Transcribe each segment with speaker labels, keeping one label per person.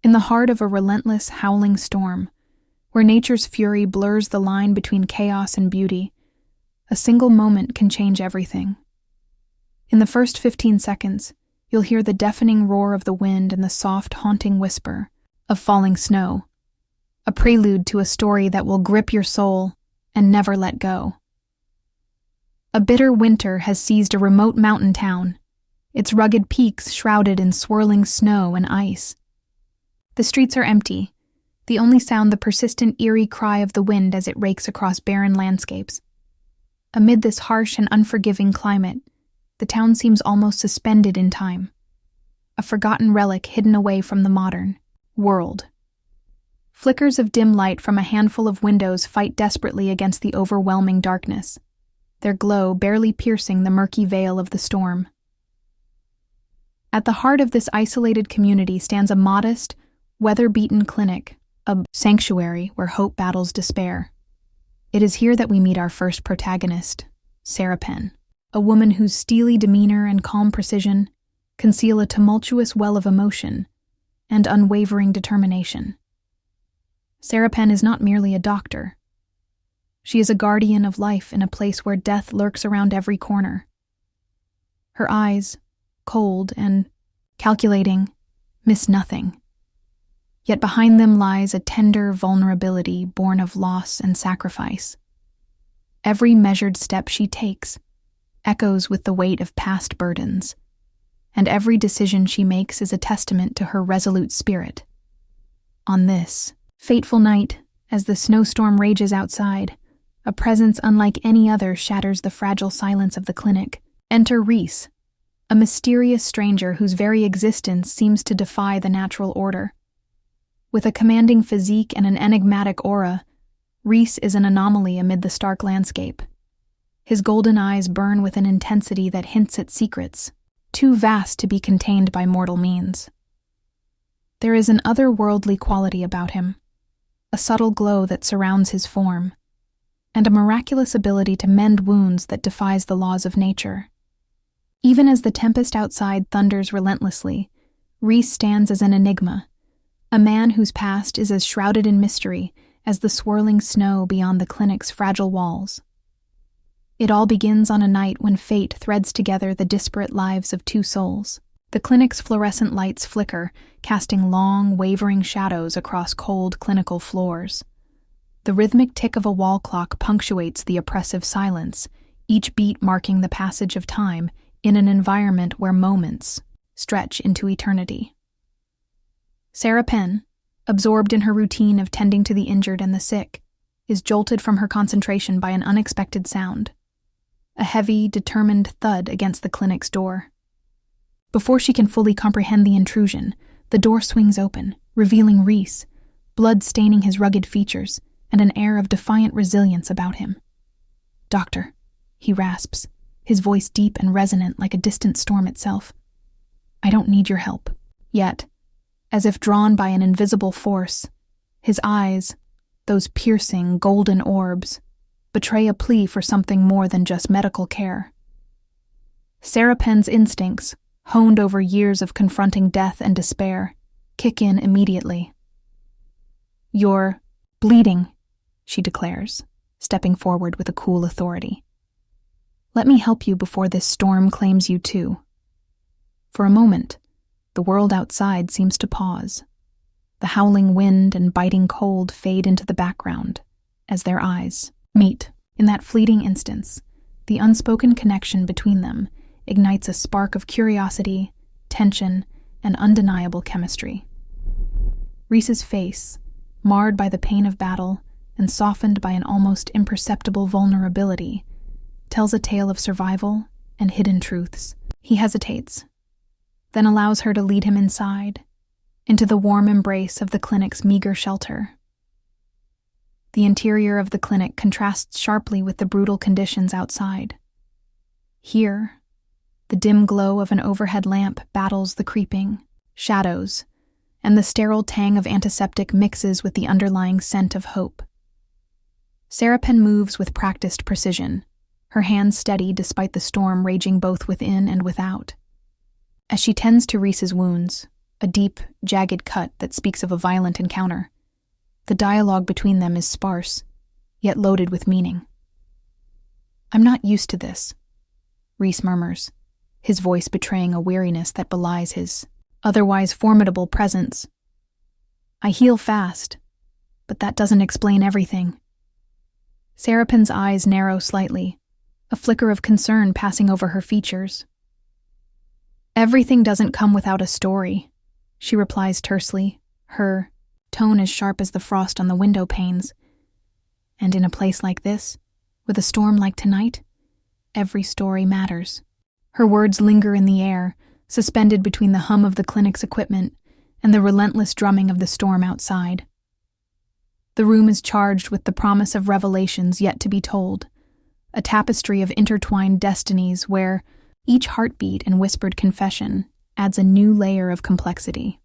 Speaker 1: In the heart of a relentless, howling storm, where nature's fury blurs the line between chaos and beauty, a single moment can change everything. In the first 15 seconds, you'll hear the deafening roar of the wind and the soft, haunting whisper of falling snow, a prelude to a story that will grip your soul and never let go. A bitter winter has seized a remote mountain town, its rugged peaks shrouded in swirling snow and ice. The streets are empty, the only sound the persistent eerie cry of the wind as it rakes across barren landscapes. Amid this harsh and unforgiving climate, the town seems almost suspended in time, a forgotten relic hidden away from the modern world. Flickers of dim light from a handful of windows fight desperately against the overwhelming darkness, their glow barely piercing the murky veil of the storm. At the heart of this isolated community stands a modest, weather-beaten clinic, a sanctuary where hope battles despair. It is here that we meet our first protagonist, Sarapen, a woman whose steely demeanor and calm precision conceal a tumultuous well of emotion and unwavering determination. Sarapen is not merely a doctor. She is a guardian of life in a place where death lurks around every corner. Her eyes, cold and calculating, miss nothing. Yet behind them lies a tender vulnerability born of loss and sacrifice. Every measured step she takes echoes with the weight of past burdens, and every decision she makes is a testament to her resolute spirit. On this fateful night, as the snowstorm rages outside, a presence unlike any other shatters the fragile silence of the clinic. Enter Rees, a mysterious stranger whose very existence seems to defy the natural order. With a commanding physique and an enigmatic aura, Rees is an anomaly amid the stark landscape. His golden eyes burn with an intensity that hints at secrets, too vast to be contained by mortal means. There is an otherworldly quality about him, a subtle glow that surrounds his form, and a miraculous ability to mend wounds that defies the laws of nature. Even as the tempest outside thunders relentlessly, Rees stands as an enigma, a man whose past is as shrouded in mystery as the swirling snow beyond the clinic's fragile walls. It all begins on a night when fate threads together the disparate lives of two souls. The clinic's fluorescent lights flicker, casting long, wavering shadows across cold clinical floors. The rhythmic tick of a wall clock punctuates the oppressive silence, each beat marking the passage of time in an environment where moments stretch into eternity. Sarapen, absorbed in her routine of tending to the injured and the sick, is jolted from her concentration by an unexpected sound, a heavy, determined thud against the clinic's door. Before she can fully comprehend the intrusion, the door swings open, revealing Rees, blood staining his rugged features and an air of defiant resilience about him. "Doctor," he rasps, his voice deep and resonant like a distant storm itself. "I don't need your help." Yet, as if drawn by an invisible force, his eyes, those piercing, golden orbs, betray a plea for something more than just medical care. Sarapen's instincts, honed over years of confronting death and despair, kick in immediately. "You're bleeding," she declares, stepping forward with a cool authority. "Let me help you before this storm claims you too." For a moment, the world outside seems to pause. The howling wind and biting cold fade into the background as their eyes meet. In that fleeting instance, the unspoken connection between them ignites a spark of curiosity, tension, and undeniable chemistry. Rees's face, marred by the pain of battle and softened by an almost imperceptible vulnerability, tells a tale of survival and hidden truths. He hesitates, then allows her to lead him inside, into the warm embrace of the clinic's meager shelter. The interior of the clinic contrasts sharply with the brutal conditions outside. Here, the dim glow of an overhead lamp battles the creeping shadows, and the sterile tang of antiseptic mixes with the underlying scent of hope. Sarapen moves with practiced precision, her hands steady despite the storm raging both within and without. As she tends to Rees's wounds, a deep, jagged cut that speaks of a violent encounter. The dialogue between them is sparse, yet loaded with meaning. "I'm not used to this," Rees murmurs, his voice betraying a weariness that belies his otherwise formidable presence. "I heal fast, but that doesn't explain everything." Sarapen's eyes narrow slightly, a flicker of concern passing over her features. "Everything doesn't come without a story," she replies tersely, her tone as sharp as the frost on the window panes. "And in a place like this, with a storm like tonight, every story matters." Her words linger in the air, suspended between the hum of the clinic's equipment and the relentless drumming of the storm outside. The room is charged with the promise of revelations yet to be told, a tapestry of intertwined destinies where each heartbeat and whispered confession adds a new layer of complexity.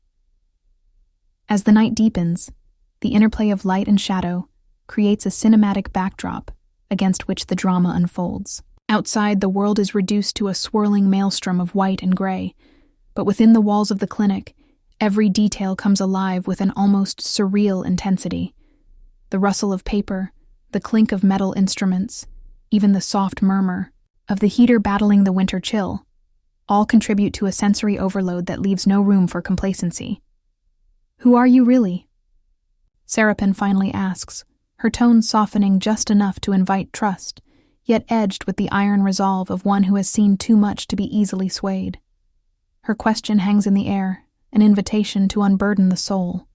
Speaker 1: As the night deepens, the interplay of light and shadow creates a cinematic backdrop against which the drama unfolds. Outside, the world is reduced to a swirling maelstrom of white and gray, but within the walls of the clinic, every detail comes alive with an almost surreal intensity. The rustle of paper, the clink of metal instruments, even the soft murmur of the heater battling the winter chill, all contribute to a sensory overload that leaves no room for complacency. "Who are you really?" Sarapen finally asks, her tone softening just enough to invite trust, yet edged with the iron resolve of one who has seen too much to be easily swayed. Her question hangs in the air, an invitation to unburden the soul.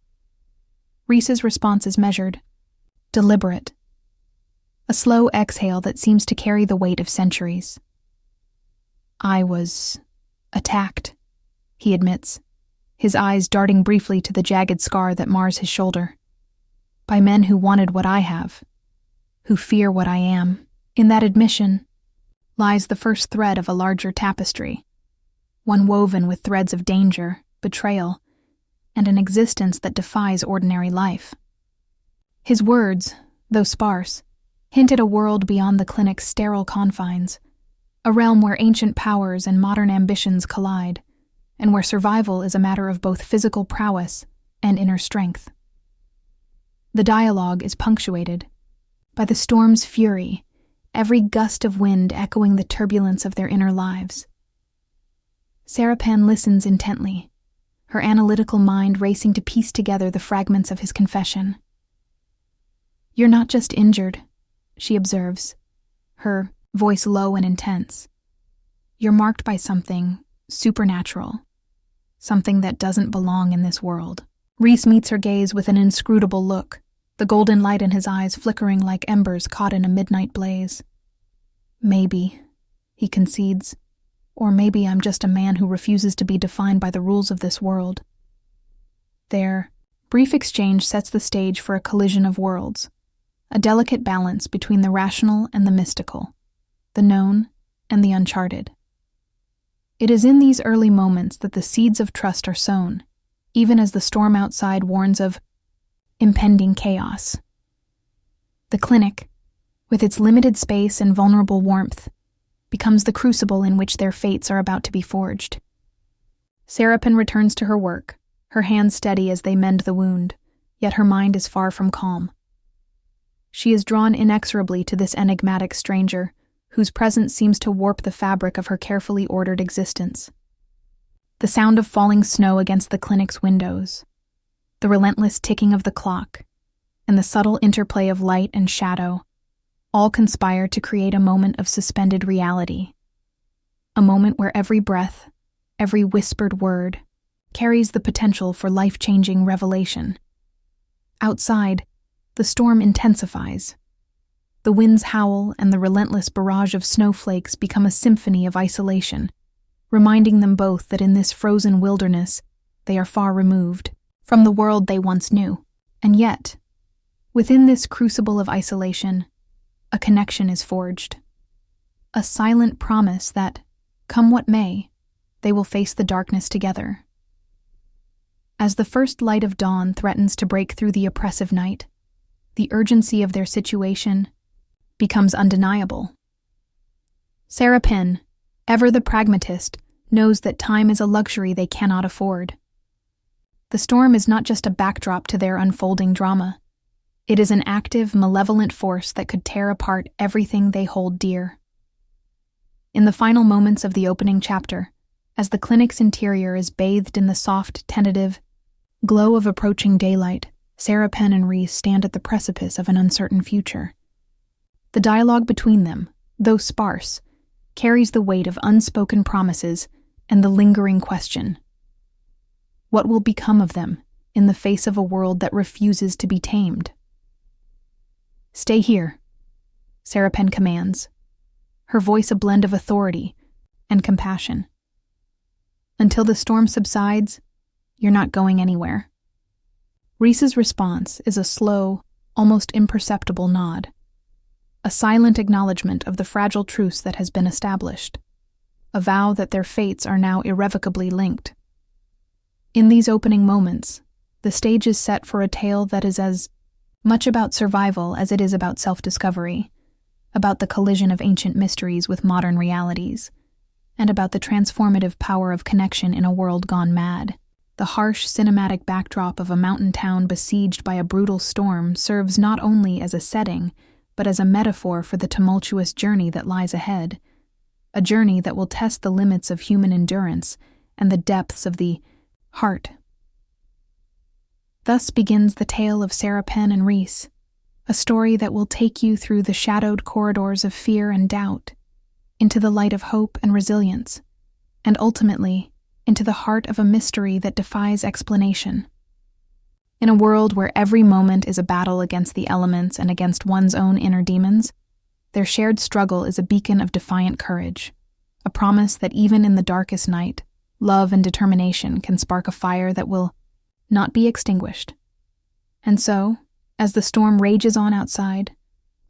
Speaker 1: Rees's response is measured, deliberate, a slow exhale that seems to carry the weight of centuries. "I was attacked," he admits, his eyes darting briefly to the jagged scar that mars his shoulder. "By men who wanted what I have, who fear what I am." In that admission lies the first thread of a larger tapestry, one woven with threads of danger, betrayal, and an existence that defies ordinary life. His words, though sparse, hint at a world beyond the clinic's sterile confines, a realm where ancient powers and modern ambitions collide, and where survival is a matter of both physical prowess and inner strength. The dialogue is punctuated by the storm's fury, every gust of wind echoing the turbulence of their inner lives. Sarapen listens intently, her analytical mind racing to piece together the fragments of his confession. "You're not just injured," she observes, her voice low and intense. "You're marked by something supernatural, something that doesn't belong in this world." Rees meets her gaze with an inscrutable look, the golden light in his eyes flickering like embers caught in a midnight blaze. "Maybe," he concedes, "or maybe I'm just a man who refuses to be defined by the rules of this world." Their brief exchange sets the stage for a collision of worlds, a delicate balance between the rational and the mystical, the known and the uncharted. It is in these early moments that the seeds of trust are sown, even as the storm outside warns of impending chaos. The clinic, with its limited space and vulnerable warmth, becomes the crucible in which their fates are about to be forged. Sarapen returns to her work, her hands steady as they mend the wound, yet her mind is far from calm. She is drawn inexorably to this enigmatic stranger, whose presence seems to warp the fabric of her carefully ordered existence. The sound of falling snow against the clinic's windows, the relentless ticking of the clock, and the subtle interplay of light and shadow all conspire to create a moment of suspended reality, a moment where every breath, every whispered word, carries the potential for life-changing revelation. Outside, the storm intensifies. The winds howl and the relentless barrage of snowflakes become a symphony of isolation, reminding them both that in this frozen wilderness they are far removed from the world they once knew. And yet, within this crucible of isolation, a connection is forged. A silent promise that, come what may, they will face the darkness together. As the first light of dawn threatens to break through the oppressive night, the urgency of their situation becomes undeniable. Sarapen, ever the pragmatist, knows that time is a luxury they cannot afford. The storm is not just a backdrop to their unfolding drama. It is an active, malevolent force that could tear apart everything they hold dear. In the final moments of the opening chapter, as the clinic's interior is bathed in the soft, tentative glow of approaching daylight, Sarapen and Rees stand at the precipice of an uncertain future. The dialogue between them, though sparse, carries the weight of unspoken promises and the lingering question: what will become of them in the face of a world that refuses to be tamed? "Stay here," Sarapen commands, her voice a blend of authority and compassion. "Until the storm subsides, you're not going anywhere." Rees's response is a slow, almost imperceptible nod, a silent acknowledgement of the fragile truce that has been established, a vow that their fates are now irrevocably linked. In these opening moments, the stage is set for a tale that is as much about survival as it is about self-discovery, about the collision of ancient mysteries with modern realities, and about the transformative power of connection in a world gone mad. The harsh cinematic backdrop of a mountain town besieged by a brutal storm serves not only as a setting, but as a metaphor for the tumultuous journey that lies ahead, a journey that will test the limits of human endurance and the depths of the heart. Thus begins the tale of Sarapen and Rees, a story that will take you through the shadowed corridors of fear and doubt, into the light of hope and resilience, and ultimately into the heart of a mystery that defies explanation. In a world where every moment is a battle against the elements and against one's own inner demons, their shared struggle is a beacon of defiant courage, a promise that even in the darkest night, love and determination can spark a fire that will not be extinguished. And so, as the storm rages on outside,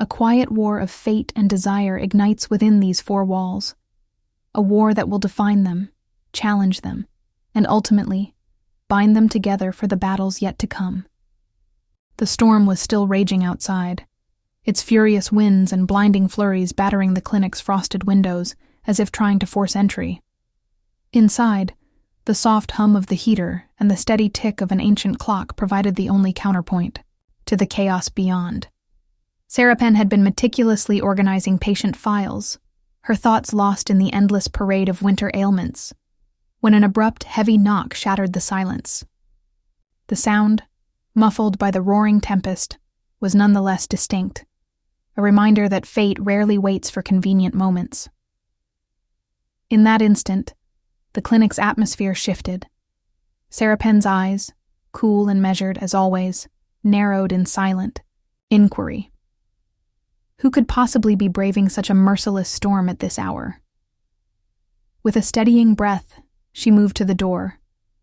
Speaker 1: a quiet war of fate and desire ignites within these four walls, a war that will define them, challenge them, and ultimately bind them together for the battles yet to come. The storm was still raging outside, its furious winds and blinding flurries battering the clinic's frosted windows as if trying to force entry. Inside, the soft hum of the heater and the steady tick of an ancient clock provided the only counterpoint to the chaos beyond. Sarapen had been meticulously organizing patient files, her thoughts lost in the endless parade of winter ailments, when an abrupt, heavy knock shattered the silence. The sound, muffled by the roaring tempest, was nonetheless distinct, a reminder that fate rarely waits for convenient moments. In that instant, the clinic's atmosphere shifted. Sarapen's eyes, cool and measured as always, narrowed in silent inquiry. Who could possibly be braving such a merciless storm at this hour? With a steadying breath, she moved to the door,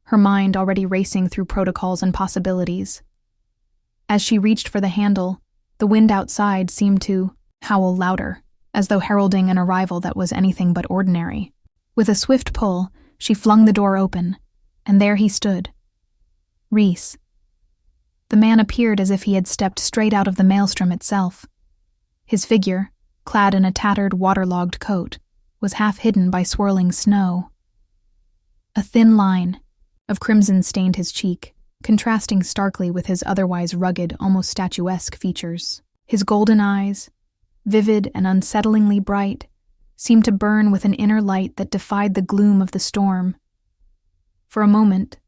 Speaker 1: her mind already racing through protocols and possibilities. As she reached for the handle, the wind outside seemed to howl louder, as though heralding an arrival that was anything but ordinary. With a swift pull, she flung the door open, and there he stood. Rees. The man appeared as if he had stepped straight out of the maelstrom itself. His figure, clad in a tattered, waterlogged coat, was half hidden by swirling snow. A thin line of crimson stained his cheek, contrasting starkly with his otherwise rugged, almost statuesque features. His golden eyes, vivid and unsettlingly bright, seemed to burn with an inner light that defied the gloom of the storm. For a moment,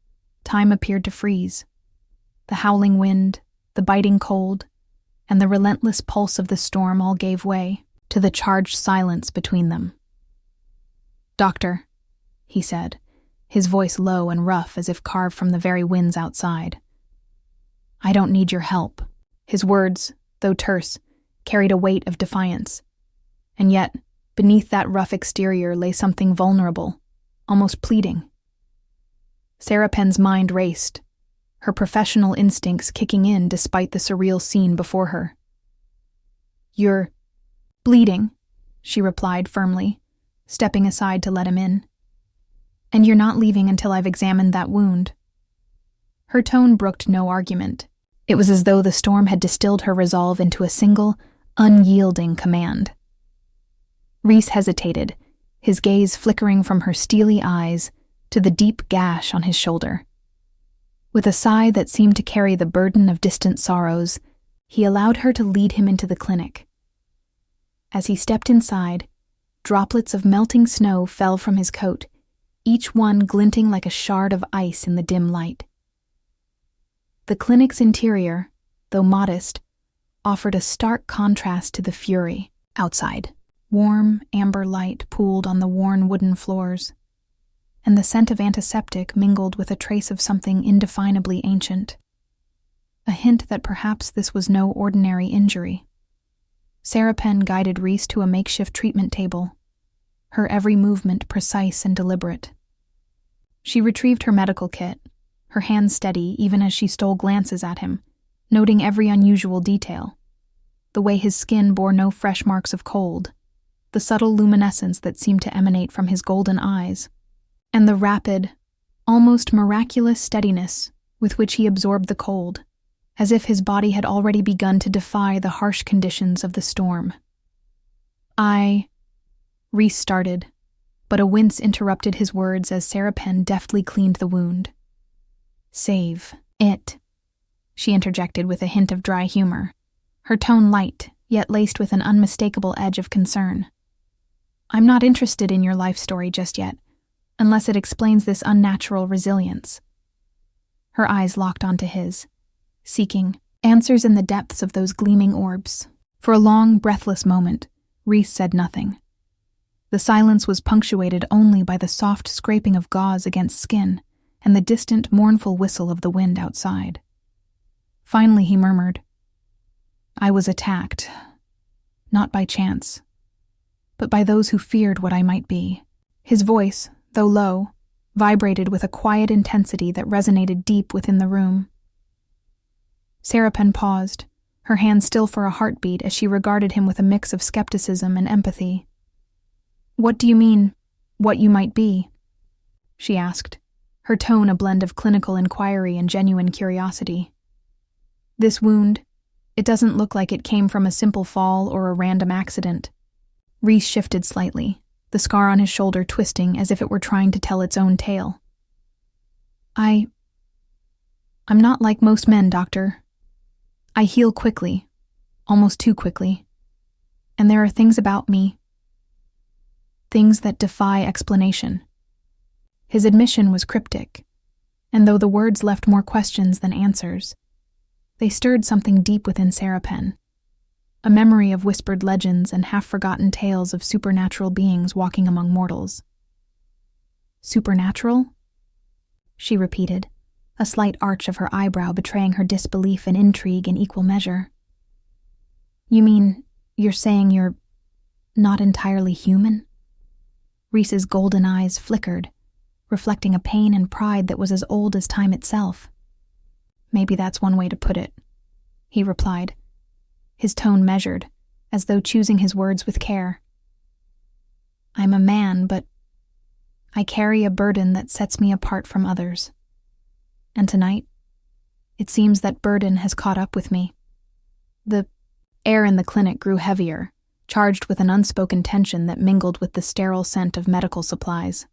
Speaker 1: time appeared to freeze. The howling wind, the biting cold, and the relentless pulse of the storm all gave way to the charged silence between them. "Doctor," he said, his voice low and rough as if carved from the very winds outside. "I don't need your help." His words, though terse, carried a weight of defiance. And yet, beneath that rough exterior lay something vulnerable, almost pleading. Sarapen's mind raced, her professional instincts kicking in despite the surreal scene before her. "You're bleeding," she replied firmly, stepping aside to let him in. "And you're not leaving until I've examined that wound." Her tone brooked no argument. It was as though the storm had distilled her resolve into a single, unyielding command. Rees hesitated, his gaze flickering from her steely eyes to the deep gash on his shoulder. With a sigh that seemed to carry the burden of distant sorrows, he allowed her to lead him into the clinic. As he stepped inside, droplets of melting snow fell from his coat, each one glinting like a shard of ice in the dim light. The clinic's interior, though modest, offered a stark contrast to the fury outside. Warm, amber light pooled on the worn wooden floors, and the scent of antiseptic mingled with a trace of something indefinably ancient. A hint that perhaps this was no ordinary injury. Sarapen guided Rees to a makeshift treatment table, her every movement precise and deliberate. She retrieved her medical kit, her hands steady even as she stole glances at him, noting every unusual detail. The way his skin bore no fresh marks of cold, the subtle luminescence that seemed to emanate from his golden eyes, and the rapid, almost miraculous steadiness with which he absorbed the cold, as if his body had already begun to defy the harsh conditions of the storm. Rees started, but a wince interrupted his words as Sarapen deftly cleaned the wound. "Save it," she interjected with a hint of dry humor, her tone light, yet laced with an unmistakable edge of concern. "I'm not interested in your life story just yet, unless it explains this unnatural resilience." Her eyes locked onto his, seeking answers in the depths of those gleaming orbs. For a long, breathless moment, Rees said nothing. The silence was punctuated only by the soft scraping of gauze against skin and the distant, mournful whistle of the wind outside. Finally he murmured, "I was attacked, not by chance, but by those who feared what I might be." His voice, though low, vibrated with a quiet intensity that resonated deep within the room. Sarapen paused, her hand still for a heartbeat as she regarded him with a mix of skepticism and empathy. "What do you mean, what you might be?" she asked, her tone a blend of clinical inquiry and genuine curiosity. "This wound, it doesn't look like it came from a simple fall or a random accident." Rees shifted slightly, the scar on his shoulder twisting as if it were trying to tell its own tale. I'm not like most men, doctor. I heal quickly, almost too quickly. And there are things about me, things that defy explanation." His admission was cryptic, and though the words left more questions than answers, they stirred something deep within Sarapen, a memory of whispered legends and half-forgotten tales of supernatural beings walking among mortals. "Supernatural?" she repeated, a slight arch of her eyebrow betraying her disbelief and intrigue in equal measure. "You mean, you're saying you're not entirely human?" Rees's golden eyes flickered, reflecting a pain and pride that was as old as time itself. "Maybe that's one way to put it," he replied, his tone measured, as though choosing his words with care. "I'm a man, but I carry a burden that sets me apart from others. And tonight, it seems that burden has caught up with me." The air in the clinic grew heavier, charged with an unspoken tension that mingled with the sterile scent of medical supplies.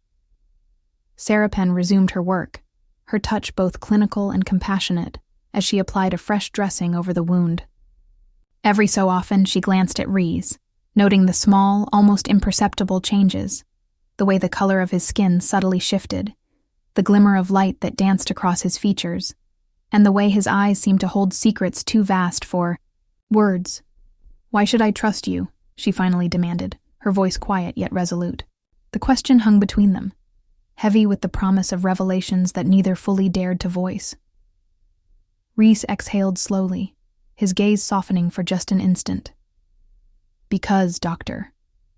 Speaker 1: Sarapen resumed her work, her touch both clinical and compassionate, as she applied a fresh dressing over the wound. Every so often she glanced at Rees, noting the small, almost imperceptible changes, the way the color of his skin subtly shifted, the glimmer of light that danced across his features, and the way his eyes seemed to hold secrets too vast for words. "Why should I trust you?" she finally demanded, her voice quiet yet resolute. The question hung between them, heavy with the promise of revelations that neither fully dared to voice. Rees exhaled slowly, his gaze softening for just an instant. "Because, doctor,"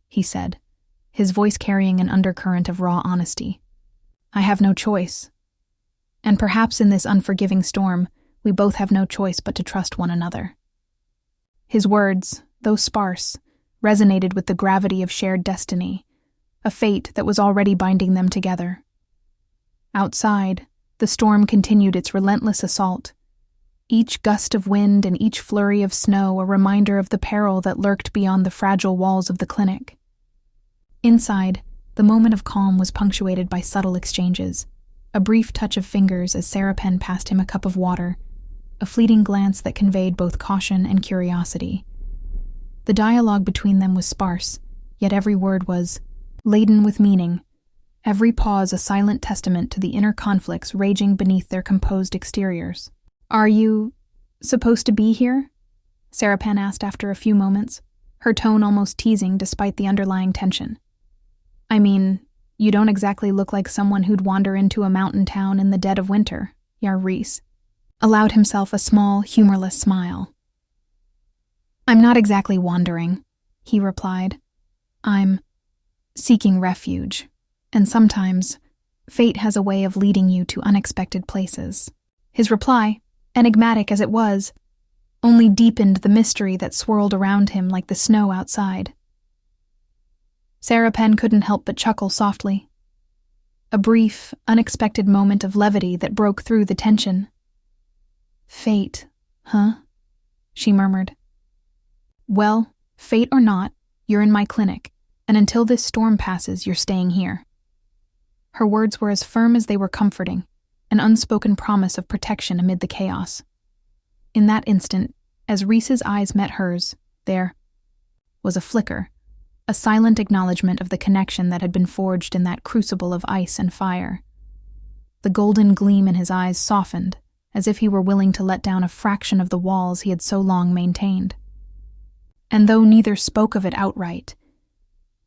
Speaker 1: he said, his voice carrying an undercurrent of raw honesty, "I have no choice. And perhaps in this unforgiving storm, we both have no choice but to trust one another." His words, though sparse, resonated with the gravity of shared destiny, a fate that was already binding them together. Outside, the storm continued its relentless assault, each gust of wind and each flurry of snow a reminder of the peril that lurked beyond the fragile walls of the clinic. Inside, the moment of calm was punctuated by subtle exchanges, a brief touch of fingers as Sarapen passed him a cup of water, a fleeting glance that conveyed both caution and curiosity. The dialogue between them was sparse, yet every word was laden with meaning, every pause a silent testament to the inner conflicts raging beneath their composed exteriors. "Are you supposed to be here?" Sarapen asked after a few moments, her tone almost teasing despite the underlying tension. "I mean, you don't exactly look like someone who'd wander into a mountain town in the dead of winter," Rees allowed himself a small, humorless smile. "I'm not exactly wandering," he replied. "I'm seeking refuge, and sometimes fate has a way of leading you to unexpected places." His reply, enigmatic as it was, only deepened the mystery that swirled around him like the snow outside. Sarapen couldn't help but chuckle softly. A brief, unexpected moment of levity that broke through the tension. "Fate, huh?" she murmured. "Well, fate or not, you're in my clinic, and until this storm passes, you're staying here." Her words were as firm as they were comforting, an unspoken promise of protection amid the chaos. In that instant, as Rees's eyes met hers, there was a flicker, a silent acknowledgement of the connection that had been forged in that crucible of ice and fire. The golden gleam in his eyes softened, as if he were willing to let down a fraction of the walls he had so long maintained. And though neither spoke of it outright,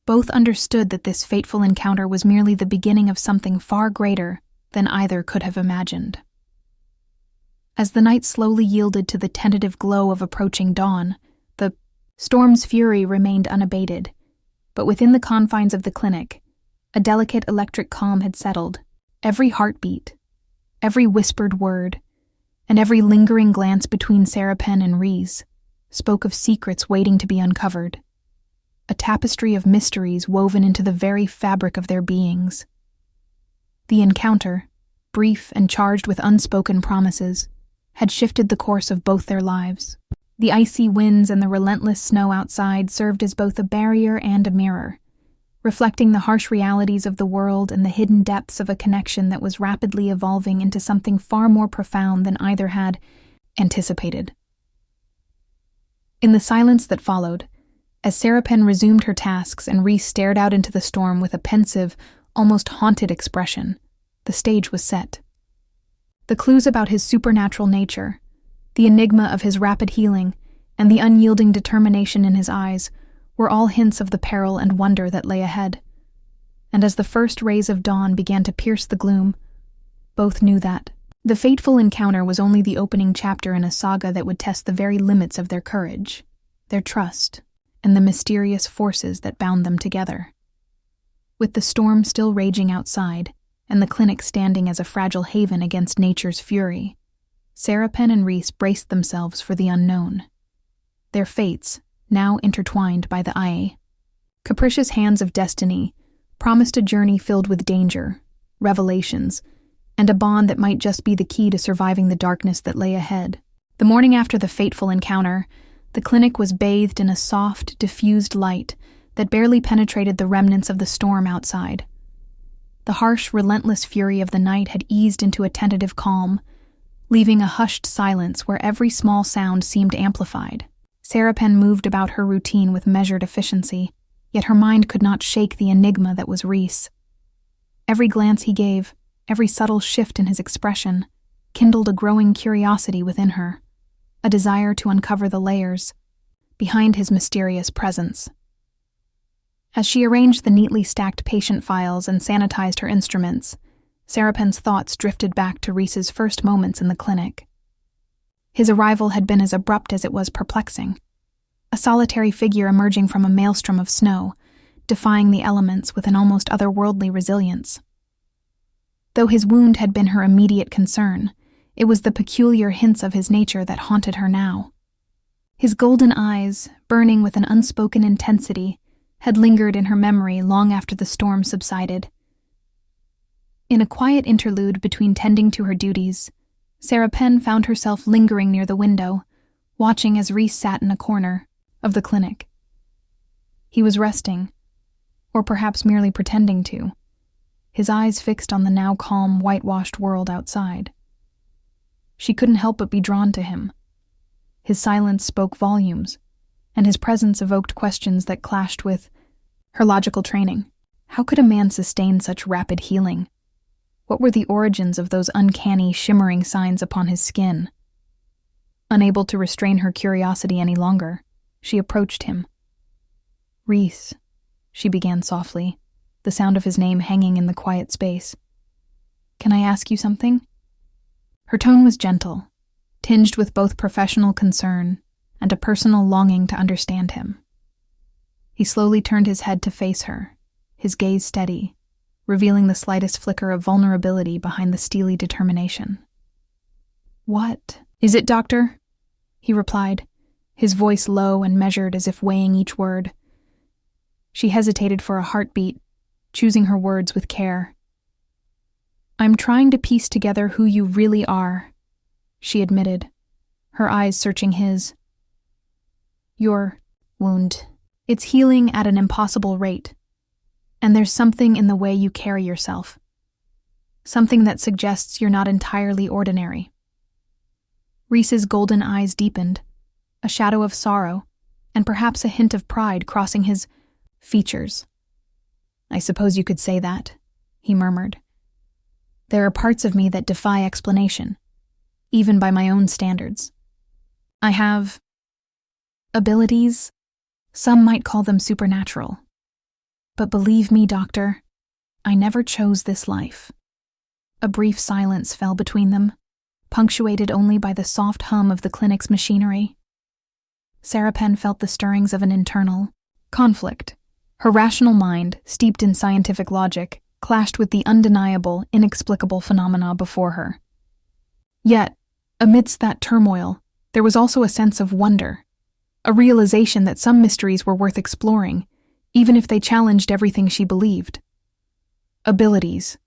Speaker 1: both understood that this fateful encounter was merely the beginning of something far greater than either could have imagined. As the night slowly yielded to the tentative glow of approaching dawn, the storm's fury remained unabated, but within the confines of the clinic, a delicate electric calm had settled. Every heartbeat, every whispered word, and every lingering glance between Sarapen and Rees spoke of secrets waiting to be uncovered, a tapestry of mysteries woven into the very fabric of their beings. The encounter, brief and charged with unspoken promises, had shifted the course of both their lives. The icy winds and the relentless snow outside served as both a barrier and a mirror, reflecting the harsh realities of the world and the hidden depths of a connection that was rapidly evolving into something far more profound than either had anticipated. In the silence that followed, as Sarapen resumed her tasks and Rees stared out into the storm with a pensive, almost haunted expression, the stage was set. The clues about his supernatural nature, the enigma of his rapid healing, and the unyielding determination in his eyes were all hints of the peril and wonder that lay ahead. And as the first rays of dawn began to pierce the gloom, both knew that the fateful encounter was only the opening chapter in a saga that would test the very limits of their courage, their trust, and the mysterious forces that bound them together. With the storm still raging outside, and the clinic standing as a fragile haven against nature's fury, Sarapen and Rees braced themselves for the unknown. Their fates, now intertwined by the capricious hands of destiny, promised a journey filled with danger, revelations, and a bond that might just be the key to surviving the darkness that lay ahead. The morning after the fateful encounter, the clinic was bathed in a soft, diffused light that barely penetrated the remnants of the storm outside. The harsh, relentless fury of the night had eased into a tentative calm, leaving a hushed silence where every small sound seemed amplified. Sarapen moved about her routine with measured efficiency, yet her mind could not shake the enigma that was Rees. Every glance he gave, every subtle shift in his expression, kindled a growing curiosity within her, a desire to uncover the layers behind his mysterious presence. As she arranged the neatly stacked patient files and sanitized her instruments, Sarapen's thoughts drifted back to Rees's first moments in the clinic. His arrival had been as abrupt as it was perplexing, a solitary figure emerging from a maelstrom of snow, defying the elements with an almost otherworldly resilience. Though his wound had been her immediate concern, it was the peculiar hints of his nature that haunted her now. His golden eyes, burning with an unspoken intensity, had lingered in her memory long after the storm subsided. In a quiet interlude between tending to her duties, Sarapen found herself lingering near the window, watching as Rees sat in a corner of the clinic. He was resting, or perhaps merely pretending to, his eyes fixed on the now calm, whitewashed world outside. She couldn't help but be drawn to him. His silence spoke volumes, and his presence evoked questions that clashed with her logical training. How could a man sustain such rapid healing? What were the origins of those uncanny, shimmering signs upon his skin? Unable to restrain her curiosity any longer, she approached him. "Rees," she began softly, the sound of his name hanging in the quiet space. "Can I ask you something?" Her tone was gentle, tinged with both professional concern and a personal longing to understand him. He slowly turned his head to face her, his gaze steady, revealing the slightest flicker of vulnerability behind the steely determination. "What is it, doctor?" he replied, his voice low and measured as if weighing each word. She hesitated for a heartbeat, choosing her words with care. "I'm trying to piece together who you really are," she admitted, her eyes searching his. "Your wound. It's healing at an impossible rate. And there's something in the way you carry yourself. Something that suggests you're not entirely ordinary." Rees's golden eyes deepened, a shadow of sorrow, and perhaps a hint of pride crossing his features. "I suppose you could say that," he murmured. "There are parts of me that defy explanation, even by my own standards. I have abilities. Some might call them supernatural. But believe me, doctor, I never chose this life." A brief silence fell between them, punctuated only by the soft hum of the clinic's machinery. Sarapen felt the stirrings of an internal conflict. Her rational mind, steeped in scientific logic, clashed with the undeniable, inexplicable phenomena before her. Yet, amidst that turmoil, there was also a sense of wonder, a realization that some mysteries were worth exploring, even if they challenged everything she believed. "Abilities,"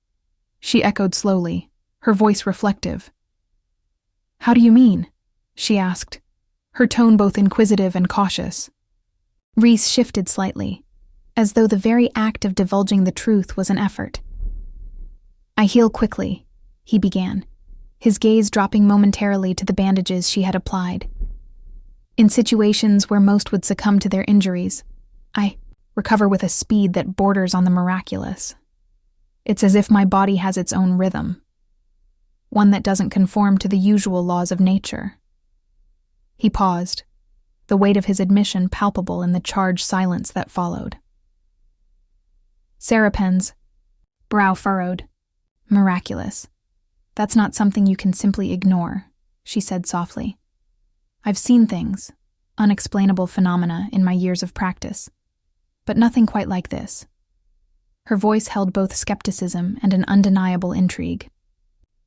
Speaker 1: she echoed slowly, her voice reflective. "How do you mean?" she asked, her tone both inquisitive and cautious. Rees shifted slightly, as though the very act of divulging the truth was an effort. "I heal quickly," he began, his gaze dropping momentarily to the bandages she had applied. "In situations where most would succumb to their injuries, I recover with a speed that borders on the miraculous. It's as if my body has its own rhythm, one that doesn't conform to the usual laws of nature." He paused, the weight of his admission palpable in the charged silence that followed. Sarapen's brow furrowed. "Miraculous. That's not something you can simply ignore," she said softly. "I've seen things, unexplainable phenomena in my years of practice, but nothing quite like this." Her voice held both skepticism and an undeniable intrigue.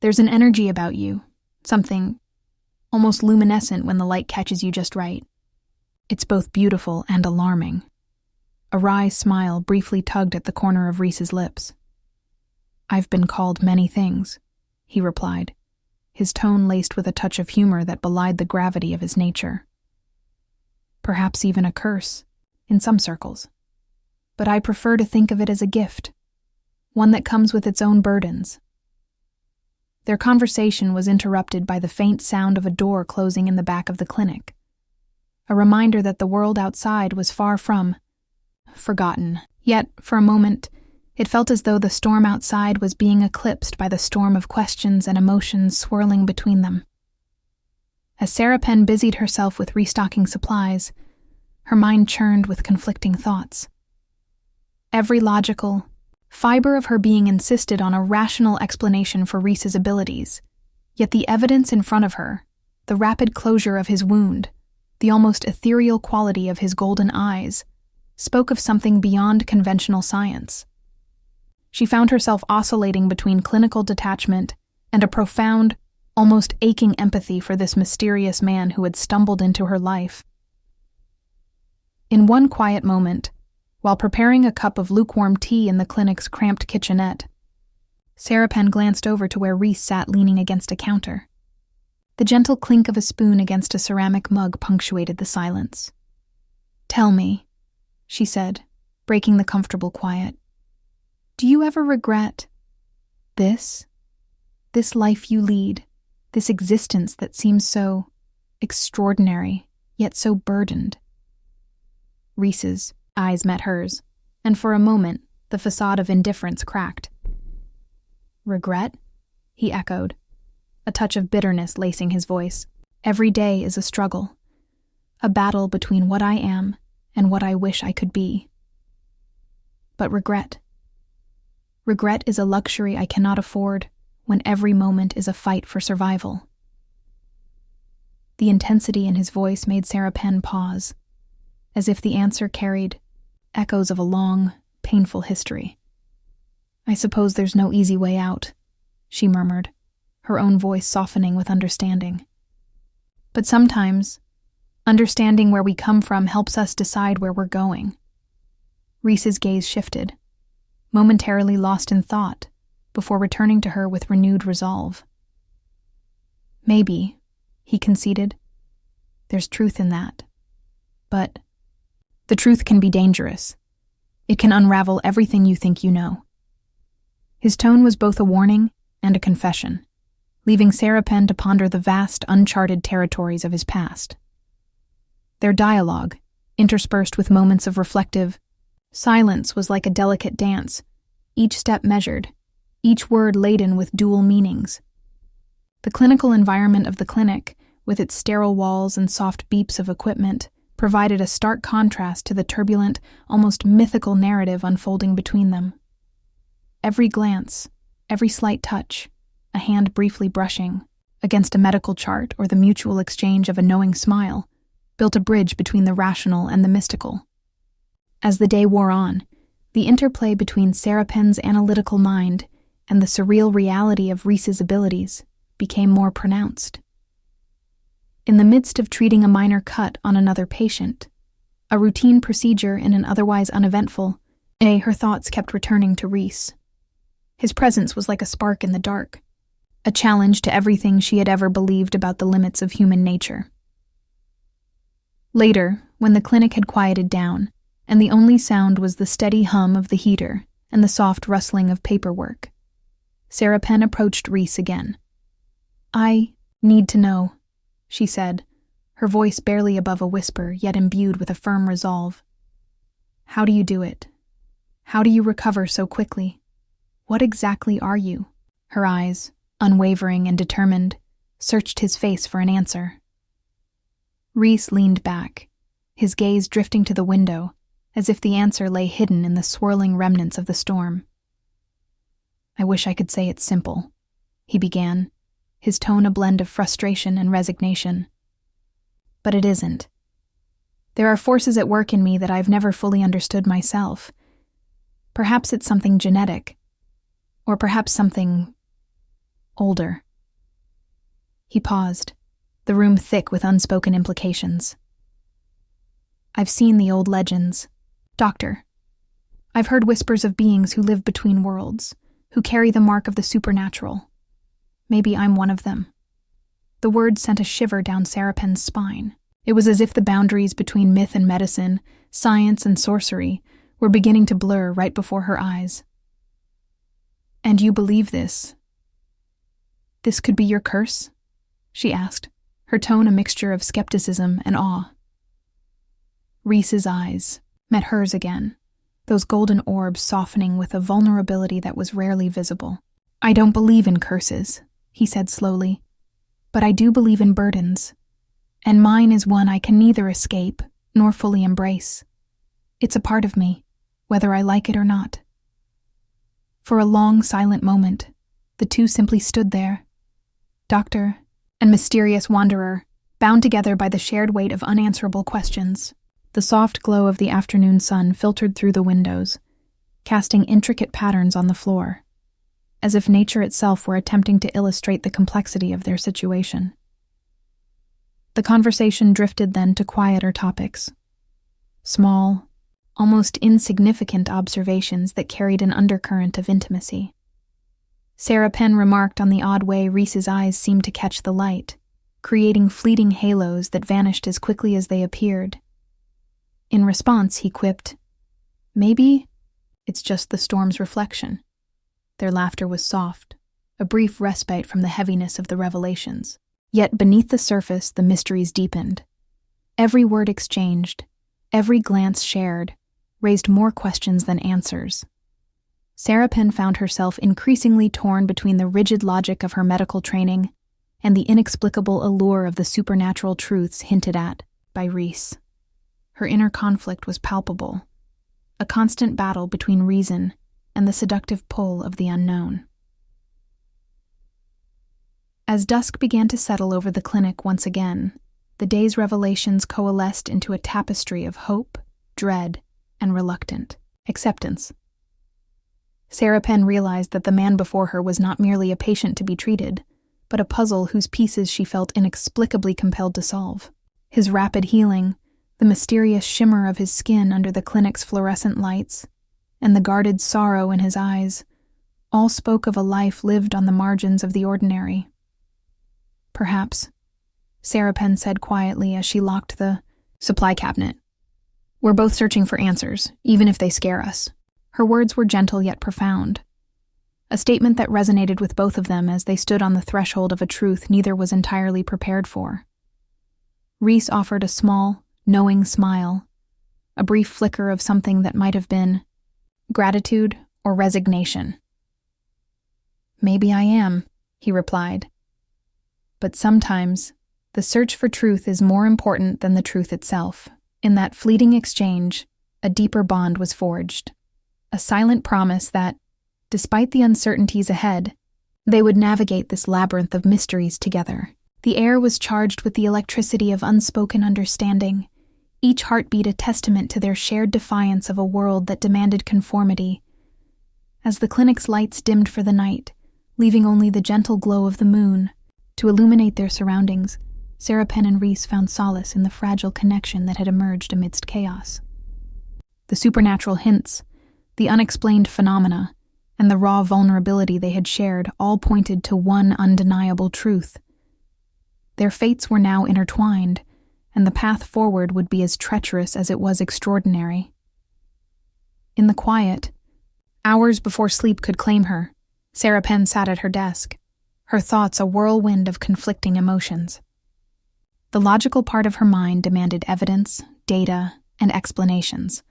Speaker 1: "There's an energy about you, something almost luminescent when the light catches you just right. It's both beautiful and alarming." A wry smile briefly tugged at the corner of Rees's lips. "I've been called many things," he replied, his tone laced with a touch of humor that belied the gravity of his nature. "Perhaps even a curse, in some circles. But I prefer to think of it as a gift, one that comes with its own burdens." Their conversation was interrupted by the faint sound of a door closing in the back of the clinic, a reminder that the world outside was far from forgotten. Yet, for a moment, it felt as though the storm outside was being eclipsed by the storm of questions and emotions swirling between them. As Sarapen busied herself with restocking supplies, her mind churned with conflicting thoughts. Every logical fiber of her being insisted on a rational explanation for Rees's abilities, yet the evidence in front of her, the rapid closure of his wound, the almost ethereal quality of his golden eyes, spoke of something beyond conventional science. She found herself oscillating between clinical detachment and a profound, almost aching empathy for this mysterious man who had stumbled into her life. In one quiet moment, while preparing a cup of lukewarm tea in the clinic's cramped kitchenette, Sarapen glanced over to where Rees sat leaning against a counter. The gentle clink of a spoon against a ceramic mug punctuated the silence. "Tell me," she said, breaking the comfortable quiet. Do you ever regret this? This life you lead, this existence that seems so extraordinary, yet so burdened? Rees's eyes met hers, and for a moment, the facade of indifference cracked. Regret? He echoed, a touch of bitterness lacing his voice. Every day is a struggle, a battle between what I am and what I wish I could be. But regret is a luxury I cannot afford when every moment is a fight for survival. The intensity in his voice made Sarapen pause, as if the answer carried echoes of a long, painful history. I suppose there's no easy way out, she murmured, her own voice softening with understanding. But sometimes, understanding where we come from helps us decide where we're going. Rees's gaze shifted, momentarily lost in thought, before returning to her with renewed resolve. Maybe, he conceded, there's truth in that. But the truth can be dangerous. It can unravel everything you think you know. His tone was both a warning and a confession, leaving Sarapen to ponder the vast, uncharted territories of his past. Their dialogue, interspersed with moments of reflective silence, was like a delicate dance, each step measured, each word laden with dual meanings. The clinical environment of the clinic, with its sterile walls and soft beeps of equipment, provided a stark contrast to the turbulent, almost mythical narrative unfolding between them. Every glance, every slight touch, a hand briefly brushing against a medical chart or the mutual exchange of a knowing smile, built a bridge between the rational and the mystical. As the day wore on, the interplay between Sarapen's analytical mind and the surreal reality of Rees's abilities became more pronounced. In the midst of treating a minor cut on another patient, a routine procedure in an otherwise uneventful day, her thoughts kept returning to Rees. His presence was like a spark in the dark, a challenge to everything she had ever believed about the limits of human nature. Later, when the clinic had quieted down, and the only sound was the steady hum of the heater and the soft rustling of paperwork, Sarapen approached Rees again. I need to know, she said, her voice barely above a whisper, yet imbued with a firm resolve. How do you do it? How do you recover so quickly? What exactly are you? Her eyes, unwavering and determined, searched his face for an answer. Rees leaned back, his gaze drifting to the window, as if the answer lay hidden in the swirling remnants of the storm. I wish I could say it's simple, he began, his tone a blend of frustration and resignation. But it isn't. There are forces at work in me that I've never fully understood myself. Perhaps it's something genetic, or perhaps something older. He paused, the room thick with unspoken implications. I've seen the old legends. Doctor, I've heard whispers of beings who live between worlds, who carry the mark of the supernatural. Maybe I'm one of them. The word sent a shiver down Sarapen's spine. It was as if the boundaries between myth and medicine, science and sorcery, were beginning to blur right before her eyes. And you believe this? This could be your curse? She asked, her tone a mixture of skepticism and awe. Rees's eyes met hers again, those golden orbs softening with a vulnerability that was rarely visible. I don't believe in curses, he said slowly, but I do believe in burdens, and mine is one I can neither escape nor fully embrace. It's a part of me, whether I like it or not. For a long, silent moment, the two simply stood there, doctor and mysterious wanderer, bound together by the shared weight of unanswerable questions. The soft glow of the afternoon sun filtered through the windows, casting intricate patterns on the floor, as if nature itself were attempting to illustrate the complexity of their situation. The conversation drifted then to quieter topics. Small, almost insignificant observations that carried an undercurrent of intimacy. Sarapen remarked on the odd way Rees's eyes seemed to catch the light, creating fleeting halos that vanished as quickly as they appeared. In response, he quipped, Maybe It's just the storm's reflection." Their laughter was soft, a brief respite from the heaviness of the revelations. Yet beneath the surface, the mysteries deepened. Every word exchanged, every glance shared, raised more questions than answers. Sarapen found herself increasingly torn between the rigid logic of her medical training and the inexplicable allure of the supernatural truths hinted at by Rees. Her inner conflict was palpable, a constant battle between reason and the seductive pull of the unknown. As dusk began to settle over the clinic once again, the day's revelations coalesced into a tapestry of hope, dread, and reluctant acceptance. Sarapen realized that the man before her was not merely a patient to be treated, but a puzzle whose pieces she felt inexplicably compelled to solve. His rapid healing, the mysterious shimmer of his skin under the clinic's fluorescent lights, and the guarded sorrow in his eyes, all spoke of a life lived on the margins of the ordinary. "Perhaps," Sarapen said quietly as she locked the supply cabinet. "We're both searching for answers, even if they scare us." Her words were gentle yet profound, a statement that resonated with both of them as they stood on the threshold of a truth neither was entirely prepared for. Rees offered a small, knowing smile, a brief flicker of something that might have been gratitude or resignation. "Maybe I am," he replied. "But sometimes, the search for truth is more important than the truth itself." In that fleeting exchange, a deeper bond was forged, a silent promise that, despite the uncertainties ahead, they would navigate this labyrinth of mysteries together. The air was charged with the electricity of unspoken understanding, each heartbeat a testament to their shared defiance of a world that demanded conformity. As the clinic's lights dimmed for the night, leaving only the gentle glow of the moon to illuminate their surroundings, Sarapen and Rees found solace in the fragile connection that had emerged amidst chaos. The supernatural hints, the unexplained phenomena, and the raw vulnerability they had shared all pointed to one undeniable truth. Their fates were now intertwined, and the path forward would be as treacherous as it was extraordinary. In the quiet, hours before sleep could claim her, Sarapen sat at her desk, her thoughts a whirlwind of conflicting emotions. The logical part of her mind demanded evidence, data, and explanations,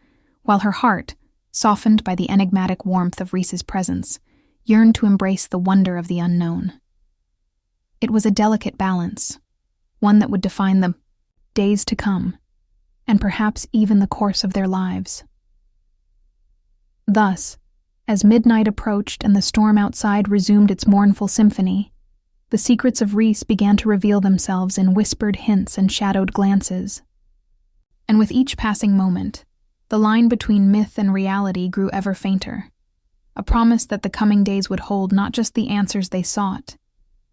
Speaker 1: while her heart, softened by the enigmatic warmth of Rees's presence, yearned to embrace the wonder of the unknown. It was a delicate balance, one that would define the days to come, and perhaps even the course of their lives. Thus, as midnight approached and the storm outside resumed its mournful symphony, the secrets of Rees began to reveal themselves in whispered hints and shadowed glances. And with each passing moment, the line between myth and reality grew ever fainter, a promise that the coming days would hold not just the answers they sought,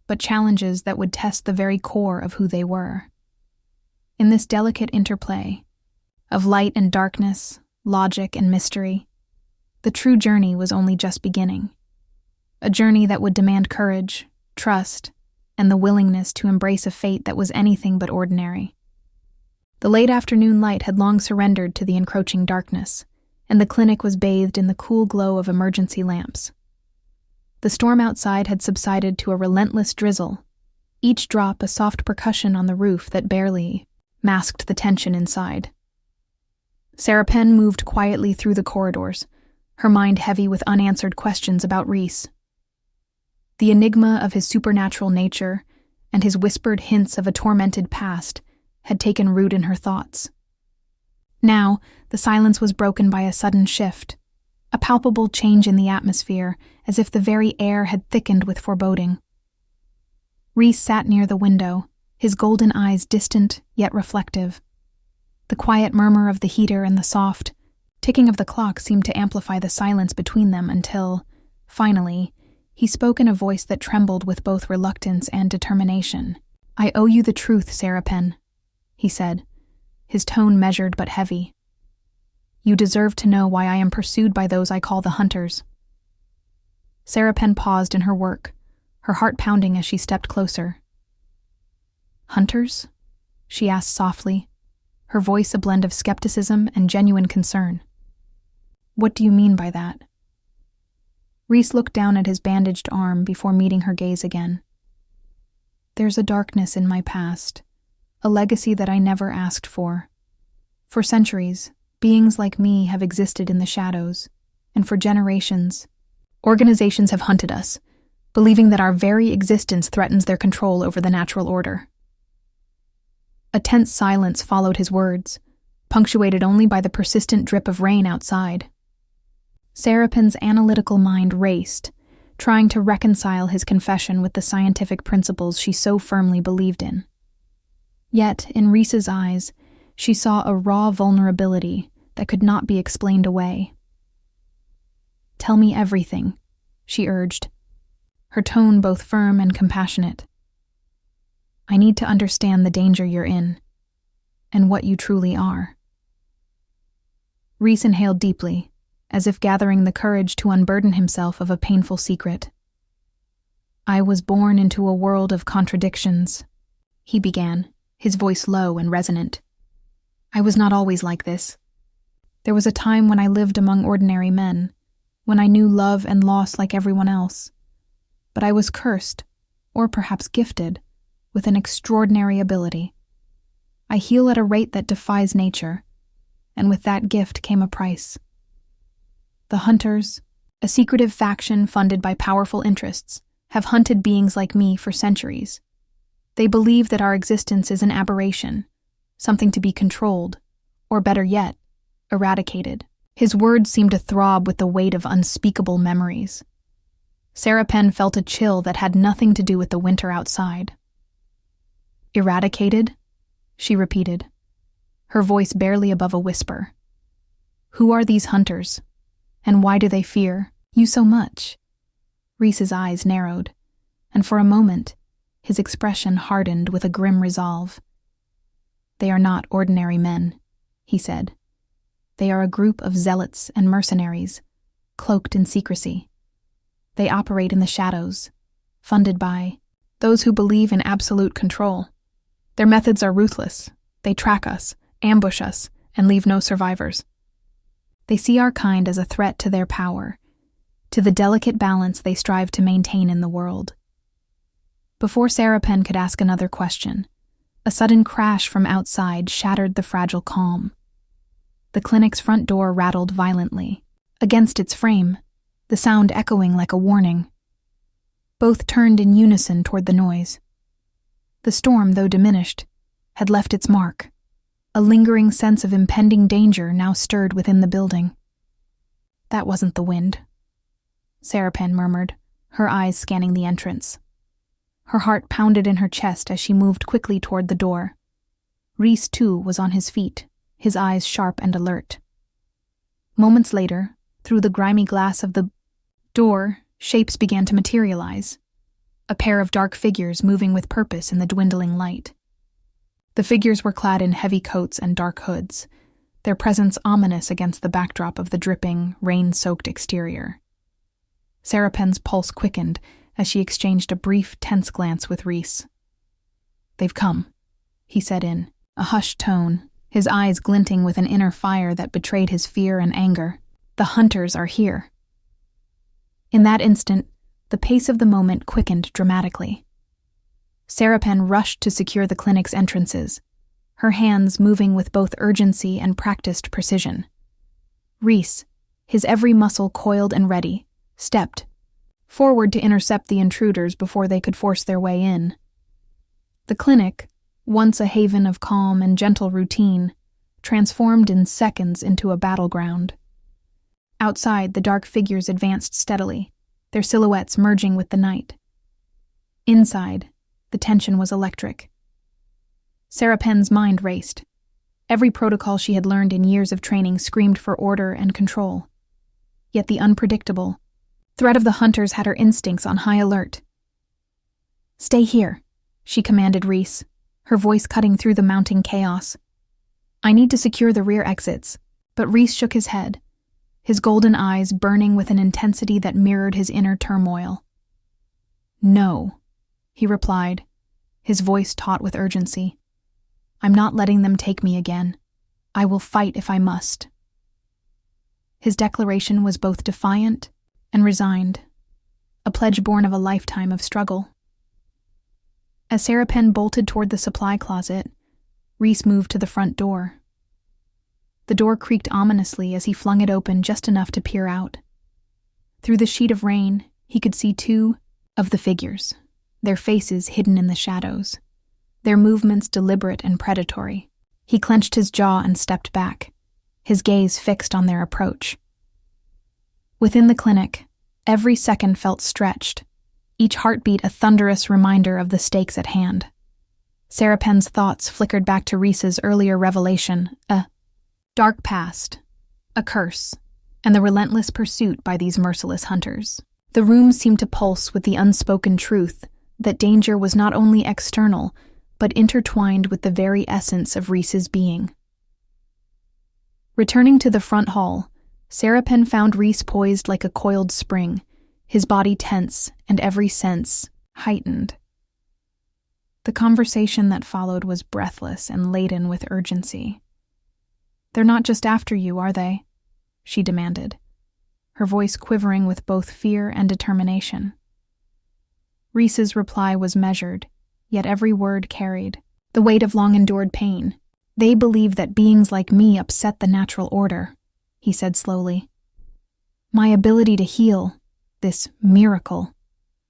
Speaker 1: but challenges that would test the very core of who they were. In this delicate interplay of light and darkness, logic and mystery, the true journey was only just beginning, a journey that would demand courage, trust, and the willingness to embrace a fate that was anything but ordinary. The late afternoon light had long surrendered to the encroaching darkness, and the clinic was bathed in the cool glow of emergency lamps. The storm outside had subsided to a relentless drizzle, each drop a soft percussion on the roof that barely masked the tension inside. Sarapen moved quietly through the corridors, her mind heavy with unanswered questions about Rees. The enigma of his supernatural nature and his whispered hints of a tormented past had taken root in her thoughts. Now, the silence was broken by a sudden shift, a palpable change in the atmosphere, as if the very air had thickened with foreboding. Rees sat near the window, his golden eyes distant yet reflective. The quiet murmur of the heater and the soft ticking of the clock seemed to amplify the silence between them until, finally, he spoke in a voice that trembled with both reluctance and determination. "I owe you the truth, Sarapen," he said, his tone measured but heavy. "You deserve to know why I am pursued by those I call the hunters." Sarapen paused in her work, her heart pounding as she stepped closer. "Hunters?" she asked softly, her voice a blend of skepticism and genuine concern. What do you mean by that? Rees looked down at his bandaged arm before meeting her gaze again. There's a darkness in my past, a legacy that I never asked for. For centuries, beings like me have existed in the shadows, and for generations, organizations have hunted us, believing that our very existence threatens their control over the natural order. A tense silence followed his words, punctuated only by the persistent drip of rain outside. Sarapen's analytical mind raced, trying to reconcile his confession with the scientific principles she so firmly believed in. Yet, in Rees's eyes, she saw a raw vulnerability that could not be explained away. "Tell me everything," she urged, her tone both firm and compassionate. "I need to understand the danger you're in, and what you truly are." Rees inhaled deeply, as if gathering the courage to unburden himself of a painful secret. "I was born into a world of contradictions," he began, his voice low and resonant. "I was not always like this. There was a time when I lived among ordinary men, when I knew love and loss like everyone else. But I was cursed, or perhaps gifted, with an extraordinary ability. I heal at a rate that defies nature, and with that gift came a price. The Hunters, a secretive faction funded by powerful interests, have hunted beings like me for centuries. They believe that our existence is an aberration, something to be controlled, or better yet, eradicated." His words seemed to throb with the weight of unspeakable memories. Sarapen felt a chill that had nothing to do with the winter outside. "Eradicated?" she repeated, her voice barely above a whisper. "Who are these hunters, and why do they fear you so much?" Rees's eyes narrowed, and for a moment, his expression hardened with a grim resolve. "They are not ordinary men," he said. "They are a group of zealots and mercenaries, cloaked in secrecy. They operate in the shadows, funded by those who believe in absolute control. Their methods are ruthless. They track us, ambush us, and leave no survivors. They see our kind as a threat to their power, to the delicate balance they strive to maintain in the world." Before Sarapen could ask another question, a sudden crash from outside shattered the fragile calm. The clinic's front door rattled violently, against its frame, the sound echoing like a warning. Both turned in unison toward the noise. The storm, though diminished, had left its mark. A lingering sense of impending danger now stirred within the building. "That wasn't the wind," Sarapen murmured, her eyes scanning the entrance. Her heart pounded in her chest as she moved quickly toward the door. Rees, too, was on his feet, his eyes sharp and alert. Moments later, through the grimy glass of the door, shapes began to materialize. A pair of dark figures moving with purpose in the dwindling light. The figures were clad in heavy coats and dark hoods, their presence ominous against the backdrop of the dripping, rain-soaked exterior. Sarapen's pulse quickened as she exchanged a brief, tense glance with Rees. "They've come," he said in a hushed tone, his eyes glinting with an inner fire that betrayed his fear and anger. "The Hunters are here." In that instant, the pace of the moment quickened dramatically. Sarapen rushed to secure the clinic's entrances, her hands moving with both urgency and practiced precision. Rees, his every muscle coiled and ready, stepped forward to intercept the intruders before they could force their way in. The clinic, once a haven of calm and gentle routine, transformed in seconds into a battleground. Outside, the dark figures advanced steadily, their silhouettes merging with the night. Inside, the tension was electric. Sarapen's mind raced. Every protocol she had learned in years of training screamed for order and control. Yet the unpredictable threat of the Hunters had her instincts on high alert. "Stay here," she commanded Rees, her voice cutting through the mounting chaos. "I need to secure the rear exits," but Rees shook his head, his golden eyes burning with an intensity that mirrored his inner turmoil. "No," he replied, his voice taut with urgency. "I'm not letting them take me again. I will fight if I must." His declaration was both defiant and resigned, a pledge born of a lifetime of struggle. As Sarapen bolted toward the supply closet, Rees moved to the front door. The door creaked ominously as he flung it open just enough to peer out. Through the sheet of rain, he could see two of the figures, their faces hidden in the shadows, their movements deliberate and predatory. He clenched his jaw and stepped back, his gaze fixed on their approach. Within the clinic, every second felt stretched, each heartbeat a thunderous reminder of the stakes at hand. Sarapen's thoughts flickered back to Rees's earlier revelation, a dark past, a curse, and the relentless pursuit by these merciless hunters. The room seemed to pulse with the unspoken truth that danger was not only external, but intertwined with the very essence of Rees's being. Returning to the front hall, Sarapen found Rees poised like a coiled spring, his body tense and every sense heightened. The conversation that followed was breathless and laden with urgency. "They're not just after you, are they?" she demanded, her voice quivering with both fear and determination. Rees's reply was measured, yet every word carried the weight of long-endured pain. "They believe that beings like me upset the natural order," he said slowly. "My ability to heal, this miracle,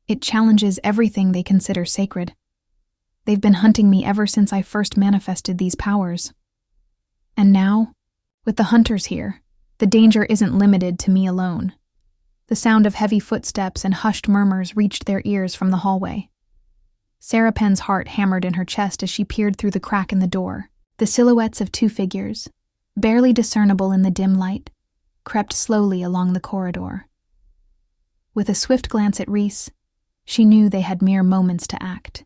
Speaker 1: it challenges everything they consider sacred. They've been hunting me ever since I first manifested these powers. And now, with the hunters here, the danger isn't limited to me alone." The sound of heavy footsteps and hushed murmurs reached their ears from the hallway. Sarapen's heart hammered in her chest as she peered through the crack in the door. The silhouettes of two figures, barely discernible in the dim light, crept slowly along the corridor. With a swift glance at Rees, she knew they had mere moments to act.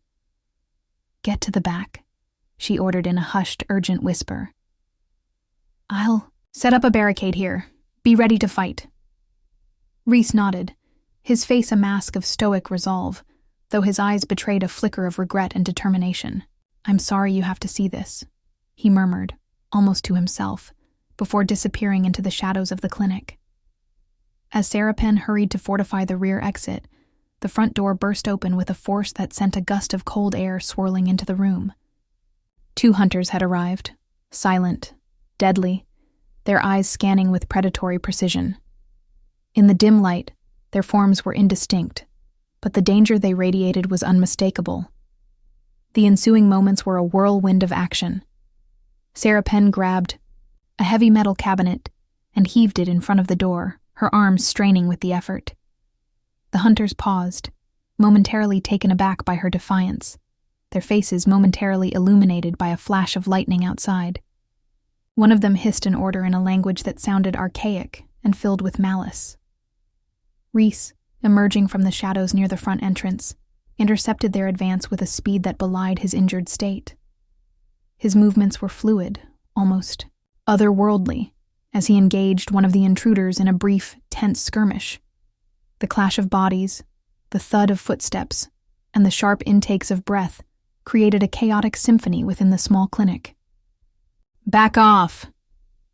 Speaker 1: "Get to the back," she ordered in a hushed, urgent whisper. "I'll set up a barricade here. Be ready to fight." Rees nodded, his face a mask of stoic resolve, though his eyes betrayed a flicker of regret and determination. "I'm sorry you have to see this," he murmured, almost to himself, before disappearing into the shadows of the clinic. As Sarapen hurried to fortify the rear exit, the front door burst open with a force that sent a gust of cold air swirling into the room. Two hunters had arrived, silent, deadly, their eyes scanning with predatory precision. In the dim light, their forms were indistinct, but the danger they radiated was unmistakable. The ensuing moments were a whirlwind of action. Sarapen grabbed a heavy metal cabinet and heaved it in front of the door, her arms straining with the effort. The hunters paused, momentarily taken aback by her defiance, their faces momentarily illuminated by a flash of lightning outside. One of them hissed an order in a language that sounded archaic and filled with malice. Rees, emerging from the shadows near the front entrance, intercepted their advance with a speed that belied his injured state. His movements were fluid, almost otherworldly, as he engaged one of the intruders in a brief, tense skirmish. The clash of bodies, the thud of footsteps, and the sharp intakes of breath created a chaotic symphony within the small clinic. "Back off,"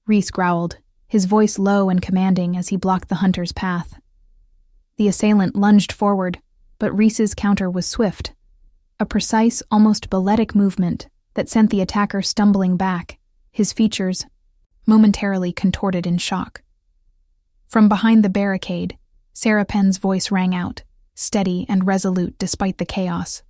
Speaker 1: Rees growled, his voice low and commanding as he blocked the hunter's path. The assailant lunged forward, but Rees's counter was swift, a precise, almost balletic movement that sent the attacker stumbling back, his features momentarily contorted in shock. From behind the barricade, Sarapen's voice rang out, steady and resolute despite the chaos.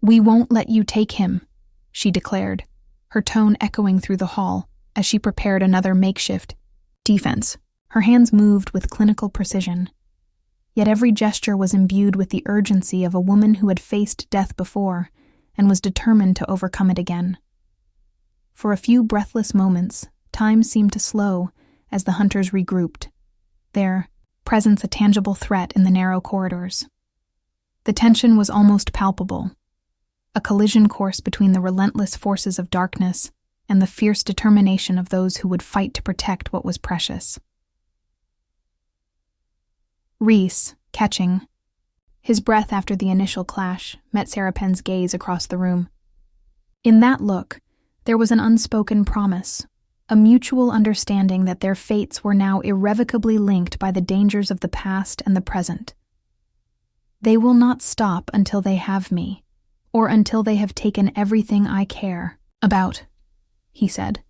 Speaker 1: "We won't let you take him," she declared, her tone echoing through the hall as she prepared another makeshift defense. Her hands moved with clinical precision, yet every gesture was imbued with the urgency of a woman who had faced death before and was determined to overcome it again. For a few breathless moments, time seemed to slow as the hunters regrouped, their presence a tangible threat in the narrow corridors. The tension was almost palpable, a collision course between the relentless forces of darkness and the fierce determination of those who would fight to protect what was precious. Rees, catching his breath after the initial clash, met Sarapen's gaze across the room. In that look, there was an unspoken promise, a mutual understanding that their fates were now irrevocably linked by the dangers of the past and the present. "They will not stop until they have me, or until they have taken everything I care about," he said,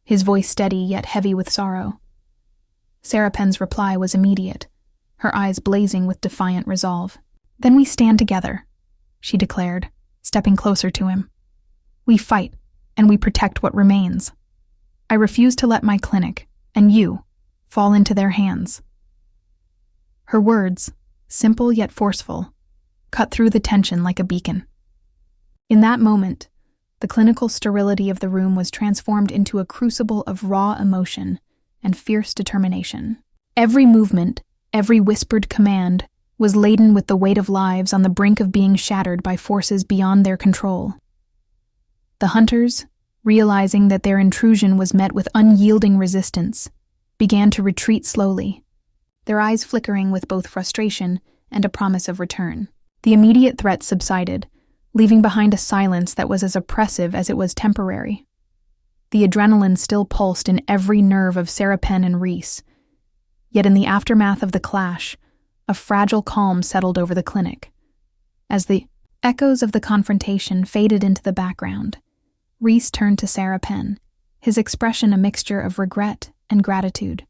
Speaker 1: his voice steady yet heavy with sorrow. Sarapen's reply was immediate, her eyes blazing with defiant resolve. "Then we stand together," she declared, stepping closer to him. "We fight, and we protect what remains. I refuse to let my clinic, and you, fall into their hands." Her words, simple yet forceful, cut through the tension like a beacon. In that moment, the clinical sterility of the room was transformed into a crucible of raw emotion and fierce determination. Every movement, every whispered command, was laden with the weight of lives on the brink of being shattered by forces beyond their control. The hunters, realizing that their intrusion was met with unyielding resistance, began to retreat slowly, their eyes flickering with both frustration and a promise of return. The immediate threat subsided, leaving behind a silence that was as oppressive as it was temporary. The adrenaline still pulsed in every nerve of Sarapen and Rees, yet in the aftermath of the clash, a fragile calm settled over the clinic. As the echoes of the confrontation faded into the background, Rees turned to Sarapen, his expression a mixture of regret and gratitude.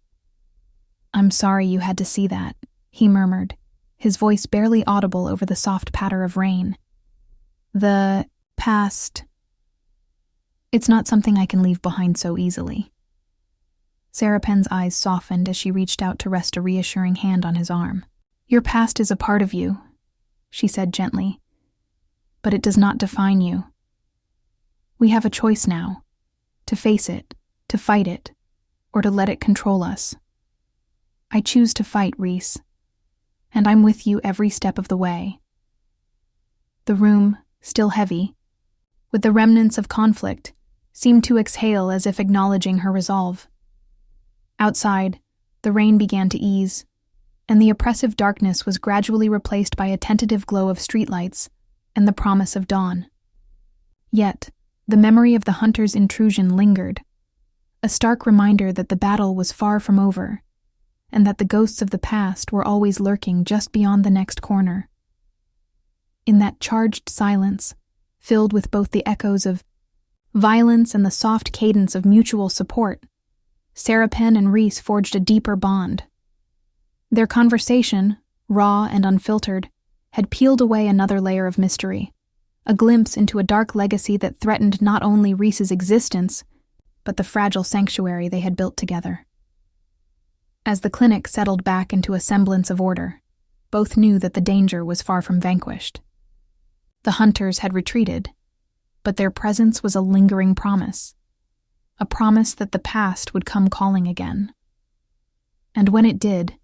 Speaker 1: "I'm sorry you had to see that," he murmured, his voice barely audible over the soft patter of rain. "The past. It's not something I can leave behind so easily." Sarapen's eyes softened as she reached out to rest a reassuring hand on his arm. "Your past is a part of you," she said gently, "but it does not define you. We have a choice now, to face it, to fight it, or to let it control us. I choose to fight, Rees, and I'm with you every step of the way." The room, still heavy, with the remnants of conflict, seemed to exhale as if acknowledging her resolve. Outside, the rain began to ease, and the oppressive darkness was gradually replaced by a tentative glow of streetlights and the promise of dawn. Yet, the memory of the hunter's intrusion lingered, a stark reminder that the battle was far from over, and that the ghosts of the past were always lurking just beyond the next corner. In that charged silence, filled with both the echoes of violence and the soft cadence of mutual support, Sarapen and Rees forged a deeper bond. Their conversation, raw and unfiltered, had peeled away another layer of mystery, a glimpse into a dark legacy that threatened not only Rees's existence, but the fragile sanctuary they had built together. As the clinic settled back into a semblance of order, both knew that the danger was far from vanquished. The hunters had retreated, but their presence was a lingering promise, a promise that the past would come calling again. And when it did,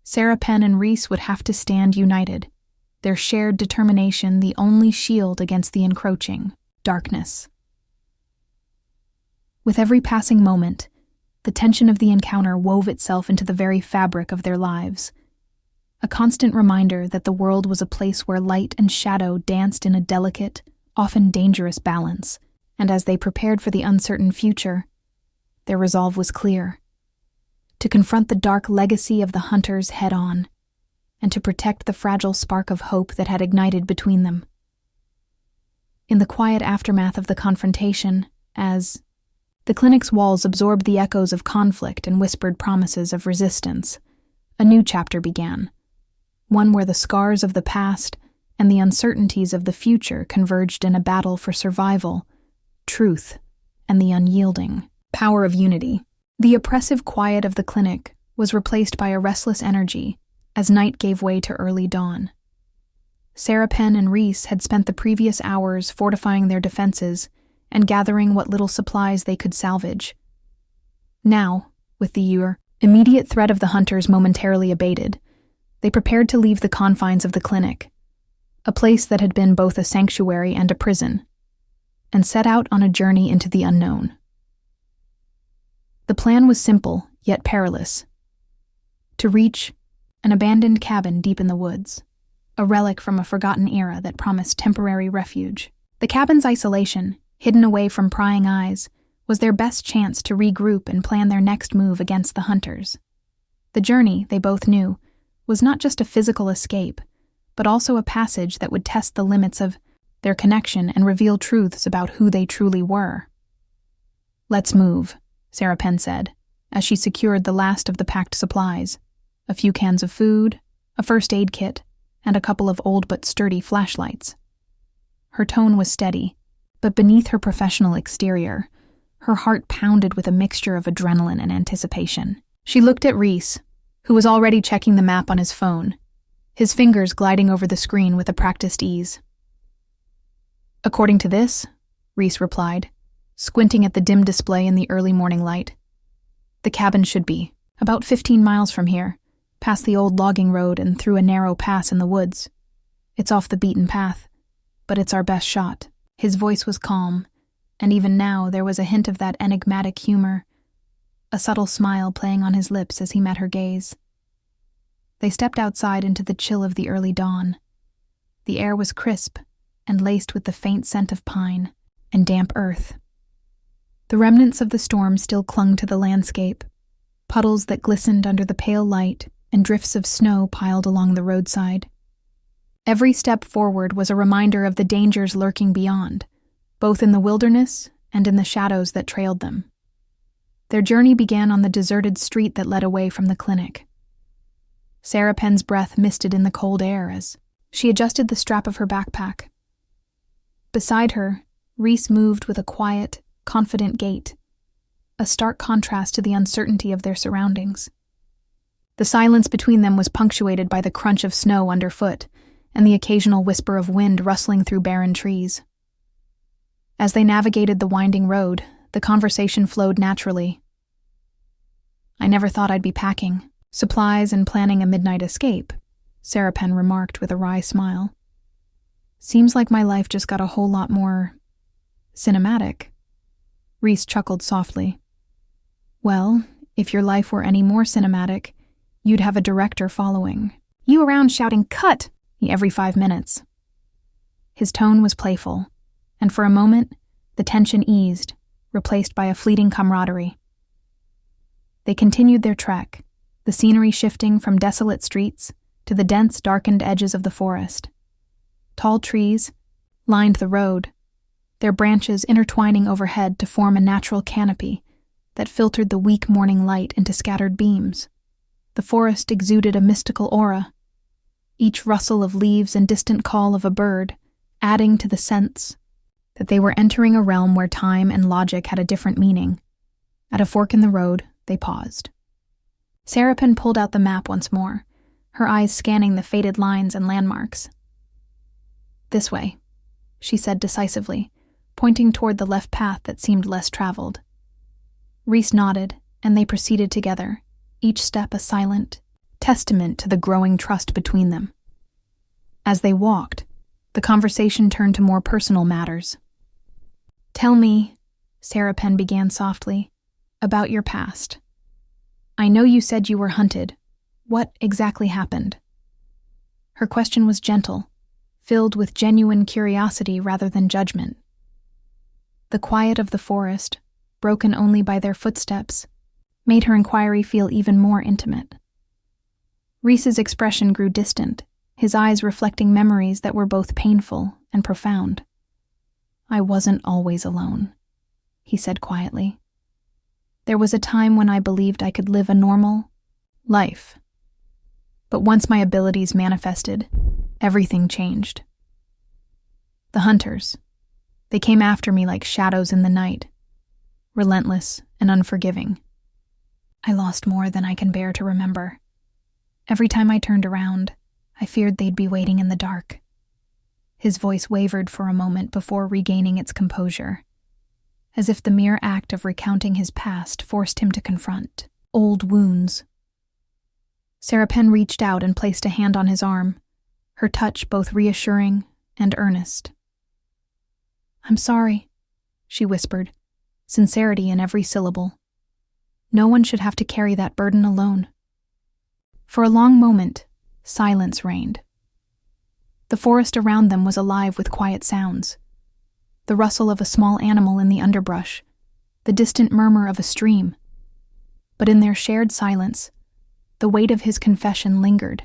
Speaker 1: Sarapen and Rees would have to stand united, their shared determination the only shield against the encroaching darkness. With every passing moment, the tension of the encounter wove itself into the very fabric of their lives, a constant reminder that the world was a place where light and shadow danced in a delicate, often dangerous balance, and as they prepared for the uncertain future, their resolve was clear: to confront the dark legacy of the hunters head-on, and to protect the fragile spark of hope that had ignited between them. In the quiet aftermath of the confrontation, as the clinic's walls absorbed the echoes of conflict and whispered promises of resistance, a new chapter began, one where the scars of the past and the uncertainties of the future converged in a battle for survival, truth, and the unyielding power of unity. The oppressive quiet of the clinic was replaced by a restless energy as night gave way to early dawn. Sarapen and Rees had spent the previous hours fortifying their defenses and gathering what little supplies they could salvage. Now, with the immediate threat of the hunters momentarily abated, they prepared to leave the confines of the clinic, a place that had been both a sanctuary and a prison, and set out on a journey into the unknown. The plan was simple, yet perilous: to reach an abandoned cabin deep in the woods, a relic from a forgotten era that promised temporary refuge. The cabin's isolation, hidden away from prying eyes, was their best chance to regroup and plan their next move against the hunters. The journey, they both knew, was not just a physical escape, but also a passage that would test the limits of their connection and reveal truths about who they truly were. "Let's move," Sarapen said, as she secured the last of the packed supplies, a few cans of food, a first aid kit, and a couple of old but sturdy flashlights. Her tone was steady, but beneath her professional exterior, her heart pounded with a mixture of adrenaline and anticipation. She looked at Rees, who was already checking the map on his phone, his fingers gliding over the screen with a practiced ease. "According to this," Rees replied, squinting at the dim display in the early morning light, "the cabin should be about 15 miles from here, past the old logging road and through a narrow pass in the woods. It's off the beaten path, but it's our best shot." His voice was calm, and even now there was a hint of that enigmatic humor, a subtle smile playing on his lips as he met her gaze. They stepped outside into the chill of the early dawn. The air was crisp and laced with the faint scent of pine and damp earth. The remnants of the storm still clung to the landscape, puddles that glistened under the pale light and drifts of snow piled along the roadside. Every step forward was a reminder of the dangers lurking beyond, both in the wilderness and in the shadows that trailed them. Their journey began on the deserted street that led away from the clinic. Sarapen's breath misted in the cold air as she adjusted the strap of her backpack. Beside her, Rees moved with a quiet, confident gait, a stark contrast to the uncertainty of their surroundings. The silence between them was punctuated by the crunch of snow underfoot and the occasional whisper of wind rustling through barren trees. As they navigated the winding road, the conversation flowed naturally. "I never thought I'd be packing supplies and planning a midnight escape," Sarapen remarked with a wry smile. "Seems like my life just got a whole lot more cinematic." Rees chuckled softly. "Well, if your life were any more cinematic, you'd have a director following you around shouting 'cut' every 5 minutes." His tone was playful, and for a moment, the tension eased, replaced by a fleeting camaraderie. They continued their trek, the scenery shifting from desolate streets to the dense, darkened edges of the forest. Tall trees lined the road, their branches intertwining overhead to form a natural canopy that filtered the weak morning light into scattered beams. The forest exuded a mystical aura, each rustle of leaves and distant call of a bird adding to the sense that they were entering a realm where time and logic had a different meaning. At a fork in the road, they paused. Sarapen pulled out the map once more, her eyes scanning the faded lines and landmarks. "This way," she said decisively, pointing toward the left path that seemed less traveled. Rees nodded, and they proceeded together, each step a silent testament to the growing trust between them. As they walked, the conversation turned to more personal matters. "Tell me," Sarapen began softly, "about your past. I know you said you were hunted. What exactly happened?" Her question was gentle, filled with genuine curiosity rather than judgment. The quiet of the forest, broken only by their footsteps, made her inquiry feel even more intimate. Rees's expression grew distant, his eyes reflecting memories that were both painful and profound. "I wasn't always alone," he said quietly. "There was a time when I believed I could live a normal life. But once my abilities manifested, everything changed. The hunters, they came after me like shadows in the night, relentless and unforgiving. I lost more than I can bear to remember. Every time I turned around, I feared they'd be waiting in the dark." His voice wavered for a moment before regaining its composure, as if the mere act of recounting his past forced him to confront old wounds. Sarapen reached out and placed a hand on his arm, her touch both reassuring and earnest. "I'm sorry," she whispered, sincerity in every syllable. "No one should have to carry that burden alone." For a long moment, silence reigned. The forest around them was alive with quiet sounds. The rustle of a small animal in the underbrush, the distant murmur of a stream. But in their shared silence, the weight of his confession lingered.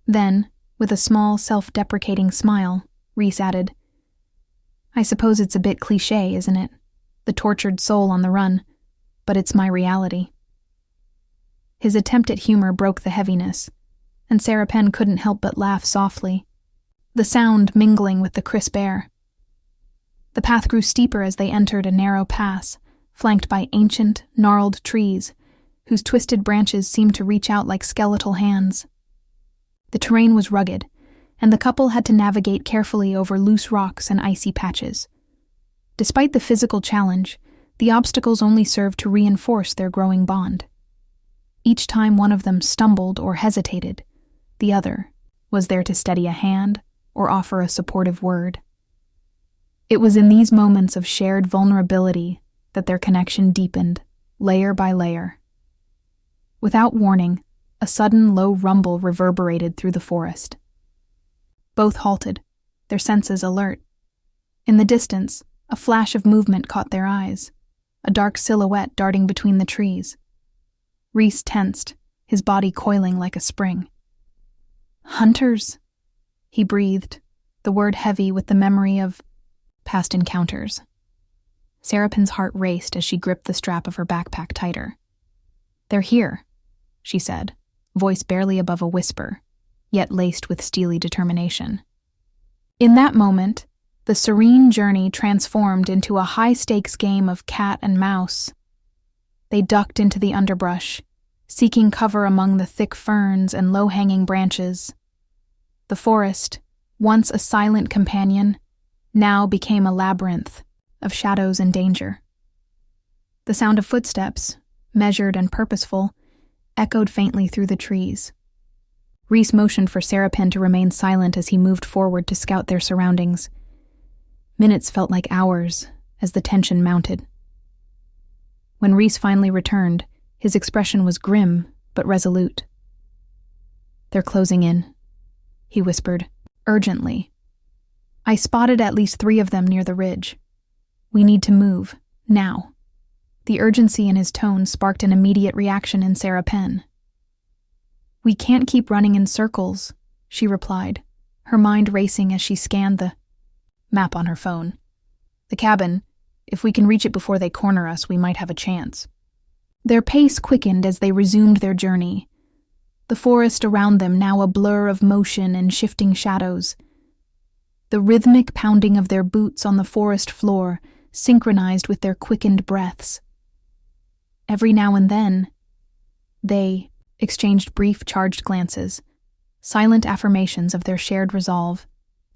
Speaker 1: Then, with a small, self-deprecating smile, Rees added, "I suppose it's a bit cliché, isn't it? The tortured soul on the run, but it's my reality." His attempt at humor broke the heaviness, and Sarapen couldn't help but laugh softly, the sound mingling with the crisp air. The path grew steeper as they entered a narrow pass, flanked by ancient, gnarled trees, whose twisted branches seemed to reach out like skeletal hands. The terrain was rugged, and the couple had to navigate carefully over loose rocks and icy patches. Despite the physical challenge, the obstacles only served to reinforce their growing bond. Each time one of them stumbled or hesitated, the other was there to steady a hand or offer a supportive word. It was in these moments of shared vulnerability that their connection deepened, layer by layer. Without warning, a sudden low rumble reverberated through the forest. Both halted, their senses alert. In the distance, a flash of movement caught their eyes, a dark silhouette darting between the trees. Rees tensed, his body coiling like a spring. "Hunters," he breathed, the word heavy with the memory of past encounters. Sarapen's heart raced as she gripped the strap of her backpack tighter. "They're here," she said, voice barely above a whisper, yet laced with steely determination. In that moment, the serene journey transformed into a high-stakes game of cat and mouse. They ducked into the underbrush, seeking cover among the thick ferns and low-hanging branches. The forest, once a silent companion, now became a labyrinth of shadows and danger. The sound of footsteps, measured and purposeful, echoed faintly through the trees. Rees motioned for Sarapen to remain silent as he moved forward to scout their surroundings. Minutes felt like hours as the tension mounted. When Rees finally returned, his expression was grim but resolute. "They're closing in," he whispered, urgently. "I spotted at least 3 of them near the ridge. We need to move, now." The urgency in his tone sparked an immediate reaction in Sarapen. "We can't keep running in circles," she replied, her mind racing as she scanned the map on her phone. "The cabin, if we can reach it before they corner us, we might have a chance." Their pace quickened as they resumed their journey, the forest around them now a blur of motion and shifting shadows. The rhythmic pounding of their boots on the forest floor synchronized with their quickened breaths. Every now and then, they exchanged brief, charged glances, silent affirmations of their shared resolve,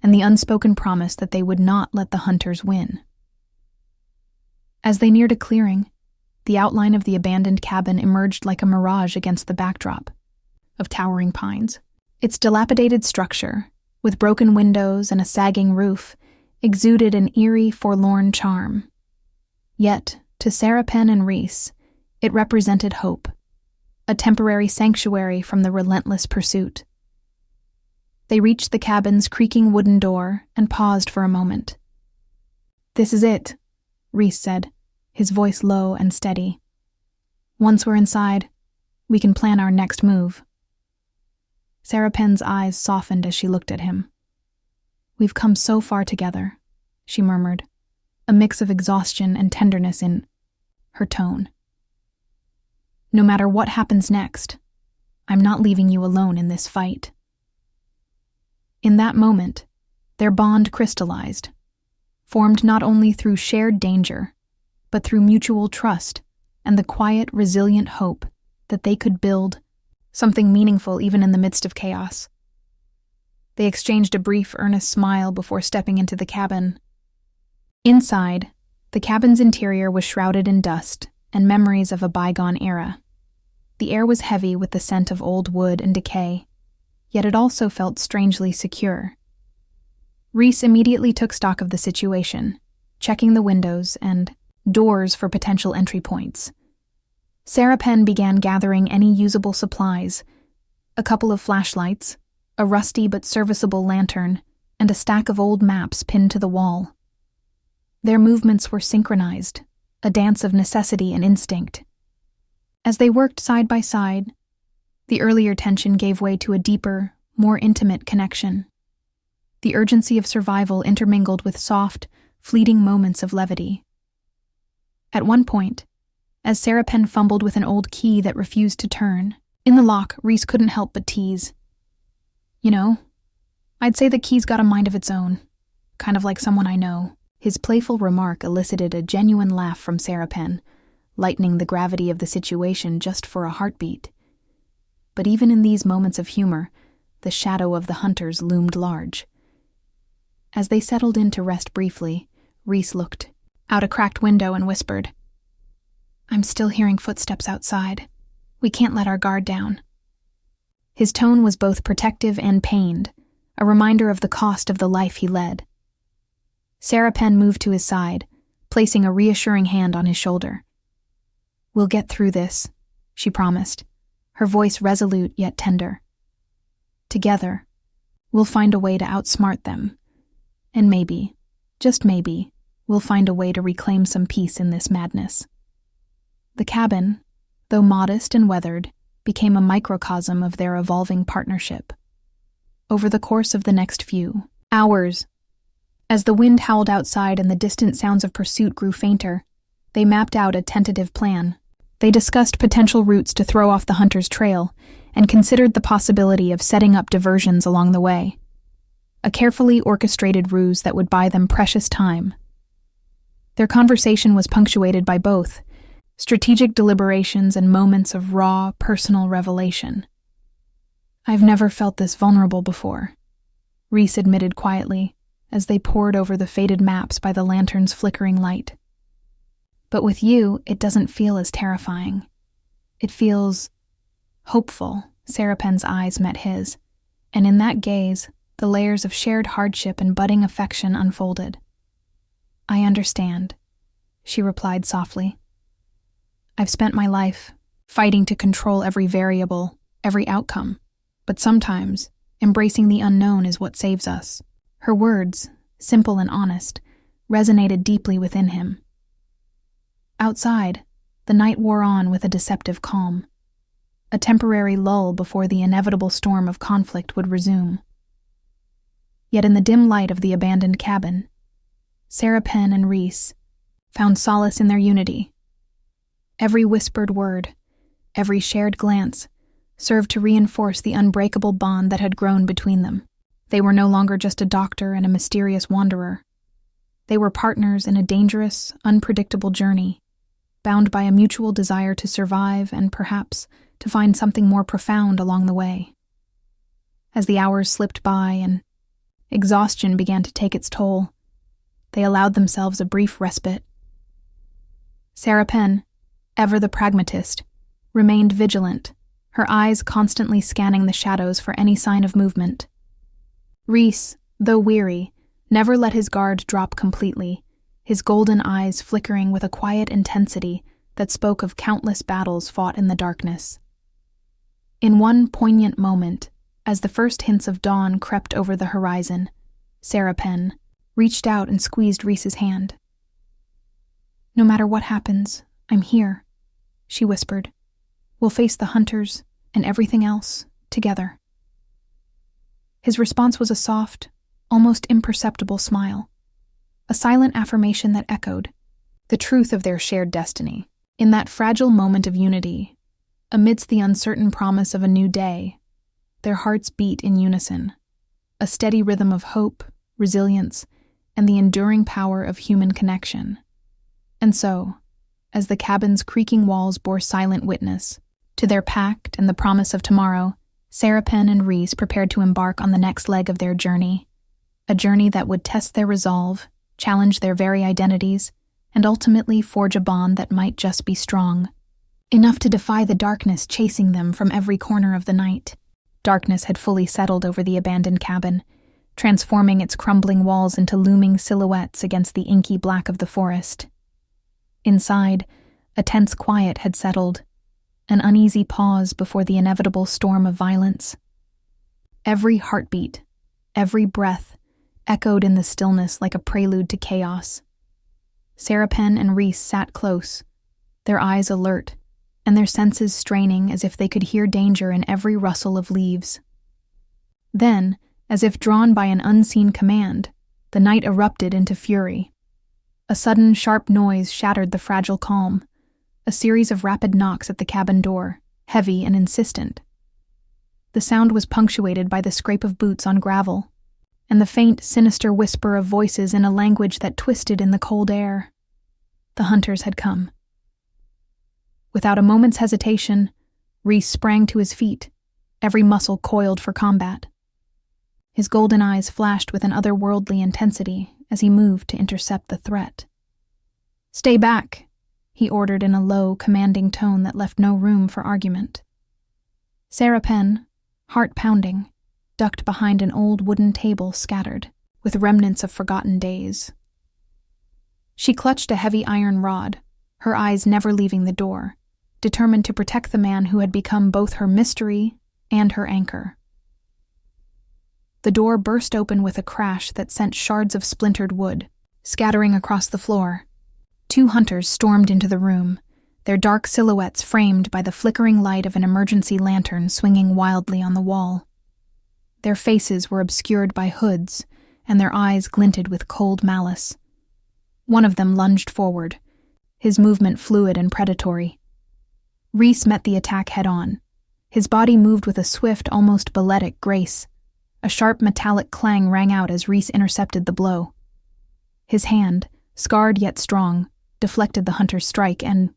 Speaker 1: and the unspoken promise that they would not let the hunters win. As they neared a clearing, the outline of the abandoned cabin emerged like a mirage against the backdrop of towering pines. Its dilapidated structure, with broken windows and a sagging roof, exuded an eerie, forlorn charm. Yet, to Sarapen and Rees, it represented hope, a temporary sanctuary from the relentless pursuit. They reached the cabin's creaking wooden door and paused for a moment. "This is it," Rees said, his voice low and steady. "Once we're inside, we can plan our next move." Sarapen's eyes softened as she looked at him. "We've come so far together," she murmured, a mix of exhaustion and tenderness in her tone. "No matter what happens next, I'm not leaving you alone in this fight." In that moment, their bond crystallized, formed not only through shared danger, but through mutual trust and the quiet, resilient hope that they could build something meaningful even in the midst of chaos. They exchanged a brief, earnest smile before stepping into the cabin. Inside, the cabin's interior was shrouded in dust and memories of a bygone era. The air was heavy with the scent of old wood and decay, yet it also felt strangely secure. Rees immediately took stock of the situation, checking the windows and doors for potential entry points. Sarapen began gathering any usable supplies, a couple of flashlights, a rusty but serviceable lantern, and a stack of old maps pinned to the wall. Their movements were synchronized, a dance of necessity and instinct. As they worked side by side, the earlier tension gave way to a deeper, more intimate connection. The urgency of survival intermingled with soft, fleeting moments of levity. At one point, as Sarapen fumbled with an old key that refused to turn, in the lock, Rees couldn't help but tease. "You know, I'd say the key's got a mind of its own, kind of like someone I know." His playful remark elicited a genuine laugh from Sarapen, lightening the gravity of the situation just for a heartbeat. But even in these moments of humor, the shadow of the hunters loomed large. As they settled in to rest briefly, Rees looked out a cracked window and whispered, "I'm still hearing footsteps outside. We can't let our guard down." His tone was both protective and pained, a reminder of the cost of the life he led. Sarapen moved to his side, placing a reassuring hand on his shoulder. "We'll get through this," she promised, her voice resolute yet tender. "Together, we'll find a way to outsmart them. And maybe, just maybe, we'll find a way to reclaim some peace in this madness." The cabin, though modest and weathered, became a microcosm of their evolving partnership. Over the course of the next few hours, as the wind howled outside and the distant sounds of pursuit grew fainter, they mapped out a tentative plan. They discussed potential routes to throw off the hunter's trail and considered the possibility of setting up diversions along the way. A carefully orchestrated ruse that would buy them precious time. Their conversation was punctuated by both strategic deliberations and moments of raw, personal revelation. "I've never felt this vulnerable before," Rees admitted quietly, as they pored over the faded maps by the lantern's flickering light. "But with you, it doesn't feel as terrifying. It feels hopeful." Sarapen's eyes met his, and in that gaze, the layers of shared hardship and budding affection unfolded. "I understand," she replied softly. "I've spent my life fighting to control every variable, every outcome, but sometimes embracing the unknown is what saves us." Her words, simple and honest, resonated deeply within him. Outside, the night wore on with a deceptive calm, a temporary lull before the inevitable storm of conflict would resume. Yet in the dim light of the abandoned cabin, Sarapen and Rees found solace in their unity. Every whispered word, every shared glance, served to reinforce the unbreakable bond that had grown between them. They were no longer just a doctor and a mysterious wanderer. They were partners in a dangerous, unpredictable journey, bound by a mutual desire to survive and perhaps to find something more profound along the way. As the hours slipped by and exhaustion began to take its toll, they allowed themselves a brief respite. Sarapen, ever the pragmatist, remained vigilant, her eyes constantly scanning the shadows for any sign of movement. Rees, though weary, never let his guard drop completely, his golden eyes flickering with a quiet intensity that spoke of countless battles fought in the darkness. In one poignant moment, as the first hints of dawn crept over the horizon, Sarapen reached out and squeezed Rees's hand. "No matter what happens, I'm here," she whispered. "We'll face the hunters and everything else together." His response was a soft, almost imperceptible smile, a silent affirmation that echoed the truth of their shared destiny. In that fragile moment of unity, amidst the uncertain promise of a new day, their hearts beat in unison, a steady rhythm of hope, resilience, and the enduring power of human connection. And so, as the cabin's creaking walls bore silent witness to their pact and the promise of tomorrow, Sarapen and Rees prepared to embark on the next leg of their journey, a journey that would test their resolve, challenge their very identities, and ultimately forge a bond that might just be strong, enough to defy the darkness chasing them from every corner of the night. Darkness had fully settled over the abandoned cabin, transforming its crumbling walls into looming silhouettes against the inky black of the forest. Inside, a tense quiet had settled, an uneasy pause before the inevitable storm of violence. Every heartbeat, every breath, echoed in the stillness like a prelude to chaos. Sarapen and Rees sat close, their eyes alert, and their senses straining as if they could hear danger in every rustle of leaves. Then, as if drawn by an unseen command, the night erupted into fury. A sudden, sharp noise shattered the fragile calm, a series of rapid knocks at the cabin door, heavy and insistent. The sound was punctuated by the scrape of boots on gravel, and the faint, sinister whisper of voices in a language that twisted in the cold air. The hunters had come. Without a moment's hesitation, Rees sprang to his feet, every muscle coiled for combat. His golden eyes flashed with an otherworldly intensity as he moved to intercept the threat. "Stay back," he ordered in a low, commanding tone that left no room for argument. Sarapen, heart pounding, ducked behind an old wooden table scattered with remnants of forgotten days. She clutched a heavy iron rod, her eyes never leaving the door, determined to protect the man who had become both her mystery and her anchor. The door burst open with a crash that sent shards of splintered wood scattering across the floor. 2 hunters stormed into the room, their dark silhouettes framed by the flickering light of an emergency lantern swinging wildly on the wall. Their faces were obscured by hoods, and their eyes glinted with cold malice. One of them lunged forward, his movement fluid and predatory. Rees met the attack head-on. His body moved with a swift, almost balletic grace. A sharp metallic clang rang out as Rees intercepted the blow. His hand, scarred yet strong, deflected the hunter's strike and,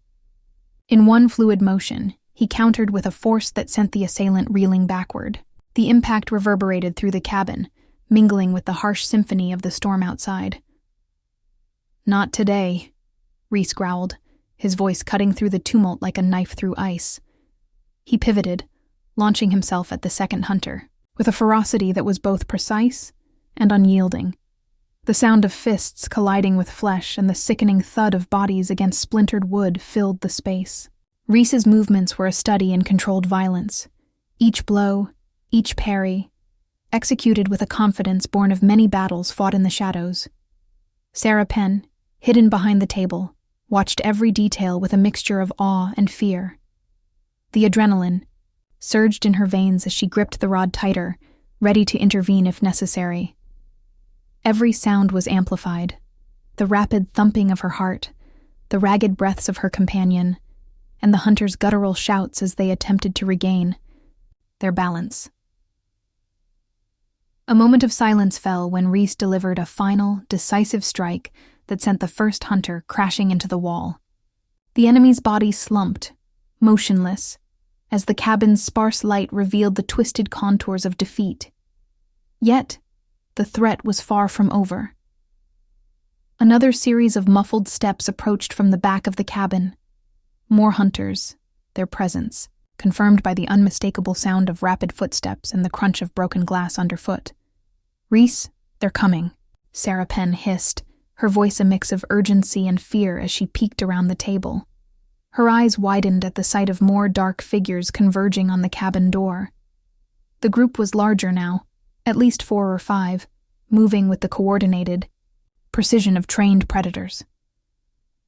Speaker 1: in one fluid motion, he countered with a force that sent the assailant reeling backward. The impact reverberated through the cabin, mingling with the harsh symphony of the storm outside. "Not today," Rees growled, his voice cutting through the tumult like a knife through ice. He pivoted, launching himself at the second hunter, with a ferocity that was both precise and unyielding. The sound of fists colliding with flesh and the sickening thud of bodies against splintered wood filled the space. Rees's movements were a study in controlled violence. Each blow, each parry, executed with a confidence born of many battles fought in the shadows. Sarapen, hidden behind the table, watched every detail with a mixture of awe and fear. The adrenaline surged in her veins as she gripped the rod tighter, ready to intervene if necessary. Every sound was amplified, the rapid thumping of her heart, the ragged breaths of her companion, and the hunter's guttural shouts as they attempted to regain their balance. A moment of silence fell when Rees delivered a final, decisive strike that sent the first hunter crashing into the wall. The enemy's body slumped, motionless, as the cabin's sparse light revealed the twisted contours of defeat. Yet, the threat was far from over. Another series of muffled steps approached from the back of the cabin. More hunters, their presence confirmed by the unmistakable sound of rapid footsteps and the crunch of broken glass underfoot. "Rees, they're coming," Sarapen hissed, her voice a mix of urgency and fear as she peeked around the table. Her eyes widened at the sight of more dark figures converging on the cabin door. The group was larger now, at least 4 or 5, moving with the coordinated precision of trained predators.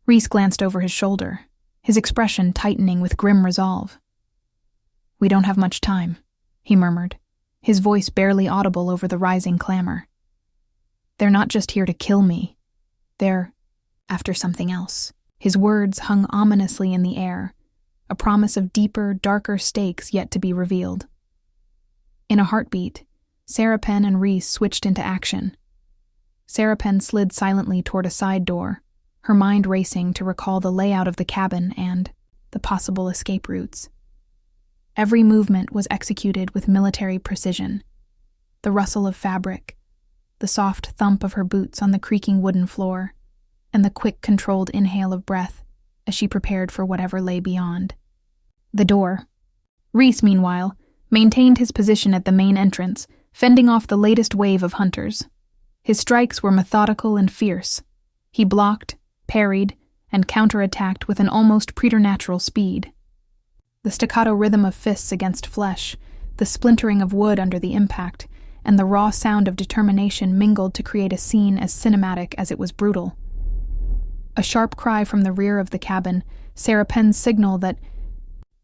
Speaker 1: Rees glanced over his shoulder, his expression tightening with grim resolve. "We don't have much time," he murmured, his voice barely audible over the rising clamor. "They're not just here to kill me. They're after something else." His words hung ominously in the air, a promise of deeper, darker stakes yet to be revealed. In a heartbeat, Sarapen and Rees switched into action. Sarapen slid silently toward a side door, her mind racing to recall the layout of the cabin and the possible escape routes. Every movement was executed with military precision. The rustle of fabric, the soft thump of her boots on the creaking wooden floor, and the quick, controlled inhale of breath as she prepared for whatever lay beyond. The door. Rees, meanwhile, maintained his position at the main entrance, fending off the latest wave of hunters. His strikes were methodical and fierce. He blocked, parried, and counterattacked with an almost preternatural speed. The staccato rhythm of fists against flesh, the splintering of wood under the impact, and the raw sound of determination mingled to create a scene as cinematic as it was brutal. A sharp cry from the rear of the cabin, Sarapen's signal that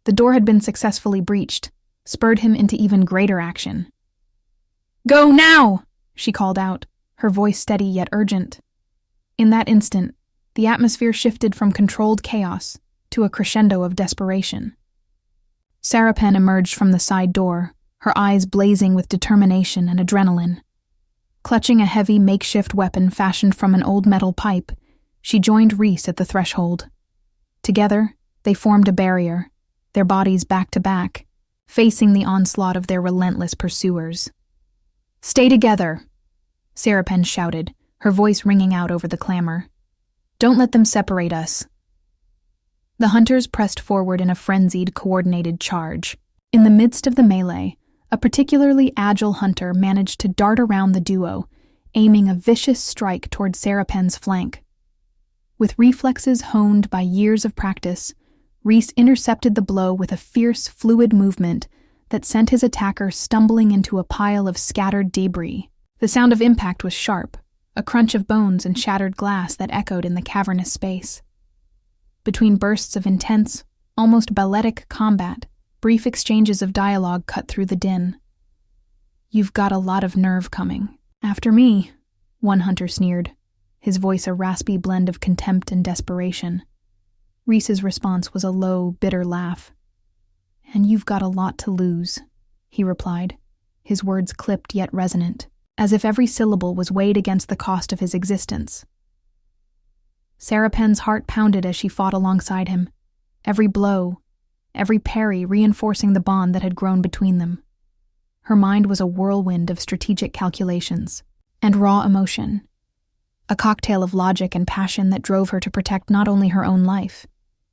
Speaker 1: the door had been successfully breached, spurred him into even greater action. "Go now!" she called out, her voice steady yet urgent. In that instant, the atmosphere shifted from controlled chaos to a crescendo of desperation. Sarapen emerged from the side door, her eyes blazing with determination and adrenaline. Clutching a heavy makeshift weapon fashioned from an old metal pipe, she joined Rees at the threshold. Together, they formed a barrier, their bodies back to back, facing the onslaught of their relentless pursuers. "Stay together," Sarapen shouted, her voice ringing out over the clamor. "Don't let them separate us." The hunters pressed forward in a frenzied, coordinated charge. In the midst of the melee, a particularly agile hunter managed to dart around the duo, aiming a vicious strike toward Sarapen's flank. With reflexes honed by years of practice, Rees intercepted the blow with a fierce, fluid movement that sent his attacker stumbling into a pile of scattered debris. The sound of impact was sharp, a crunch of bones and shattered glass that echoed in the cavernous space. Between bursts of intense, almost balletic combat, brief exchanges of dialogue cut through the din. "You've got a lot of nerve coming. After me," one hunter sneered, his voice a raspy blend of contempt and desperation. Rees's response was a low, bitter laugh. "And you've got a lot to lose," he replied, his words clipped yet resonant, as if every syllable was weighed against the cost of his existence. Sarapen's heart pounded as she fought alongside him, every blow, every parry reinforcing the bond that had grown between them. Her mind was a whirlwind of strategic calculations and raw emotion, a cocktail of logic and passion that drove her to protect not only her own life,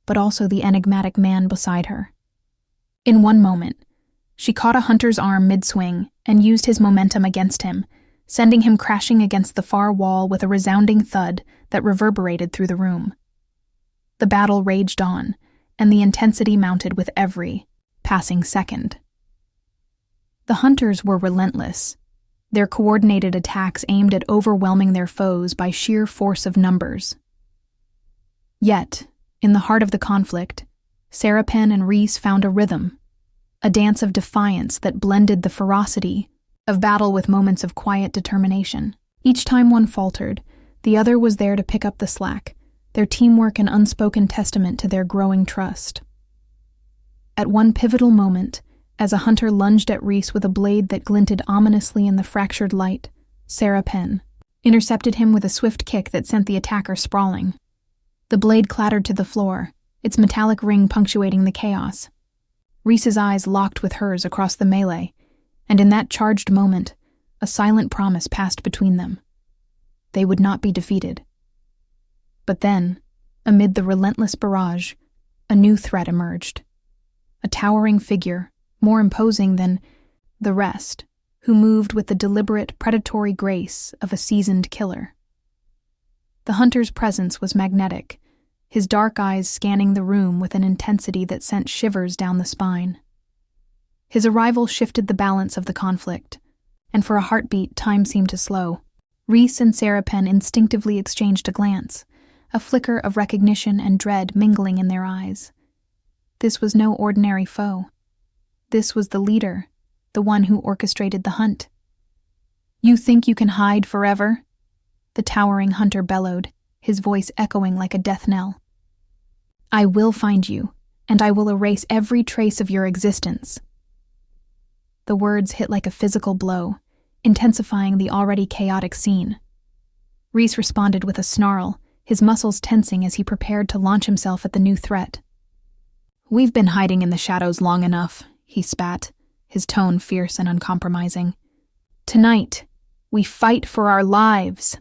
Speaker 1: but also the enigmatic man beside her. In one moment, she caught a hunter's arm mid-swing and used his momentum against him, sending him crashing against the far wall with a resounding thud that reverberated through the room. The battle raged on, and the intensity mounted with every passing second. The hunters were relentless, their coordinated attacks aimed at overwhelming their foes by sheer force of numbers. Yet, in the heart of the conflict, Sarapen and Rees found a rhythm, a dance of defiance that blended the ferocity of battle with moments of quiet determination. Each time one faltered, the other was there to pick up the slack, their teamwork an unspoken testament to their growing trust. At one pivotal moment, as a hunter lunged at Rees with a blade that glinted ominously in the fractured light, Sarapen intercepted him with a swift kick that sent the attacker sprawling. The blade clattered to the floor, its metallic ring punctuating the chaos. Rees's eyes locked with hers across the melee, and in that charged moment, a silent promise passed between them. They would not be defeated. But then, amid the relentless barrage, a new threat emerged. A towering figure, more imposing than the rest, who moved with the deliberate, predatory grace of a seasoned killer. The hunter's presence was magnetic, his dark eyes scanning the room with an intensity that sent shivers down the spine. His arrival shifted the balance of the conflict, and for a heartbeat, time seemed to slow. Rees and Sarapen instinctively exchanged a glance, a flicker of recognition and dread mingling in their eyes. This was no ordinary foe. This was the leader, the one who orchestrated the hunt. "You think you can hide forever?" the towering hunter bellowed, his voice echoing like a death knell. "I will find you, and I will erase every trace of your existence." The words hit like a physical blow, intensifying the already chaotic scene. Rees responded with a snarl, his muscles tensing as he prepared to launch himself at the new threat. "We've been hiding in the shadows long enough," he spat, his tone fierce and uncompromising. "Tonight, we fight for our lives."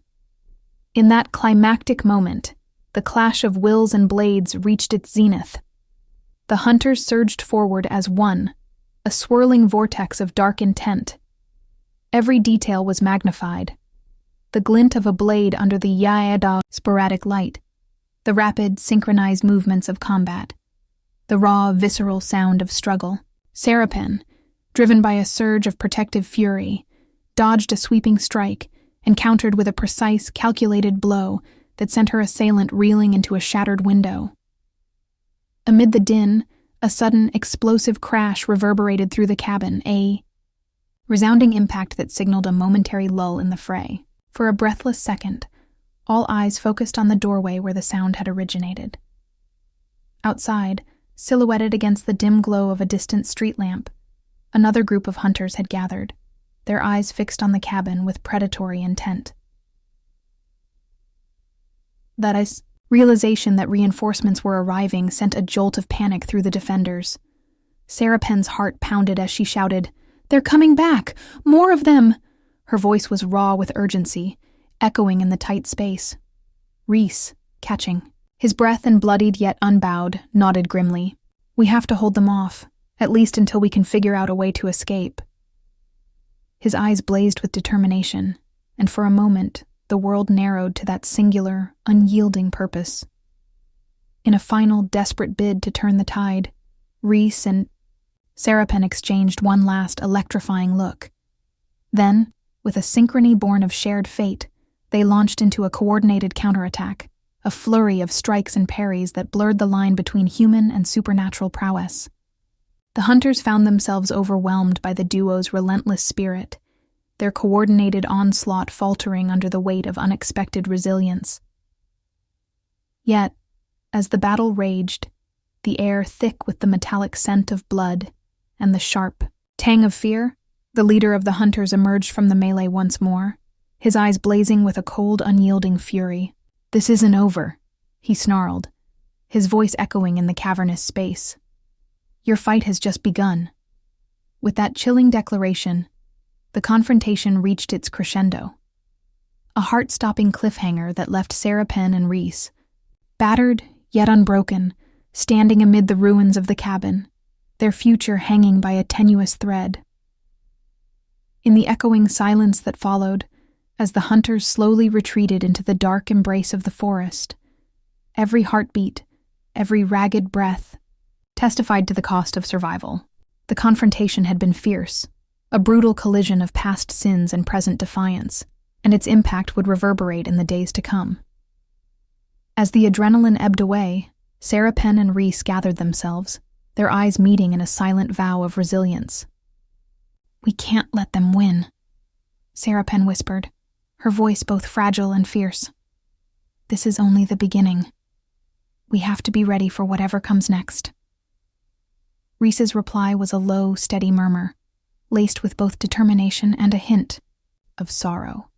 Speaker 1: In that climactic moment, the clash of wills and blades reached its zenith. The hunters surged forward as one, a swirling vortex of dark intent. Every detail was magnified. The glint of a blade under the yaeda sporadic light, the rapid, synchronized movements of combat, the raw, visceral sound of struggle. Sarapen, driven by a surge of protective fury, dodged a sweeping strike and countered with a precise, calculated blow that sent her assailant reeling into a shattered window. Amid the din, a sudden, explosive crash reverberated through the cabin, a resounding impact that signaled a momentary lull in the fray. For a breathless second, all eyes focused on the doorway where the sound had originated. Outside, silhouetted against the dim glow of a distant street lamp, another group of hunters had gathered, their eyes fixed on the cabin with predatory intent. That realization that reinforcements were arriving sent a jolt of panic through the defenders. Sarapen's heart pounded as she shouted, "They're coming back! More of them!" Her voice was raw with urgency, echoing in the tight space. Rees, catching, his breath and bloodied yet unbowed, nodded grimly. "We have to hold them off, at least until we can figure out a way to escape." His eyes blazed with determination, and for a moment, the world narrowed to that singular, unyielding purpose. In a final, desperate bid to turn the tide, Rees and Sarapen exchanged one last electrifying look. Then, with a synchrony born of shared fate, they launched into a coordinated counterattack, a flurry of strikes and parries that blurred the line between human and supernatural prowess. The hunters found themselves overwhelmed by the duo's relentless spirit, their coordinated onslaught faltering under the weight of unexpected resilience. Yet, as the battle raged, the air thick with the metallic scent of blood and the sharp tang of fear, the leader of the hunters emerged from the melee once more, his eyes blazing with a cold, unyielding fury. "This isn't over," he snarled, his voice echoing in the cavernous space. "Your fight has just begun." With that chilling declaration, the confrontation reached its crescendo. A heart-stopping cliffhanger that left Sarapen and Rees, battered yet unbroken, standing amid the ruins of the cabin, their future hanging by a tenuous thread. In the echoing silence that followed, as the hunters slowly retreated into the dark embrace of the forest, every heartbeat, every ragged breath, testified to the cost of survival. The confrontation had been fierce, a brutal collision of past sins and present defiance, and its impact would reverberate in the days to come. As the adrenaline ebbed away, Sarapen and Rees gathered themselves, their eyes meeting in a silent vow of resilience. "We can't let them win," Sarapen whispered, her voice both fragile and fierce. "This is only the beginning. We have to be ready for whatever comes next." Rees's reply was a low, steady murmur, laced with both determination and a hint of sorrow.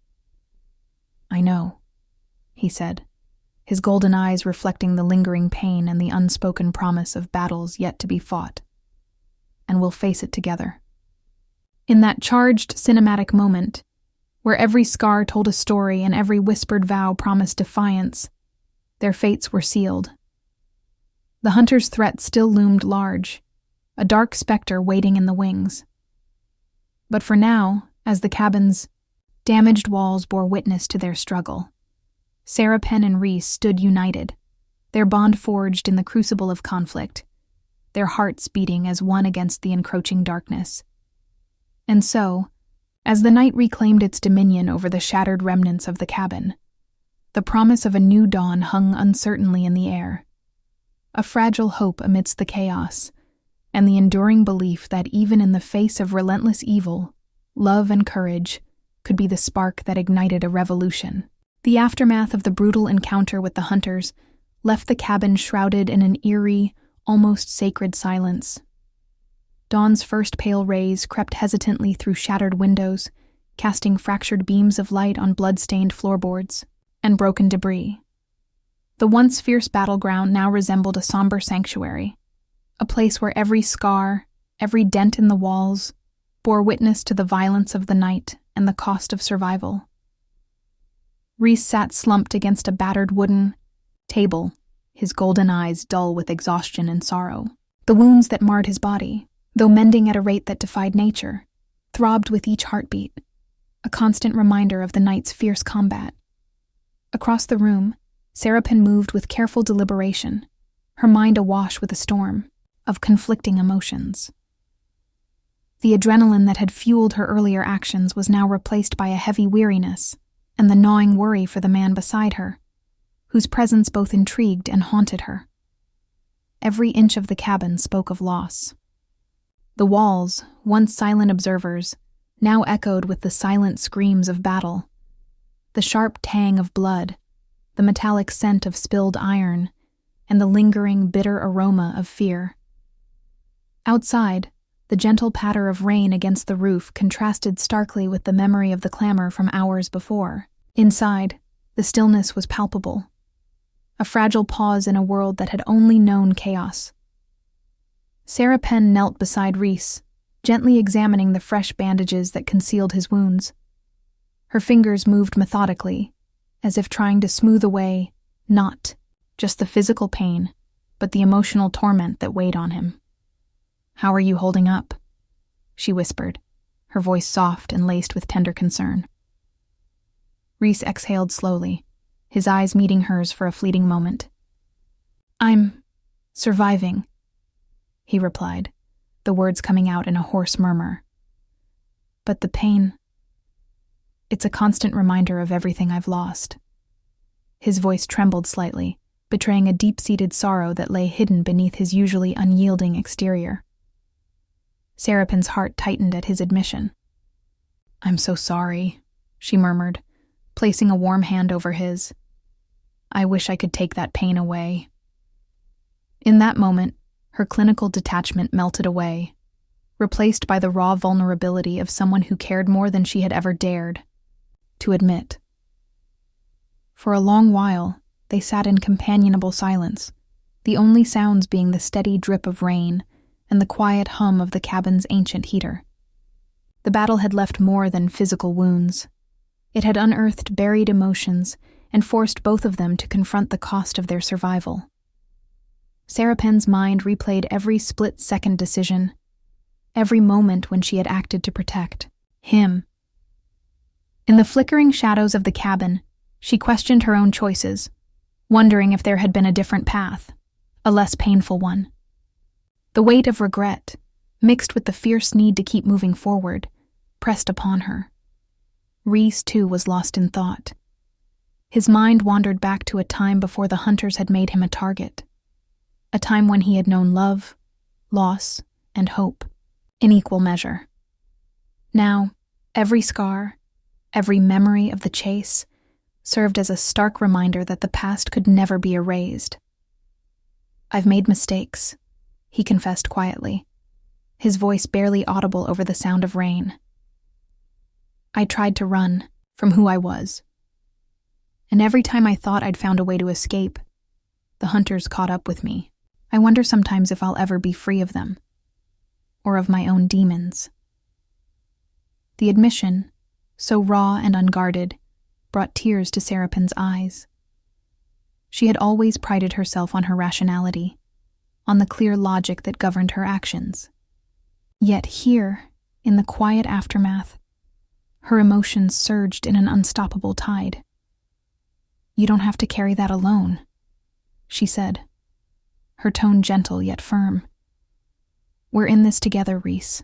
Speaker 1: "I know," he said, his golden eyes reflecting the lingering pain and the unspoken promise of battles yet to be fought. "And we'll face it together." In that charged, cinematic moment, where every scar told a story and every whispered vow promised defiance, their fates were sealed. The hunter's threat still loomed large, a dark specter waiting in the wings. But for now, as the cabin's damaged walls bore witness to their struggle, Sarapen and Rees stood united, their bond forged in the crucible of conflict, their hearts beating as one against the encroaching darkness. And so, as the night reclaimed its dominion over the shattered remnants of the cabin, the promise of a new dawn hung uncertainly in the air, a fragile hope amidst the chaos, and the enduring belief that even in the face of relentless evil, love and courage could be the spark that ignited a revolution. The aftermath of the brutal encounter with the hunters left the cabin shrouded in an eerie, almost sacred silence. Dawn's first pale rays crept hesitantly through shattered windows, casting fractured beams of light on blood-stained floorboards and broken debris. The once fierce battleground now resembled a somber sanctuary, a place where every scar, every dent in the walls, bore witness to the violence of the night and the cost of survival. Rees sat slumped against a battered wooden table, his golden eyes dull with exhaustion and sorrow. The wounds that marred his body, though mending at a rate that defied nature, throbbed with each heartbeat, a constant reminder of the night's fierce combat. Across the room, Sarapen moved with careful deliberation, her mind awash with a storm of conflicting emotions. The adrenaline that had fueled her earlier actions was now replaced by a heavy weariness and the gnawing worry for the man beside her, whose presence both intrigued and haunted her. Every inch of the cabin spoke of loss. The walls, once silent observers, now echoed with the silent screams of battle. The sharp tang of blood, the metallic scent of spilled iron, and the lingering, bitter aroma of fear. Outside, the gentle patter of rain against the roof contrasted starkly with the memory of the clamor from hours before. Inside, the stillness was palpable, a fragile pause in a world that had only known chaos. Sarapen knelt beside Rees, gently examining the fresh bandages that concealed his wounds. Her fingers moved methodically, as if trying to smooth away, not just the physical pain, but the emotional torment that weighed on him. "How are you holding up?" she whispered, her voice soft and laced with tender concern. Rees exhaled slowly, his eyes meeting hers for a fleeting moment. "I'm surviving," he replied, the words coming out in a hoarse murmur. "But the pain, it's a constant reminder of everything I've lost." His voice trembled slightly, betraying a deep-seated sorrow that lay hidden beneath his usually unyielding exterior. Sarapen's heart tightened at his admission. "I'm so sorry," she murmured, placing a warm hand over his. "I wish I could take that pain away." In that moment, her clinical detachment melted away, replaced by the raw vulnerability of someone who cared more than she had ever dared to admit. For a long while, they sat in companionable silence, the only sounds being the steady drip of rain and the quiet hum of the cabin's ancient heater. The battle had left more than physical wounds. It had unearthed buried emotions and forced both of them to confront the cost of their survival. Sarapen's mind replayed every split-second decision, every moment when she had acted to protect him. In the flickering shadows of the cabin, she questioned her own choices, wondering if there had been a different path, a less painful one. The weight of regret, mixed with the fierce need to keep moving forward, pressed upon her. Rees, too, was lost in thought. His mind wandered back to a time before the hunters had made him a target, a time when he had known love, loss, and hope in equal measure. Now, every scar, every memory of the chase, served as a stark reminder that the past could never be erased. "I've made mistakes," he confessed quietly, his voice barely audible over the sound of rain. "I tried to run from who I was. And every time I thought I'd found a way to escape, the hunters caught up with me. I wonder sometimes if I'll ever be free of them, or of my own demons." The admission, so raw and unguarded, brought tears to Sarapen's eyes. She had always prided herself on her rationality, on the clear logic that governed her actions. Yet here, in the quiet aftermath, her emotions surged in an unstoppable tide. "You don't have to carry that alone," she said, her tone gentle yet firm. "We're in this together, Rees.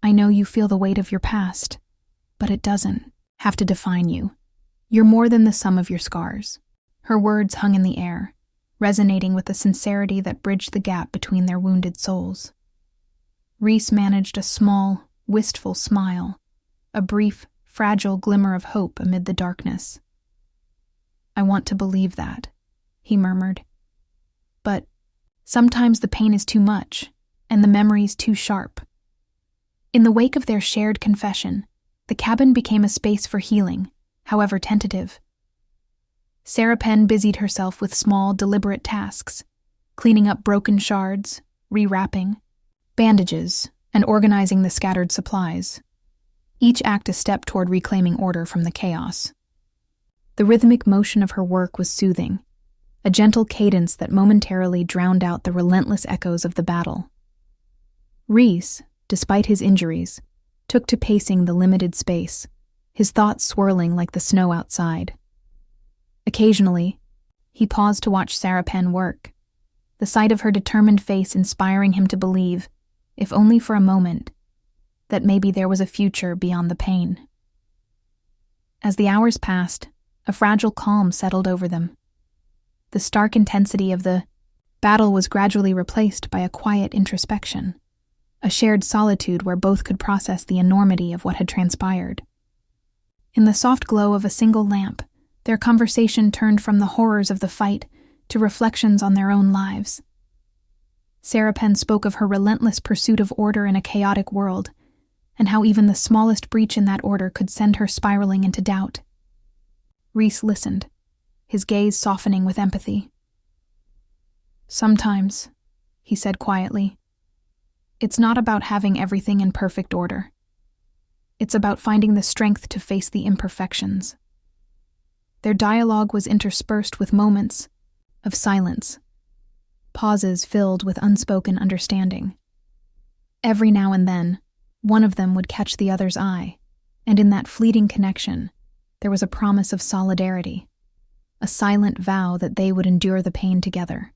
Speaker 1: I know you feel the weight of your past, but it doesn't have to define you. You're more than the sum of your scars." Her words hung in the air, resonating with the sincerity that bridged the gap between their wounded souls. Rees managed a small, wistful smile, a brief, fragile glimmer of hope amid the darkness. "I want to believe that," he murmured. "But sometimes the pain is too much, and the memories too sharp." In the wake of their shared confession, the cabin became a space for healing, however tentative. Sarapen busied herself with small, deliberate tasks, cleaning up broken shards, rewrapping bandages, and organizing the scattered supplies. Each act a step toward reclaiming order from the chaos. The rhythmic motion of her work was soothing, a gentle cadence that momentarily drowned out the relentless echoes of the battle. Rees, despite his injuries, took to pacing the limited space, his thoughts swirling like the snow outside. Occasionally, he paused to watch Sarapen work, the sight of her determined face inspiring him to believe, if only for a moment, that maybe there was a future beyond the pain. As the hours passed, a fragile calm settled over them, The stark intensity of the battle was gradually replaced by a quiet introspection, a shared solitude where both could process the enormity of what had transpired. In the soft glow of a single lamp, their conversation turned from the horrors of the fight to reflections on their own lives. Sarapen spoke of her relentless pursuit of order in a chaotic world, and how even the smallest breach in that order could send her spiraling into doubt. Rees listened, his gaze softening with empathy. "Sometimes," he said quietly, "it's not about having everything in perfect order. It's about finding the strength to face the imperfections." Their dialogue was interspersed with moments of silence, pauses filled with unspoken understanding. Every now and then, one of them would catch the other's eye, and in that fleeting connection, there was a promise of solidarity, a silent vow that they would endure the pain together.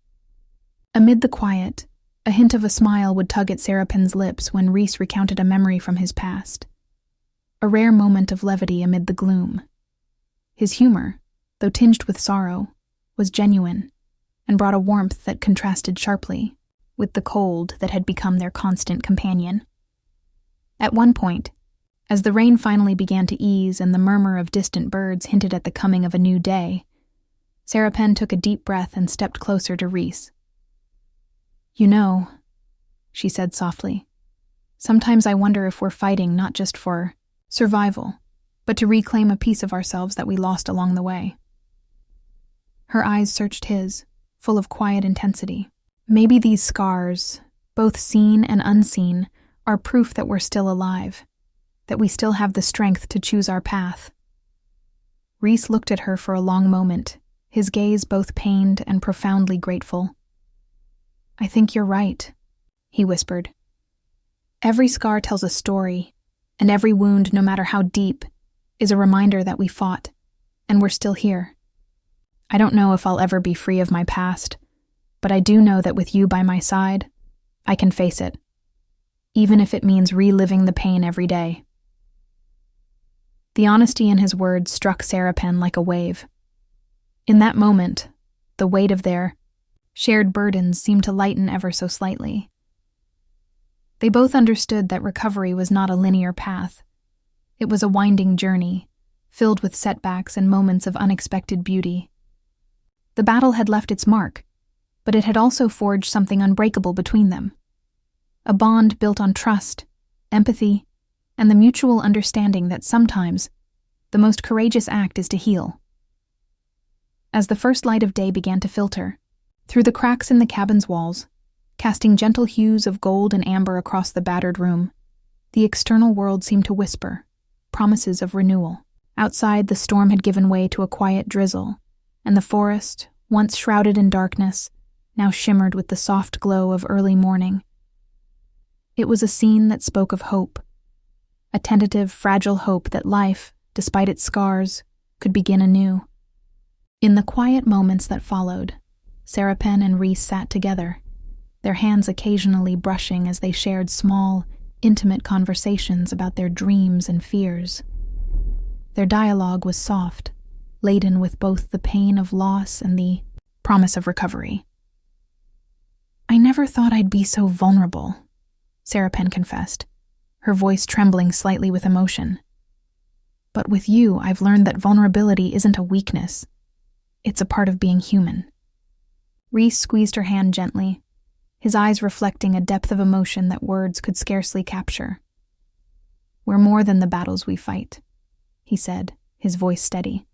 Speaker 1: Amid the quiet, a hint of a smile would tug at Sarapen's lips when Rees recounted a memory from his past, a rare moment of levity amid the gloom. His humor, though tinged with sorrow, was genuine, and brought a warmth that contrasted sharply with the cold that had become their constant companion. At one point, as the rain finally began to ease and the murmur of distant birds hinted at the coming of a new day, Sarapen took a deep breath and stepped closer to Rees. "You know," she said softly, "sometimes I wonder if we're fighting not just for survival, but to reclaim a piece of ourselves that we lost along the way." Her eyes searched his, full of quiet intensity. "Maybe these scars, both seen and unseen, are proof that we're still alive, that we still have the strength to choose our path." Rees looked at her for a long moment, his gaze both pained and profoundly grateful. "I think you're right," he whispered. "Every scar tells a story, and every wound, no matter how deep, is a reminder that we fought, and we're still here. I don't know if I'll ever be free of my past, but I do know that with you by my side, I can face it, even if it means reliving the pain every day." The honesty in his words struck Sarapen like a wave. In that moment, the weight of their shared burdens seemed to lighten ever so slightly. They both understood that recovery was not a linear path. It was a winding journey, filled with setbacks and moments of unexpected beauty. The battle had left its mark, but it had also forged something unbreakable between them. A bond built on trust, empathy, and the mutual understanding that sometimes the most courageous act is to heal. As the first light of day began to filter through the cracks in the cabin's walls, casting gentle hues of gold and amber across the battered room, the external world seemed to whisper promises of renewal. Outside, the storm had given way to a quiet drizzle, and the forest, once shrouded in darkness, now shimmered with the soft glow of early morning. It was a scene that spoke of hope, a tentative, fragile hope that life, despite its scars, could begin anew. In the quiet moments that followed, Sarapen and Rees sat together, their hands occasionally brushing as they shared small, intimate conversations about their dreams and fears. Their dialogue was soft, laden with both the pain of loss and the promise of recovery. "I never thought I'd be so vulnerable," Sarapen confessed, her voice trembling slightly with emotion. "But with you, I've learned that vulnerability isn't a weakness. It's a part of being human." Rees squeezed her hand gently, his eyes reflecting a depth of emotion that words could scarcely capture. "We're more than the battles we fight," he said, his voice steady.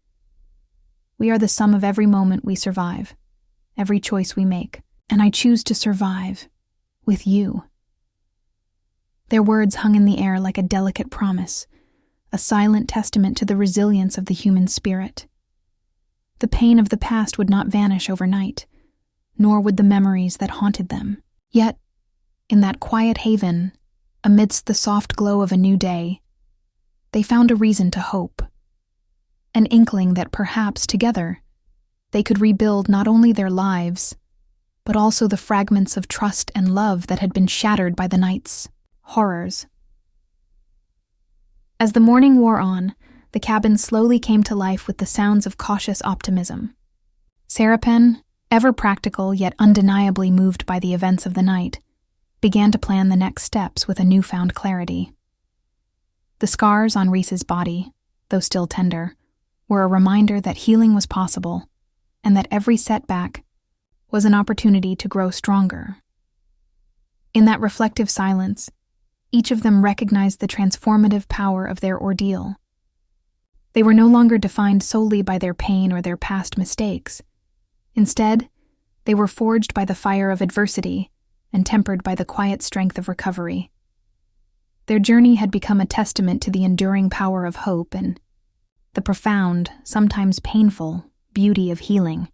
Speaker 1: "We are the sum of every moment we survive, every choice we make, and I choose to survive with you." Their words hung in the air like a delicate promise, a silent testament to the resilience of the human spirit. The pain of the past would not vanish overnight, nor would the memories that haunted them. Yet, in that quiet haven, amidst the soft glow of a new day, they found a reason to hope, an inkling that perhaps together they could rebuild not only their lives, but also the fragments of trust and love that had been shattered by the night's horrors. As the morning wore on, the cabin slowly came to life with the sounds of cautious optimism. Sarapen, ever practical yet undeniably moved by the events of the night, began to plan the next steps with a newfound clarity. The scars on Rees's body, though still tender, were a reminder that healing was possible and that every setback was an opportunity to grow stronger. In that reflective silence, each of them recognized the transformative power of their ordeal. They were no longer defined solely by their pain or their past mistakes. Instead, they were forged by the fire of adversity and tempered by the quiet strength of recovery. Their journey had become a testament to the enduring power of hope and the profound, sometimes painful, beauty of healing.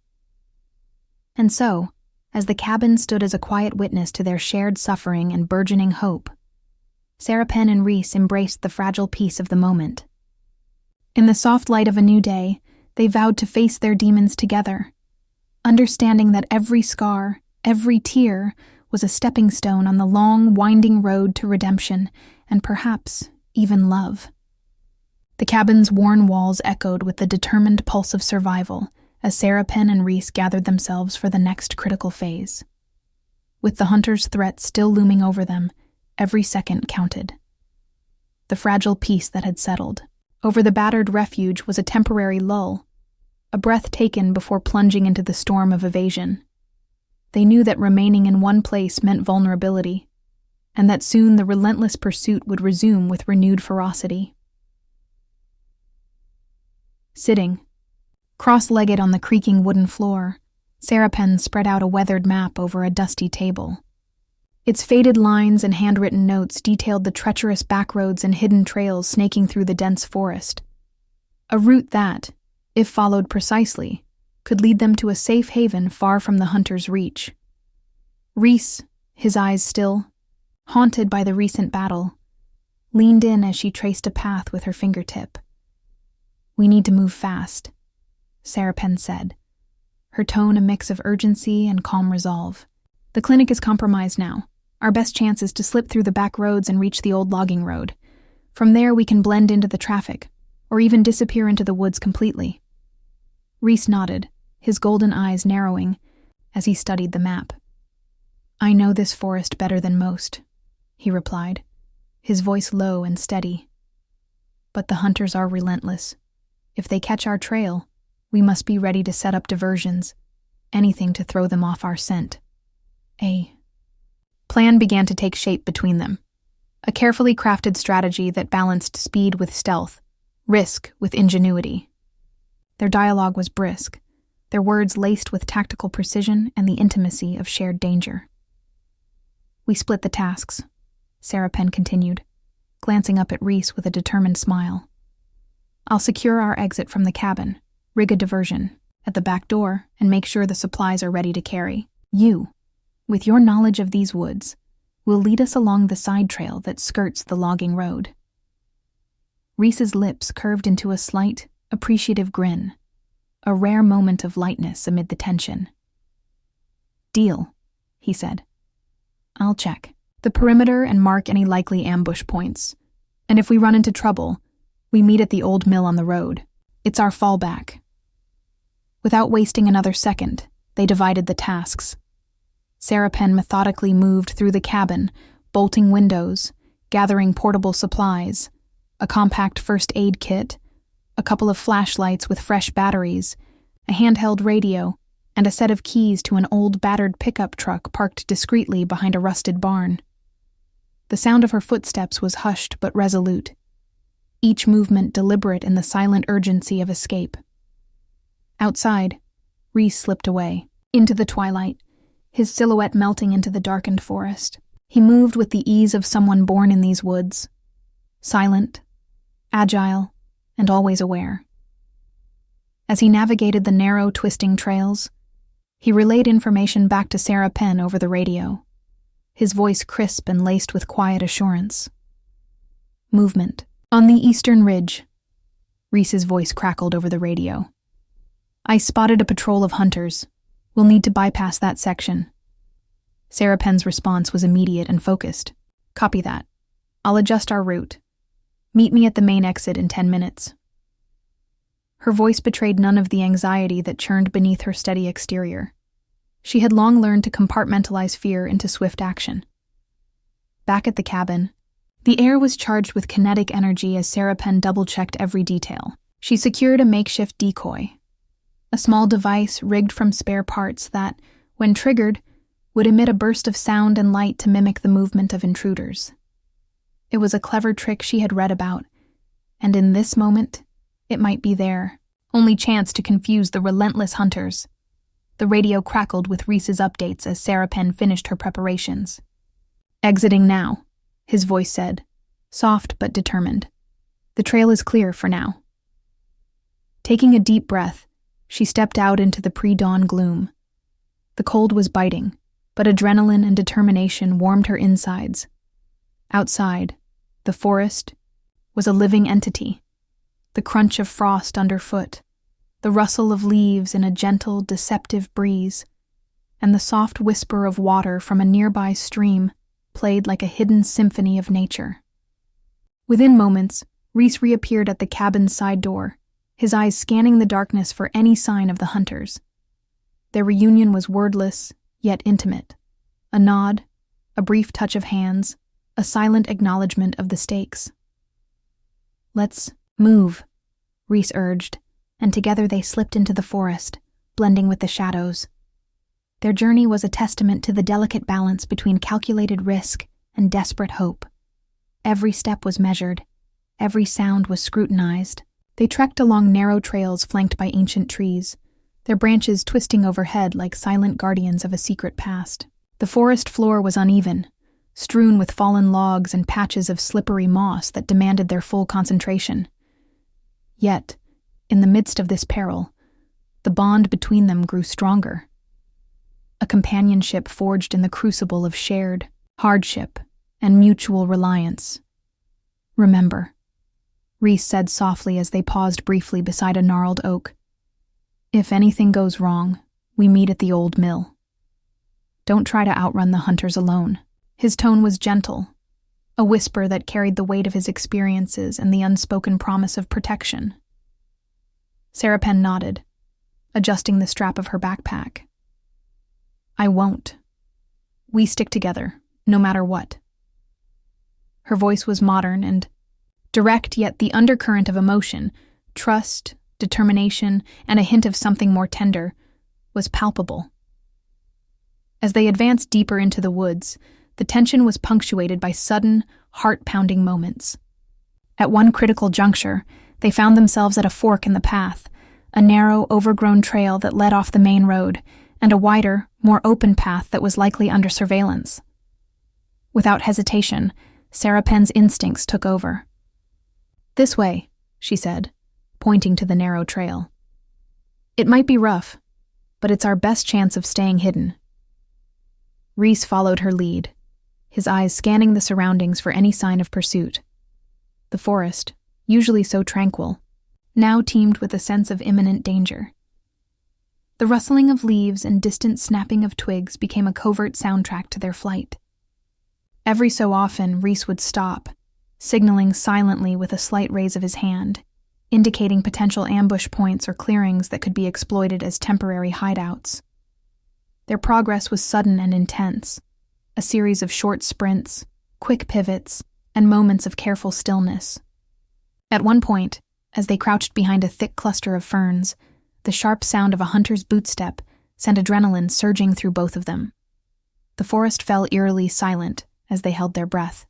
Speaker 1: And so, as the cabin stood as a quiet witness to their shared suffering and burgeoning hope, Sarapen and Rees embraced the fragile peace of the moment. In the soft light of a new day, they vowed to face their demons together, understanding that every scar, every tear, was a stepping stone on the long, winding road to redemption and perhaps even love. The cabin's worn walls echoed with the determined pulse of survival as Sarapen and Rees gathered themselves for the next critical phase. With the hunter's threat still looming over them, every second counted. The fragile peace that had settled over the battered refuge was a temporary lull, a breath taken before plunging into the storm of evasion. They knew that remaining in one place meant vulnerability, and that soon the relentless pursuit would resume with renewed ferocity. Sitting, cross-legged on the creaking wooden floor, Sarapen spread out a weathered map over a dusty table. Its faded lines and handwritten notes detailed the treacherous backroads and hidden trails snaking through the dense forest. A route that, if followed precisely, could lead them to a safe haven far from the hunter's reach. Rees, his eyes still, haunted by the recent battle, leaned in as she traced a path with her fingertip. "We need to move fast," Sarapen said, her tone a mix of urgency and calm resolve. "The clinic is compromised now. Our best chance is to slip through the back roads and reach the old logging road. From there we can blend into the traffic, or even disappear into the woods completely." Rees nodded, his golden eyes narrowing as he studied the map. "I know this forest better than most," he replied, his voice low and steady. "But the hunters are relentless. If they catch our trail, we must be ready to set up diversions, anything to throw them off our scent." A plan began to take shape between them, a carefully crafted strategy that balanced speed with stealth, risk with ingenuity. Their dialogue was brisk, their words laced with tactical precision and the intimacy of shared danger. "We split the tasks," Sarapen continued, glancing up at Rees with a determined smile. "I'll secure our exit from the cabin, rig a diversion at the back door, and make sure the supplies are ready to carry. You, with your knowledge of these woods, will lead us along the side trail that skirts the logging road." Rees's lips curved into a slight, appreciative grin, a rare moment of lightness amid the tension. "Deal," he said. "I'll check the perimeter and mark any likely ambush points. And if we run into trouble, we meet at the old mill on the road. It's our fallback." Without wasting another second, they divided the tasks. Sarapen methodically moved through the cabin, bolting windows, gathering portable supplies, a compact first aid kit, a couple of flashlights with fresh batteries, a handheld radio, and a set of keys to an old battered pickup truck parked discreetly behind a rusted barn. The sound of her footsteps was hushed but resolute, each movement deliberate in the silent urgency of escape. Outside, Rees slipped away, into the twilight, his silhouette melting into the darkened forest. He moved with the ease of someone born in these woods, silent, agile, and always aware. As he navigated the narrow, twisting trails, he relayed information back to Sarapen over the radio, his voice crisp and laced with quiet assurance. "Movement. On the eastern ridge," Rees's voice crackled over the radio. "I spotted a patrol of hunters. We'll need to bypass that section." Sarapen's response was immediate and focused. "Copy that. I'll adjust our route. Meet me at the main exit in 10 minutes. Her voice betrayed none of the anxiety that churned beneath her steady exterior. She had long learned to compartmentalize fear into swift action. Back at the cabin, the air was charged with kinetic energy as Sarapen double-checked every detail. She secured a makeshift decoy, a small device rigged from spare parts that, when triggered, would emit a burst of sound and light to mimic the movement of intruders. It was a clever trick she had read about, and in this moment, it might be their only chance to confuse the relentless hunters. The radio crackled with Rees's updates as Sarapen finished her preparations. "Exiting now," his voice said, soft but determined. "The trail is clear for now." Taking a deep breath, she stepped out into the pre-dawn gloom. The cold was biting, but adrenaline and determination warmed her insides. Outside, the forest was a living entity. The crunch of frost underfoot, the rustle of leaves in a gentle, deceptive breeze, and the soft whisper of water from a nearby stream played like a hidden symphony of nature. Within moments, Rees reappeared at the cabin's side door, his eyes scanning the darkness for any sign of the hunters. Their reunion was wordless, yet intimate. A nod, a brief touch of hands, a silent acknowledgement of the stakes. "Let's move," Rees urged, and together they slipped into the forest, blending with the shadows. Their journey was a testament to the delicate balance between calculated risk and desperate hope. Every step was measured, every sound was scrutinized. They trekked along narrow trails flanked by ancient trees, their branches twisting overhead like silent guardians of a secret past. The forest floor was uneven, strewn with fallen logs and patches of slippery moss that demanded their full concentration. Yet, in the midst of this peril, the bond between them grew stronger. A companionship forged in the crucible of shared hardship and mutual reliance. "Remember," Rees said softly as they paused briefly beside a gnarled oak. "If anything goes wrong, we meet at the old mill. Don't try to outrun the hunters alone." His tone was gentle, a whisper that carried the weight of his experiences and the unspoken promise of protection. Sarapen nodded, adjusting the strap of her backpack. "I won't. We stick together, no matter what." Her voice was modern and direct, yet the undercurrent of emotion, trust, determination, and a hint of something more tender, was palpable. As they advanced deeper into the woods, the tension was punctuated by sudden, heart-pounding moments. At one critical juncture, they found themselves at a fork in the path, a narrow, overgrown trail that led off the main road, and a wider, more open path that was likely under surveillance. Without hesitation, Sarapen's instincts took over. "This way," she said, pointing to the narrow trail. "It might be rough, but it's our best chance of staying hidden." Rees followed her lead, his eyes scanning the surroundings for any sign of pursuit. The forest, usually so tranquil, now teemed with a sense of imminent danger. The rustling of leaves and distant snapping of twigs became a covert soundtrack to their flight. Every so often, Rees would stop, signaling silently with a slight raise of his hand, indicating potential ambush points or clearings that could be exploited as temporary hideouts. Their progress was sudden and intense, a series of short sprints, quick pivots, and moments of careful stillness. At one point, as they crouched behind a thick cluster of ferns, the sharp sound of a hunter's bootstep sent adrenaline surging through both of them. The forest fell eerily silent as they held their breath.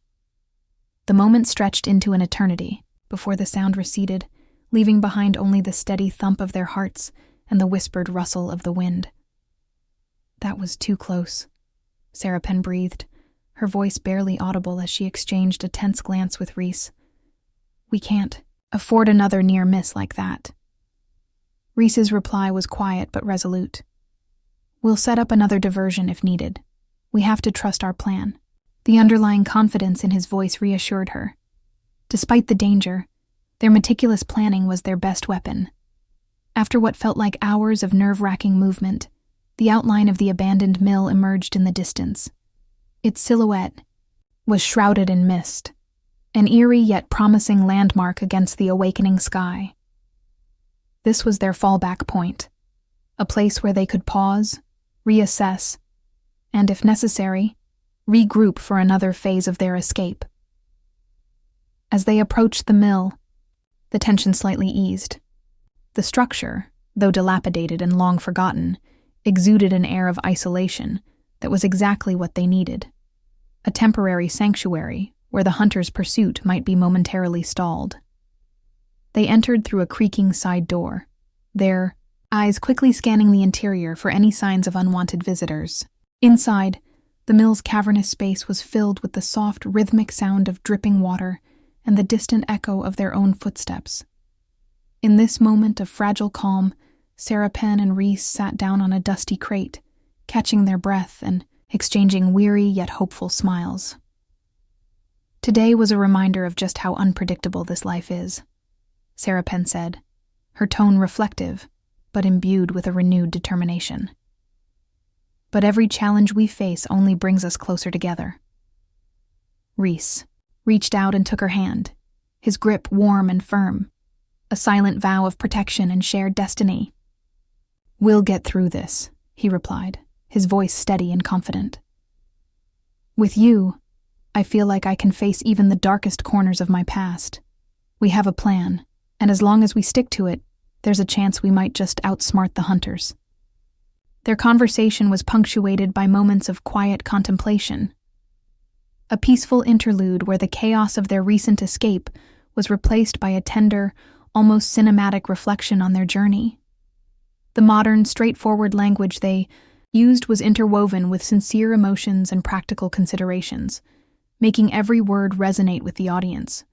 Speaker 1: The moment stretched into an eternity before the sound receded, leaving behind only the steady thump of their hearts and the whispered rustle of the wind. "That was too close," Sarapen breathed, her voice barely audible as she exchanged a tense glance with Rees. "We can't afford another near miss like that." Rees's reply was quiet but resolute. "We'll set up another diversion if needed. We have to trust our plan." The underlying confidence in his voice reassured her. Despite the danger, their meticulous planning was their best weapon. After what felt like hours of nerve-wracking movement, the outline of the abandoned mill emerged in the distance. Its silhouette was shrouded in mist, an eerie yet promising landmark against the awakening sky. This was their fallback point, a place where they could pause, reassess, and if necessary, regroup for another phase of their escape. As they approached the mill, the tension slightly eased. The structure, though dilapidated and long forgotten, exuded an air of isolation that was exactly what they needed. A temporary sanctuary where the hunter's pursuit might be momentarily stalled. They entered through a creaking side door, their eyes quickly scanning the interior for any signs of unwanted visitors. Inside, the mill's cavernous space was filled with the soft, rhythmic sound of dripping water and the distant echo of their own footsteps. In this moment of fragile calm, Sarapen and Rees sat down on a dusty crate, catching their breath and exchanging weary yet hopeful smiles. Today was a reminder of just how unpredictable this life is, Sarapen said, her tone reflective, but imbued with a renewed determination. But every challenge we face only brings us closer together. Rees reached out and took her hand, his grip warm and firm, a silent vow of protection and shared destiny. "We'll get through this," he replied, his voice steady and confident. "With you, I feel like I can face even the darkest corners of my past. We have a plan, and as long as we stick to it, there's a chance we might just outsmart the hunters." Their conversation was punctuated by moments of quiet contemplation. A peaceful interlude where the chaos of their recent escape was replaced by a tender, almost cinematic reflection on their journey. The modern, straightforward language they used was interwoven with sincere emotions and practical considerations, making every word resonate with the audience.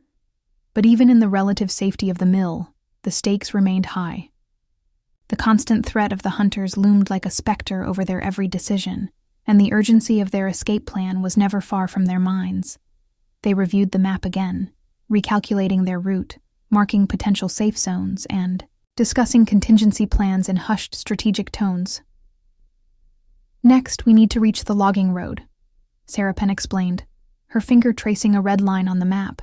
Speaker 1: But even in the relative safety of the mill, the stakes remained high. The constant threat of the hunters loomed like a specter over their every decision, and the urgency of their escape plan was never far from their minds. They reviewed the map again, recalculating their route, marking potential safe zones, and discussing contingency plans in hushed, strategic tones. "Next, we need to reach the logging road," Sarapen explained, her finger tracing a red line on the map.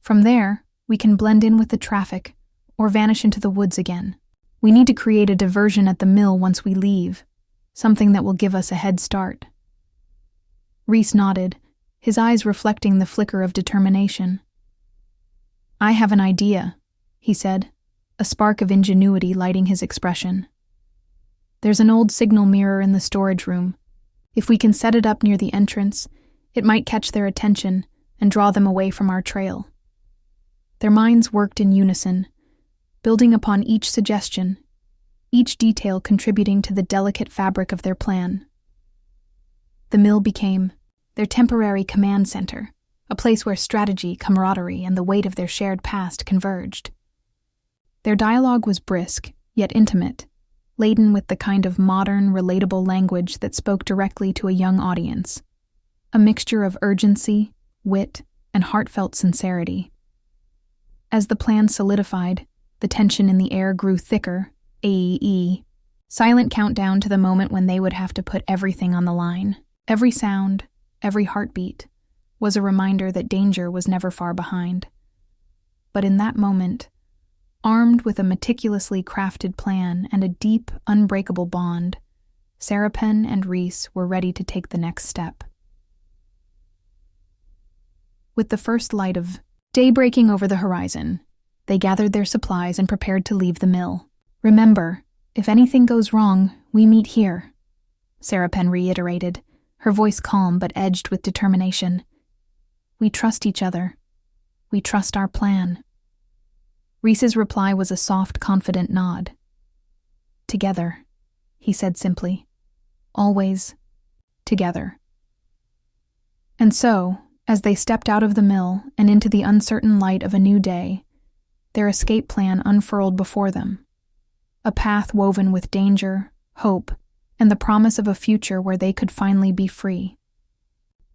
Speaker 1: "From there, we can blend in with the traffic or vanish into the woods again. We need to create a diversion at the mill once we leave, something that will give us a head start." Rees nodded, his eyes reflecting the flicker of determination. "I have an idea," he said, a spark of ingenuity lighting his expression. "There's an old signal mirror in the storage room. If we can set it up near the entrance, it might catch their attention and draw them away from our trail." Their minds worked in unison, building upon each suggestion, each detail contributing to the delicate fabric of their plan. The mill became their temporary command center, a place where strategy, camaraderie, and the weight of their shared past converged. Their dialogue was brisk, yet intimate, laden with the kind of modern, relatable language that spoke directly to a young audience, a mixture of urgency, wit, and heartfelt sincerity. As the plan solidified, the tension in the air grew thicker, silent countdown to the moment when they would have to put everything on the line. Every sound, every heartbeat, was a reminder that danger was never far behind. But in that moment, armed with a meticulously crafted plan and a deep, unbreakable bond, Sarapen and Rees were ready to take the next step. With the first light of day breaking over the horizon, they gathered their supplies and prepared to leave the mill. "Remember, if anything goes wrong, we meet here," Sarapen reiterated, her voice calm but edged with determination. "We trust each other. We trust our plan." Rees's reply was a soft, confident nod. "Together," he said simply. "Always together." And so, as they stepped out of the mill and into the uncertain light of a new day, their escape plan unfurled before them. A path woven with danger, hope, and the promise of a future where they could finally be free.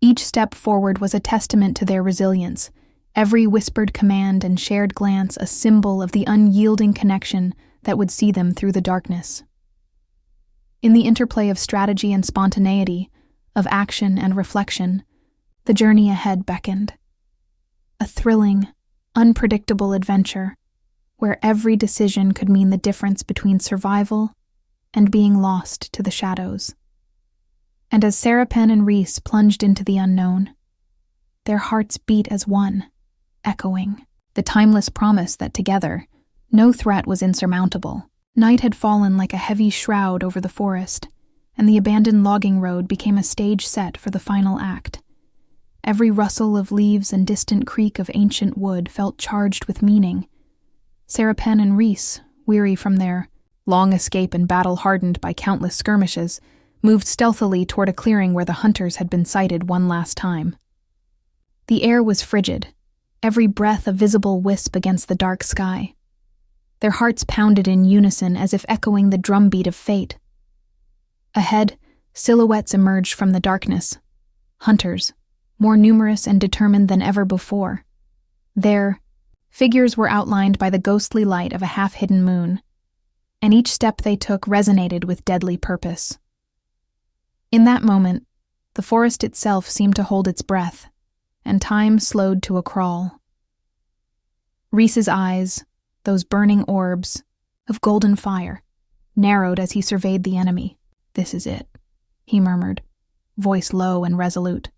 Speaker 1: Each step forward was a testament to their resilience, every whispered command and shared glance a symbol of the unyielding connection that would see them through the darkness. In the interplay of strategy and spontaneity, of action and reflection, the journey ahead beckoned. A thrilling, unpredictable adventure, where every decision could mean the difference between survival and being lost to the shadows. And as Sarapen and Rees plunged into the unknown, their hearts beat as one, echoing the timeless promise that together, no threat was insurmountable. Night had fallen like a heavy shroud over the forest, and the abandoned logging road became a stage set for the final act. Every rustle of leaves and distant creak of ancient wood felt charged with meaning. Sarapen and Rees, weary from their long escape and battle hardened by countless skirmishes, moved stealthily toward a clearing where the hunters had been sighted one last time. The air was frigid, every breath a visible wisp against the dark sky. Their hearts pounded in unison as if echoing the drumbeat of fate. Ahead, silhouettes emerged from the darkness. Hunters, more numerous and determined than ever before. Their figures were outlined by the ghostly light of a half-hidden moon, and each step they took resonated with deadly purpose. In that moment, the forest itself seemed to hold its breath, and time slowed to a crawl. Rees's eyes, those burning orbs of golden fire, narrowed as he surveyed the enemy. "This is it," he murmured, voice low and resolute.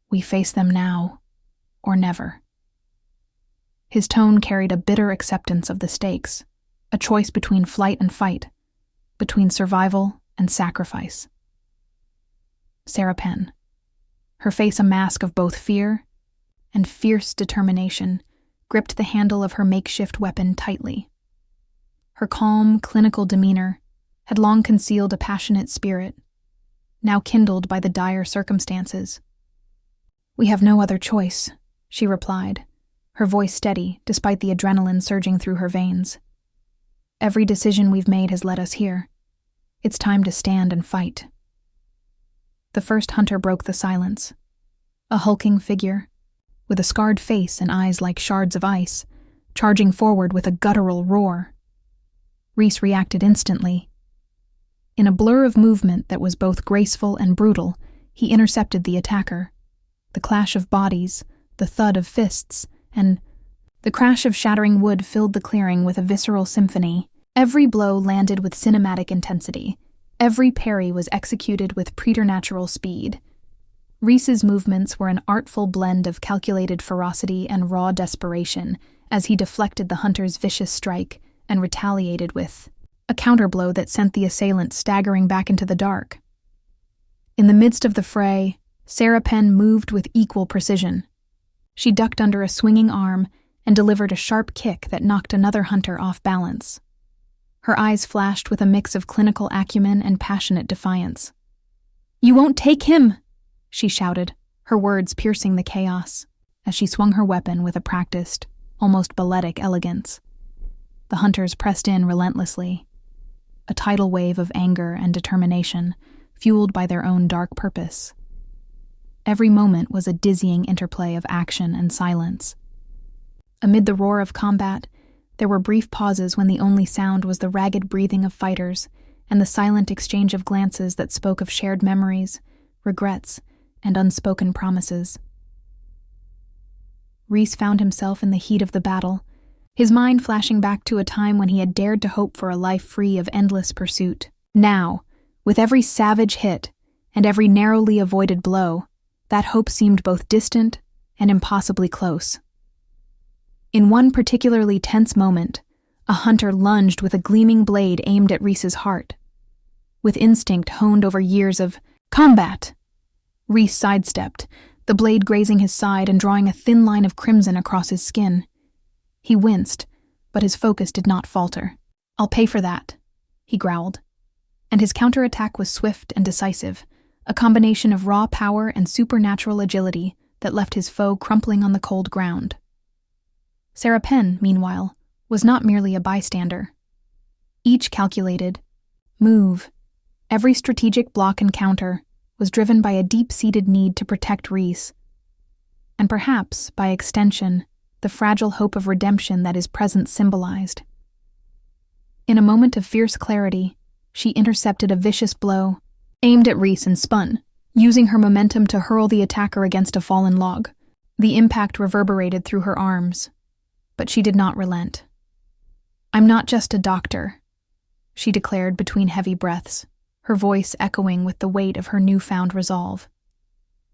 Speaker 1: "We face them now, or never." His tone carried a bitter acceptance of the stakes, a choice between flight and fight, between survival and sacrifice. Sarapen, her face a mask of both fear and fierce determination, gripped the handle of her makeshift weapon tightly. Her calm, clinical demeanor had long concealed a passionate spirit, now kindled by the dire circumstances. "We have no other choice," she replied, her voice steady despite the adrenaline surging through her veins. "Every decision we've made has led us here. It's time to stand and fight." The first hunter broke the silence. A hulking figure, with a scarred face and eyes like shards of ice, charging forward with a guttural roar. Rees reacted instantly. In a blur of movement that was both graceful and brutal, he intercepted the attacker. The clash of bodies, the thud of fists, and the crash of shattering wood filled the clearing with a visceral symphony. Every blow landed with cinematic intensity. Every parry was executed with preternatural speed. Rees's movements were an artful blend of calculated ferocity and raw desperation as he deflected the hunter's vicious strike and retaliated with a counterblow that sent the assailant staggering back into the dark. In the midst of the fray, Sarapen moved with equal precision. She ducked under a swinging arm and delivered a sharp kick that knocked another hunter off balance. Her eyes flashed with a mix of clinical acumen and passionate defiance. "You won't take him!" she shouted, her words piercing the chaos, as she swung her weapon with a practiced, almost balletic elegance. The hunters pressed in relentlessly, a tidal wave of anger and determination, fueled by their own dark purpose. Every moment was a dizzying interplay of action and silence. Amid the roar of combat, there were brief pauses when the only sound was the ragged breathing of fighters and the silent exchange of glances that spoke of shared memories, regrets, and unspoken promises. Rees found himself in the heat of the battle, his mind flashing back to a time when he had dared to hope for a life free of endless pursuit. Now, with every savage hit and every narrowly avoided blow, that hope seemed both distant and impossibly close. In one particularly tense moment, a hunter lunged with a gleaming blade aimed at Rees's heart. With instinct honed over years of combat, Rees sidestepped, the blade grazing his side and drawing a thin line of crimson across his skin. He winced, but his focus did not falter. "I'll pay for that," he growled. And his counterattack was swift and decisive, a combination of raw power and supernatural agility that left his foe crumpling on the cold ground. Sarapen, meanwhile, was not merely a bystander. Each calculated move, every strategic block and counter, was driven by a deep-seated need to protect Rees, and perhaps, by extension, the fragile hope of redemption that his presence symbolized. In a moment of fierce clarity, she intercepted a vicious blow, aimed at Rees and spun, using her momentum to hurl the attacker against a fallen log. The impact reverberated through her arms, but she did not relent. "I'm not just a doctor," she declared between heavy breaths, her voice echoing with the weight of her newfound resolve.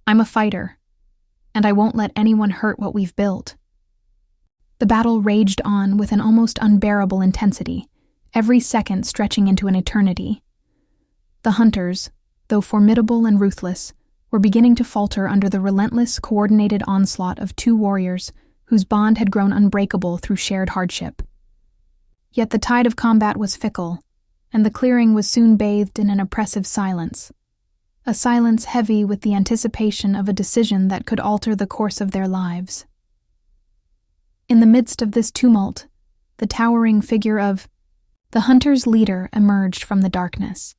Speaker 1: I'm a fighter, and I won't let anyone hurt what we've built. The battle raged on with an almost unbearable intensity, every second stretching into an eternity. The hunters, though formidable and ruthless, were beginning to falter under the relentless, coordinated onslaught of two warriors whose bond had grown unbreakable through shared hardship. Yet the tide of combat was fickle, and the clearing was soon bathed in an oppressive silence, a silence heavy with the anticipation of a decision that could alter the course of their lives. In the midst of this tumult, the towering figure of the hunter's leader emerged from the darkness.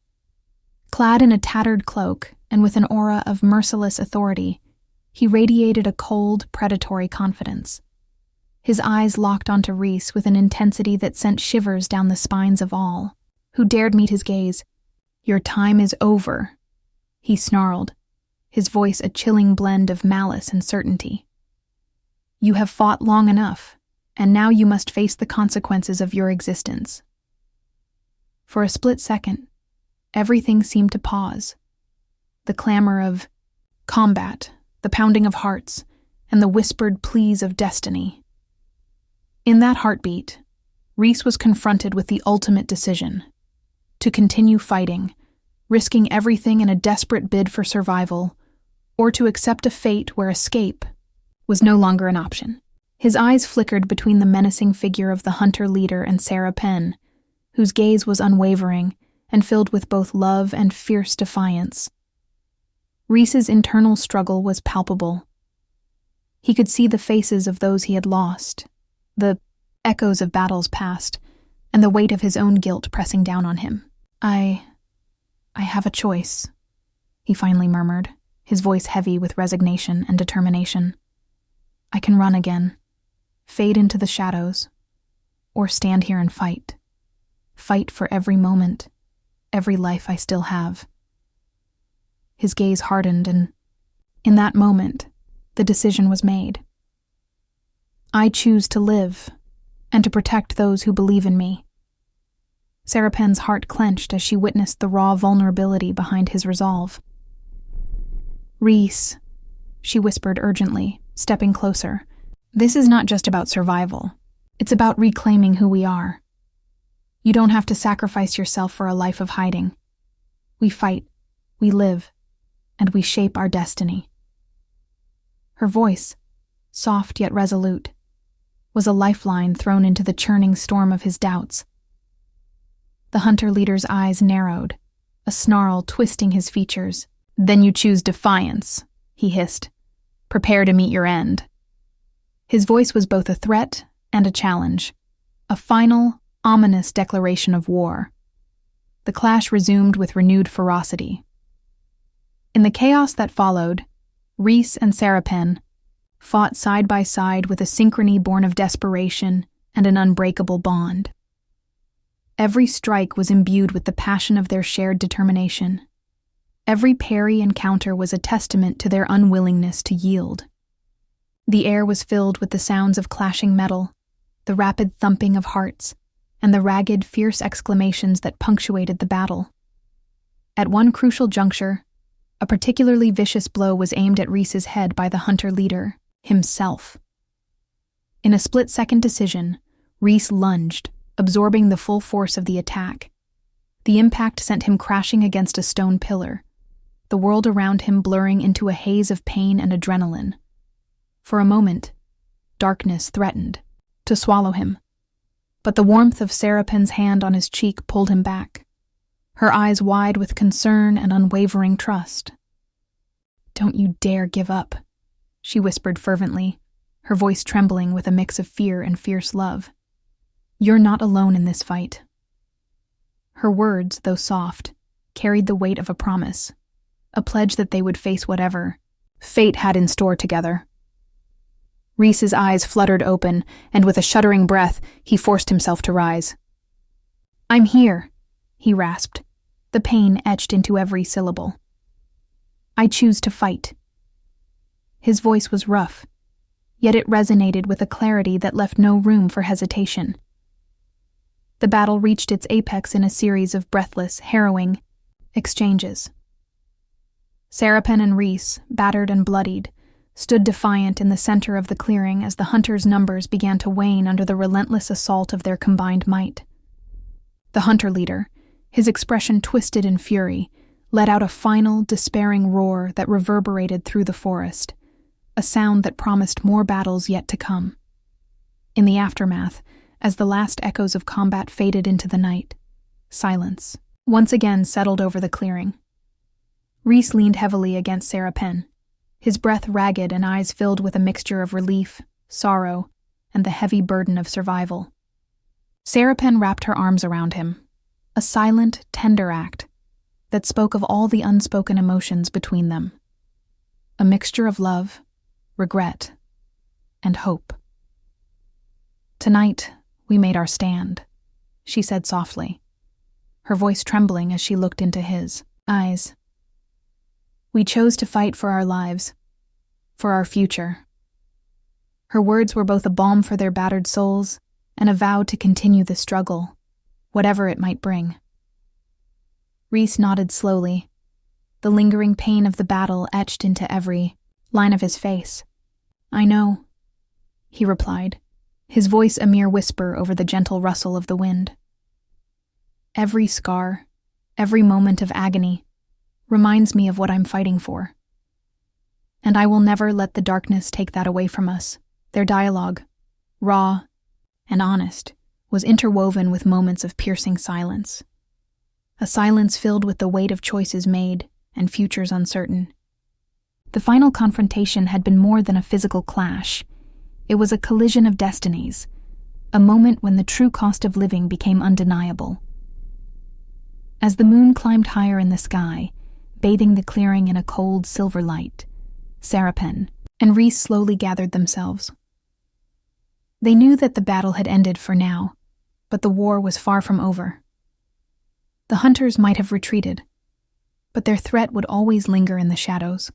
Speaker 1: Clad in a tattered cloak and with an aura of merciless authority, he radiated a cold, predatory confidence. His eyes locked onto Rees with an intensity that sent shivers down the spines of all who dared meet his gaze. "Your time is over," he snarled, his voice a chilling blend of malice and certainty. "You have fought long enough, and now you must face the consequences of your existence." For a split second, everything seemed to pause. The clamor of combat, the pounding of hearts, and the whispered pleas of destiny. In that heartbeat, Rees was confronted with the ultimate decision: to continue fighting, risking everything in a desperate bid for survival, or to accept a fate where escape was no longer an option. His eyes flickered between the menacing figure of the hunter leader and Sarapen, whose gaze was unwavering and filled with both love and fierce defiance. Rees's internal struggle was palpable. He could see the faces of those he had lost, the echoes of battles past, and the weight of his own guilt pressing down on him. I have a choice," he finally murmured, his voice heavy with resignation and determination. "I can run again, fade into the shadows, or stand here and fight. Fight for every moment, every life I still have." His gaze hardened, and in that moment, the decision was made. "I choose to live, and to protect those who believe in me." Sarapen's heart clenched as she witnessed the raw vulnerability behind his resolve. "Rees," she whispered urgently, stepping closer, "this is not just about survival. It's about reclaiming who we are. You don't have to sacrifice yourself for a life of hiding. We fight, we live, and we shape our destiny." Her voice, soft yet resolute, was a lifeline thrown into the churning storm of his doubts. The hunter leader's eyes narrowed, a snarl twisting his features. "Then you choose defiance," he hissed. "Prepare to meet your end." His voice was both a threat and a challenge, a final, ominous declaration of war. The clash resumed with renewed ferocity. In the chaos that followed, Rees and Sarapen fought side by side with a synchrony born of desperation and an unbreakable bond. Every strike was imbued with the passion of their shared determination. Every parry and counter was a testament to their unwillingness to yield. The air was filled with the sounds of clashing metal, the rapid thumping of hearts, and the ragged, fierce exclamations that punctuated the battle. At one crucial juncture, a particularly vicious blow was aimed at Rees's head by the hunter leader, himself. In a split-second decision, Rees lunged, absorbing the full force of the attack. The impact sent him crashing against a stone pillar, the world around him blurring into a haze of pain and adrenaline. For a moment, darkness threatened to swallow him, but the warmth of Sarapen's hand on his cheek pulled him back, her eyes wide with concern and unwavering trust. "Don't you dare give up," she whispered fervently, her voice trembling with a mix of fear and fierce love. "You're not alone in this fight." Her words, though soft, carried the weight of a promise, a pledge that they would face whatever fate had in store together. Rees's eyes fluttered open, and with a shuddering breath, he forced himself to rise. "I'm here," he rasped, the pain etched into every syllable. "I choose to fight." His voice was rough, yet it resonated with a clarity that left no room for hesitation. The battle reached its apex in a series of breathless, harrowing exchanges. Sarapen and Rees, battered and bloodied, stood defiant in the center of the clearing as the hunters' numbers began to wane under the relentless assault of their combined might. The hunter leader, his expression twisted in fury, let out a final, despairing roar that reverberated through the forest, a sound that promised more battles yet to come. In the aftermath, as the last echoes of combat faded into the night, silence once again settled over the clearing. Rees leaned heavily against Sarapen, his breath ragged and eyes filled with a mixture of relief, sorrow, and the heavy burden of survival. Sarapen wrapped her arms around him, a silent, tender act that spoke of all the unspoken emotions between them. A mixture of love, regret, and hope. "Tonight, we made our stand," she said softly, her voice trembling as she looked into his eyes. "We chose to fight for our lives, for our future." Her words were both a balm for their battered souls and a vow to continue the struggle, whatever it might bring. Rees nodded slowly, the lingering pain of the battle etched into every line of his face. "I know," he replied, his voice a mere whisper over the gentle rustle of the wind. "Every scar, every moment of agony, reminds me of what I'm fighting for. And I will never let the darkness take that away from us." Their dialogue, raw and honest, was interwoven with moments of piercing silence. A silence filled with the weight of choices made and futures uncertain. The final confrontation had been more than a physical clash. It was a collision of destinies, a moment when the true cost of living became undeniable. As the moon climbed higher in the sky, bathing the clearing in a cold silver light, Sarapen and Rees slowly gathered themselves. They knew that the battle had ended for now, but the war was far from over. The hunters might have retreated, but their threat would always linger in the shadows,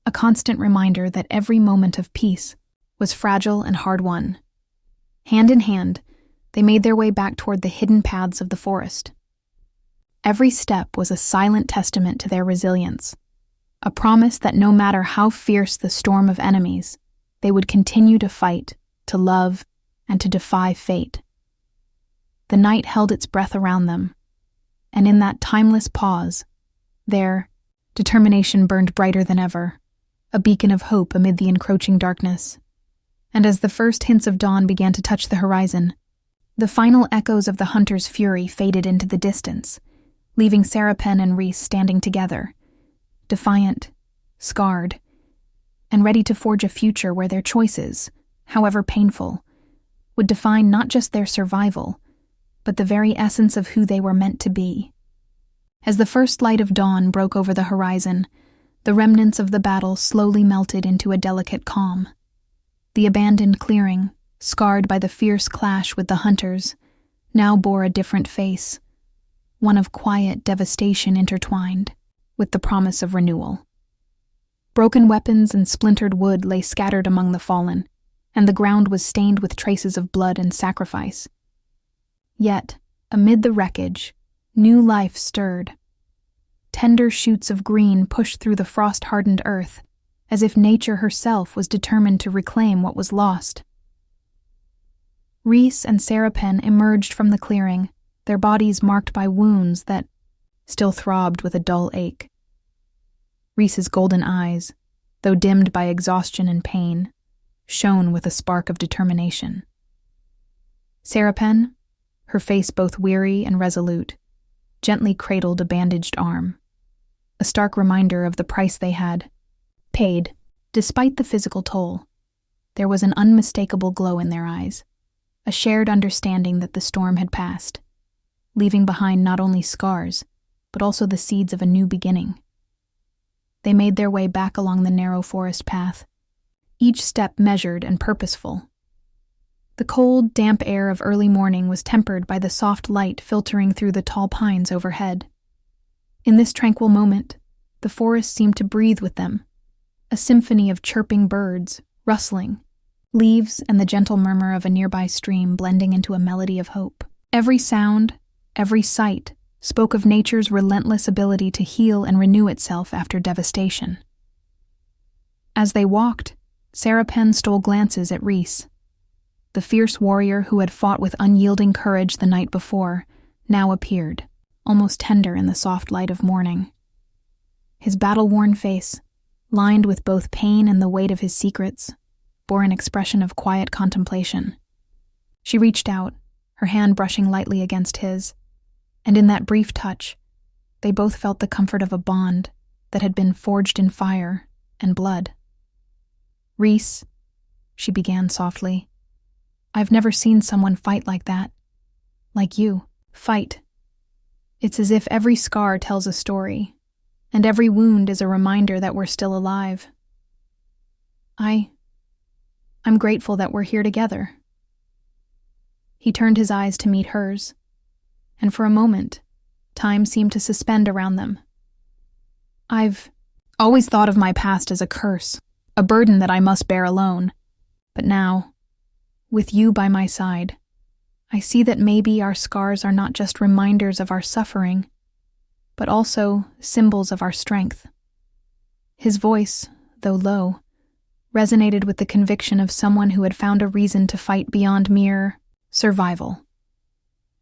Speaker 1: a constant reminder that every moment of peace was fragile and hard-won. Hand in hand, they made their way back toward the hidden paths of the forest. Every step was a silent testament to their resilience, a promise that no matter how fierce the storm of enemies, they would continue to fight, to love, and to defy fate. The night held its breath around them, and in that timeless pause, their determination burned brighter than ever, a beacon of hope amid the encroaching darkness. And as the first hints of dawn began to touch the horizon, the final echoes of the hunter's fury faded into the distance, leaving Sarapen and Rees standing together, defiant, scarred, and ready to forge a future where their choices, however painful, would define not just their survival, but the very essence of who they were meant to be. As the first light of dawn broke over the horizon, the remnants of the battle slowly melted into a delicate calm. The abandoned clearing, scarred by the fierce clash with the hunters, now bore a different face, one of quiet devastation intertwined with the promise of renewal. Broken weapons and splintered wood lay scattered among the fallen, and the ground was stained with traces of blood and sacrifice. Yet, amid the wreckage, new life stirred. Tender shoots of green pushed through the frost-hardened earth, as if nature herself was determined to reclaim what was lost. Rees and Sarapen emerged from the clearing, their bodies marked by wounds that still throbbed with a dull ache. Rees's golden eyes, though dimmed by exhaustion and pain, shone with a spark of determination. Sarapen, her face both weary and resolute, gently cradled a bandaged arm, a stark reminder of the price they had paid. Despite the physical toll, there was an unmistakable glow in their eyes, a shared understanding that the storm had passed, leaving behind not only scars, but also the seeds of a new beginning. They made their way back along the narrow forest path, each step measured and purposeful. The cold, damp air of early morning was tempered by the soft light filtering through the tall pines overhead. In this tranquil moment, the forest seemed to breathe with them, a symphony of chirping birds, rustling, leaves, and the gentle murmur of a nearby stream blending into a melody of hope. Every sound, every sight, spoke of nature's relentless ability to heal and renew itself after devastation. As they walked, Sarapen stole glances at Rees. The fierce warrior who had fought with unyielding courage the night before now appeared, almost tender in the soft light of morning. His battle-worn face, lined with both pain and the weight of his secrets, bore an expression of quiet contemplation. She reached out, her hand brushing lightly against his, and in that brief touch, they both felt the comfort of a bond that had been forged in fire and blood. "Rees," she began softly, "I've never seen someone fight like that. Like you. Fight. It's as if every scar tells a story, and every wound is a reminder that we're still alive. I'm grateful that we're here together." He turned his eyes to meet hers, and for a moment, time seemed to suspend around them. "I've always thought of my past as a curse, a burden that I must bear alone. But now, with you by my side, I see that maybe our scars are not just reminders of our suffering, but also symbols of our strength." His voice, though low, resonated with the conviction of someone who had found a reason to fight beyond mere survival.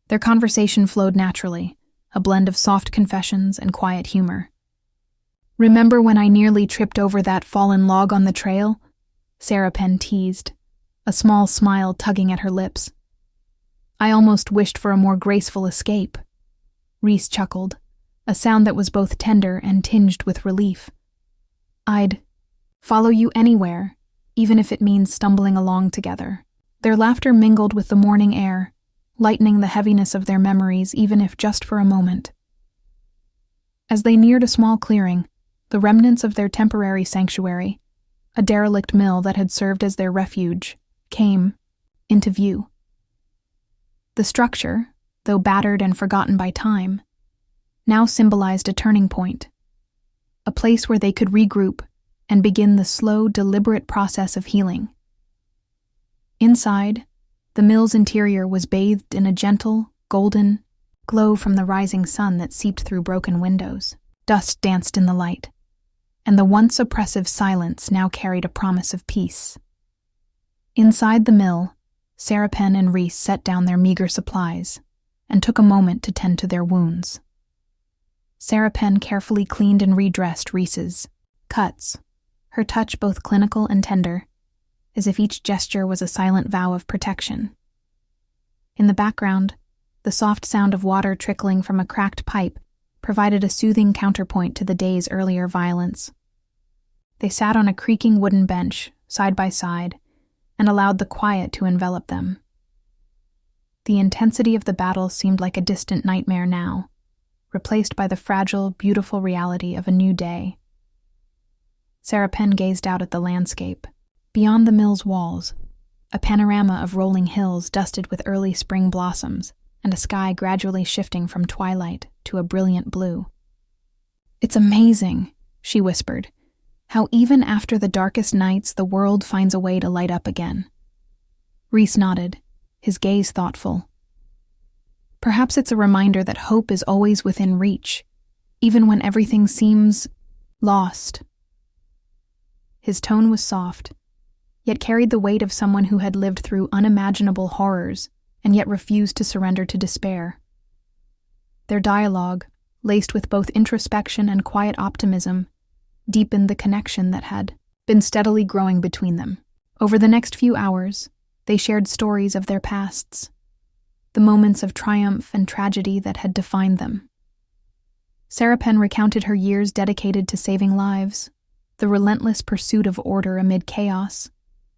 Speaker 1: Their conversation flowed naturally, a blend of soft confessions and quiet humor. "Remember when I nearly tripped over that fallen log on the trail?" Sarapen teased, a small smile tugging at her lips. "I almost wished for a more graceful escape." Rees chuckled, a sound that was both tender and tinged with relief. "I'd follow you anywhere, even if it means stumbling along together." Their laughter mingled with the morning air, lightening the heaviness of their memories even if just for a moment. As they neared a small clearing, the remnants of their temporary sanctuary, a derelict mill that had served as their refuge, came into view. The structure, though battered and forgotten by time, now symbolized a turning point, a place where they could regroup and begin the slow, deliberate process of healing. Inside, the mill's interior was bathed in a gentle, golden glow from the rising sun that seeped through broken windows. Dust danced in the light, and the once oppressive silence now carried a promise of peace. Inside the mill, Sarapen and Rees set down their meager supplies and took a moment to tend to their wounds. Sarapen carefully cleaned and redressed Rees's cuts, her touch both clinical and tender, as if each gesture was a silent vow of protection. In the background, the soft sound of water trickling from a cracked pipe provided a soothing counterpoint to the day's earlier violence. They sat on a creaking wooden bench, side by side, and allowed the quiet to envelop them. The intensity of the battle seemed like a distant nightmare now, replaced by the fragile, beautiful reality of a new day. Sarapen gazed out at the landscape. Beyond the mill's walls, a panorama of rolling hills dusted with early spring blossoms and a sky gradually shifting from twilight to a brilliant blue. "It's amazing," she whispered, "how even after the darkest nights the world finds a way to light up again." Rees nodded, his gaze thoughtful. "Perhaps it's a reminder that hope is always within reach, even when everything seems lost." His tone was soft, yet carried the weight of someone who had lived through unimaginable horrors and yet refused to surrender to despair. Their dialogue, laced with both introspection and quiet optimism, deepened the connection that had been steadily growing between them. Over the next few hours, they shared stories of their pasts, the moments of triumph and tragedy that had defined them. Sarapen recounted her years dedicated to saving lives, the relentless pursuit of order amid chaos,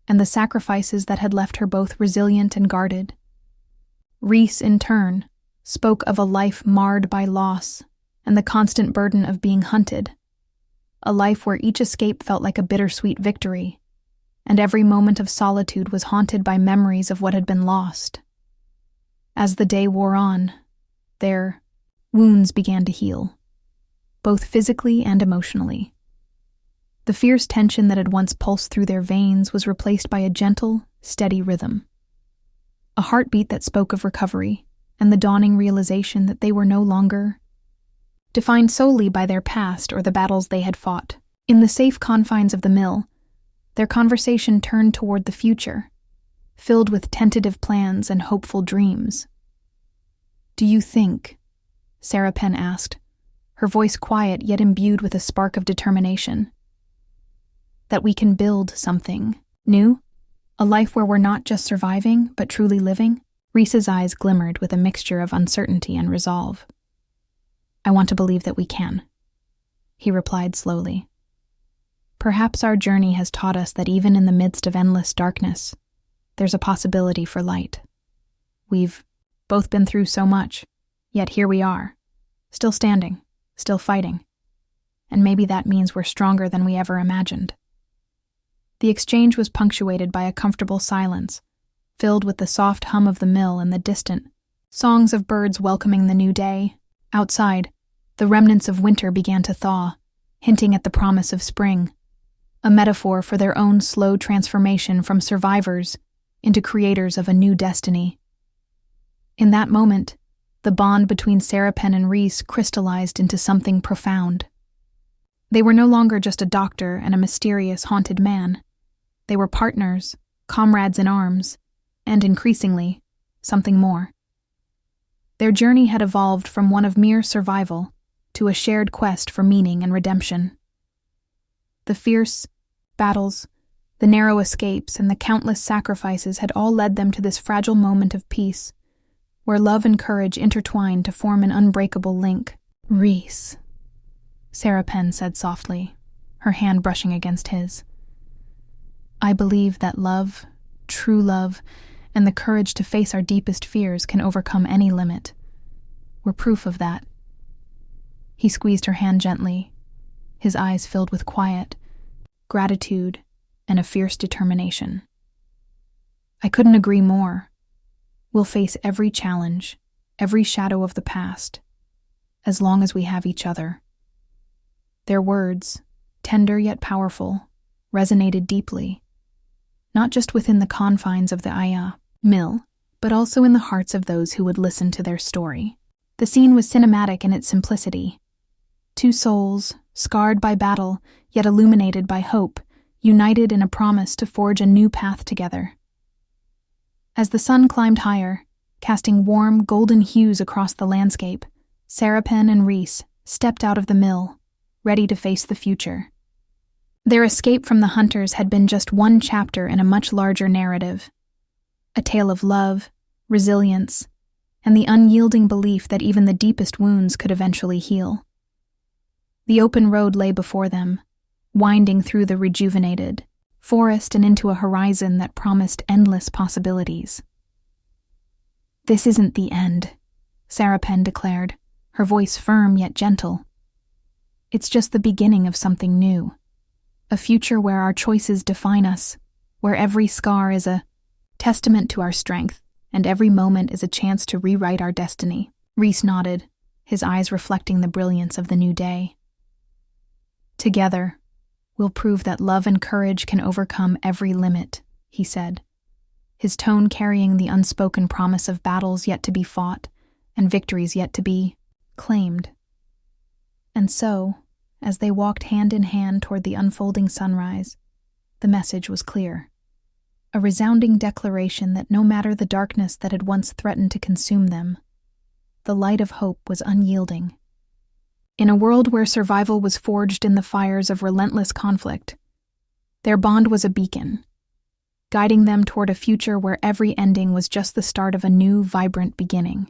Speaker 1: and the sacrifices that had left her both resilient and guarded. Rees, in turn, spoke of a life marred by loss and the constant burden of being hunted, a life where each escape felt like a bittersweet victory, and every moment of solitude was haunted by memories of what had been lost. As the day wore on, their wounds began to heal, both physically and emotionally. The fierce tension that had once pulsed through their veins was replaced by a gentle, steady rhythm. A heartbeat that spoke of recovery and the dawning realization that they were no longer defined solely by their past or the battles they had fought. In the safe confines of the mill, their conversation turned toward the future, filled with tentative plans and hopeful dreams. "Do you think," Sarapen asked, her voice quiet yet imbued with a spark of determination, "that we can build something new? A life where we're not just surviving, but truly living?" Rees's eyes glimmered with a mixture of uncertainty and resolve. "I want to believe that we can," he replied slowly. "Perhaps our journey has taught us that even in the midst of endless darkness, there's a possibility for light. We've both been through so much, yet here we are, still standing, still fighting. And maybe that means we're stronger than we ever imagined." The exchange was punctuated by a comfortable silence, filled with the soft hum of the mill and the distant songs of birds welcoming the new day. Outside, the remnants of winter began to thaw, hinting at the promise of spring, a metaphor for their own slow transformation from survivors into creators of a new destiny. In that moment, the bond between Sarapen and Rees crystallized into something profound. They were no longer just a doctor and a mysterious, haunted man. They were partners, comrades in arms, and increasingly, something more. Their journey had evolved from one of mere survival to a shared quest for meaning and redemption. The fierce battles, the narrow escapes, and the countless sacrifices had all led them to this fragile moment of peace, where love and courage intertwined to form an unbreakable link. "Rees," Sarapen said softly, her hand brushing against his. "I believe that love, true love, and the courage to face our deepest fears can overcome any limit. We're proof of that." He squeezed her hand gently, his eyes filled with quiet, gratitude, and a fierce determination. "I couldn't agree more. We'll face every challenge, every shadow of the past, as long as we have each other." Their words, tender yet powerful, resonated deeply, not just within the confines of the mill, but also in the hearts of those who would listen to their story. The scene was cinematic in its simplicity. Two souls, scarred by battle, yet illuminated by hope, united in a promise to forge a new path together. As the sun climbed higher, casting warm, golden hues across the landscape, Sarapen and Rees stepped out of the mill, ready to face the future. Their escape from the hunters had been just one chapter in a much larger narrative, a tale of love, resilience, and the unyielding belief that even the deepest wounds could eventually heal. The open road lay before them, winding through the rejuvenated forest and into a horizon that promised endless possibilities. "This isn't the end," Sarapen declared, her voice firm yet gentle. "It's just the beginning of something new. A future where our choices define us, where every scar is a testament to our strength, and every moment is a chance to rewrite our destiny." Rees nodded, his eyes reflecting the brilliance of the new day. "Together, we'll prove that love and courage can overcome every limit," he said, his tone carrying the unspoken promise of battles yet to be fought and victories yet to be claimed. And so, as they walked hand in hand toward the unfolding sunrise, the message was clear. A resounding declaration that no matter the darkness that had once threatened to consume them, the light of hope was unyielding. In a world where survival was forged in the fires of relentless conflict, their bond was a beacon, guiding them toward a future where every ending was just the start of a new, vibrant beginning.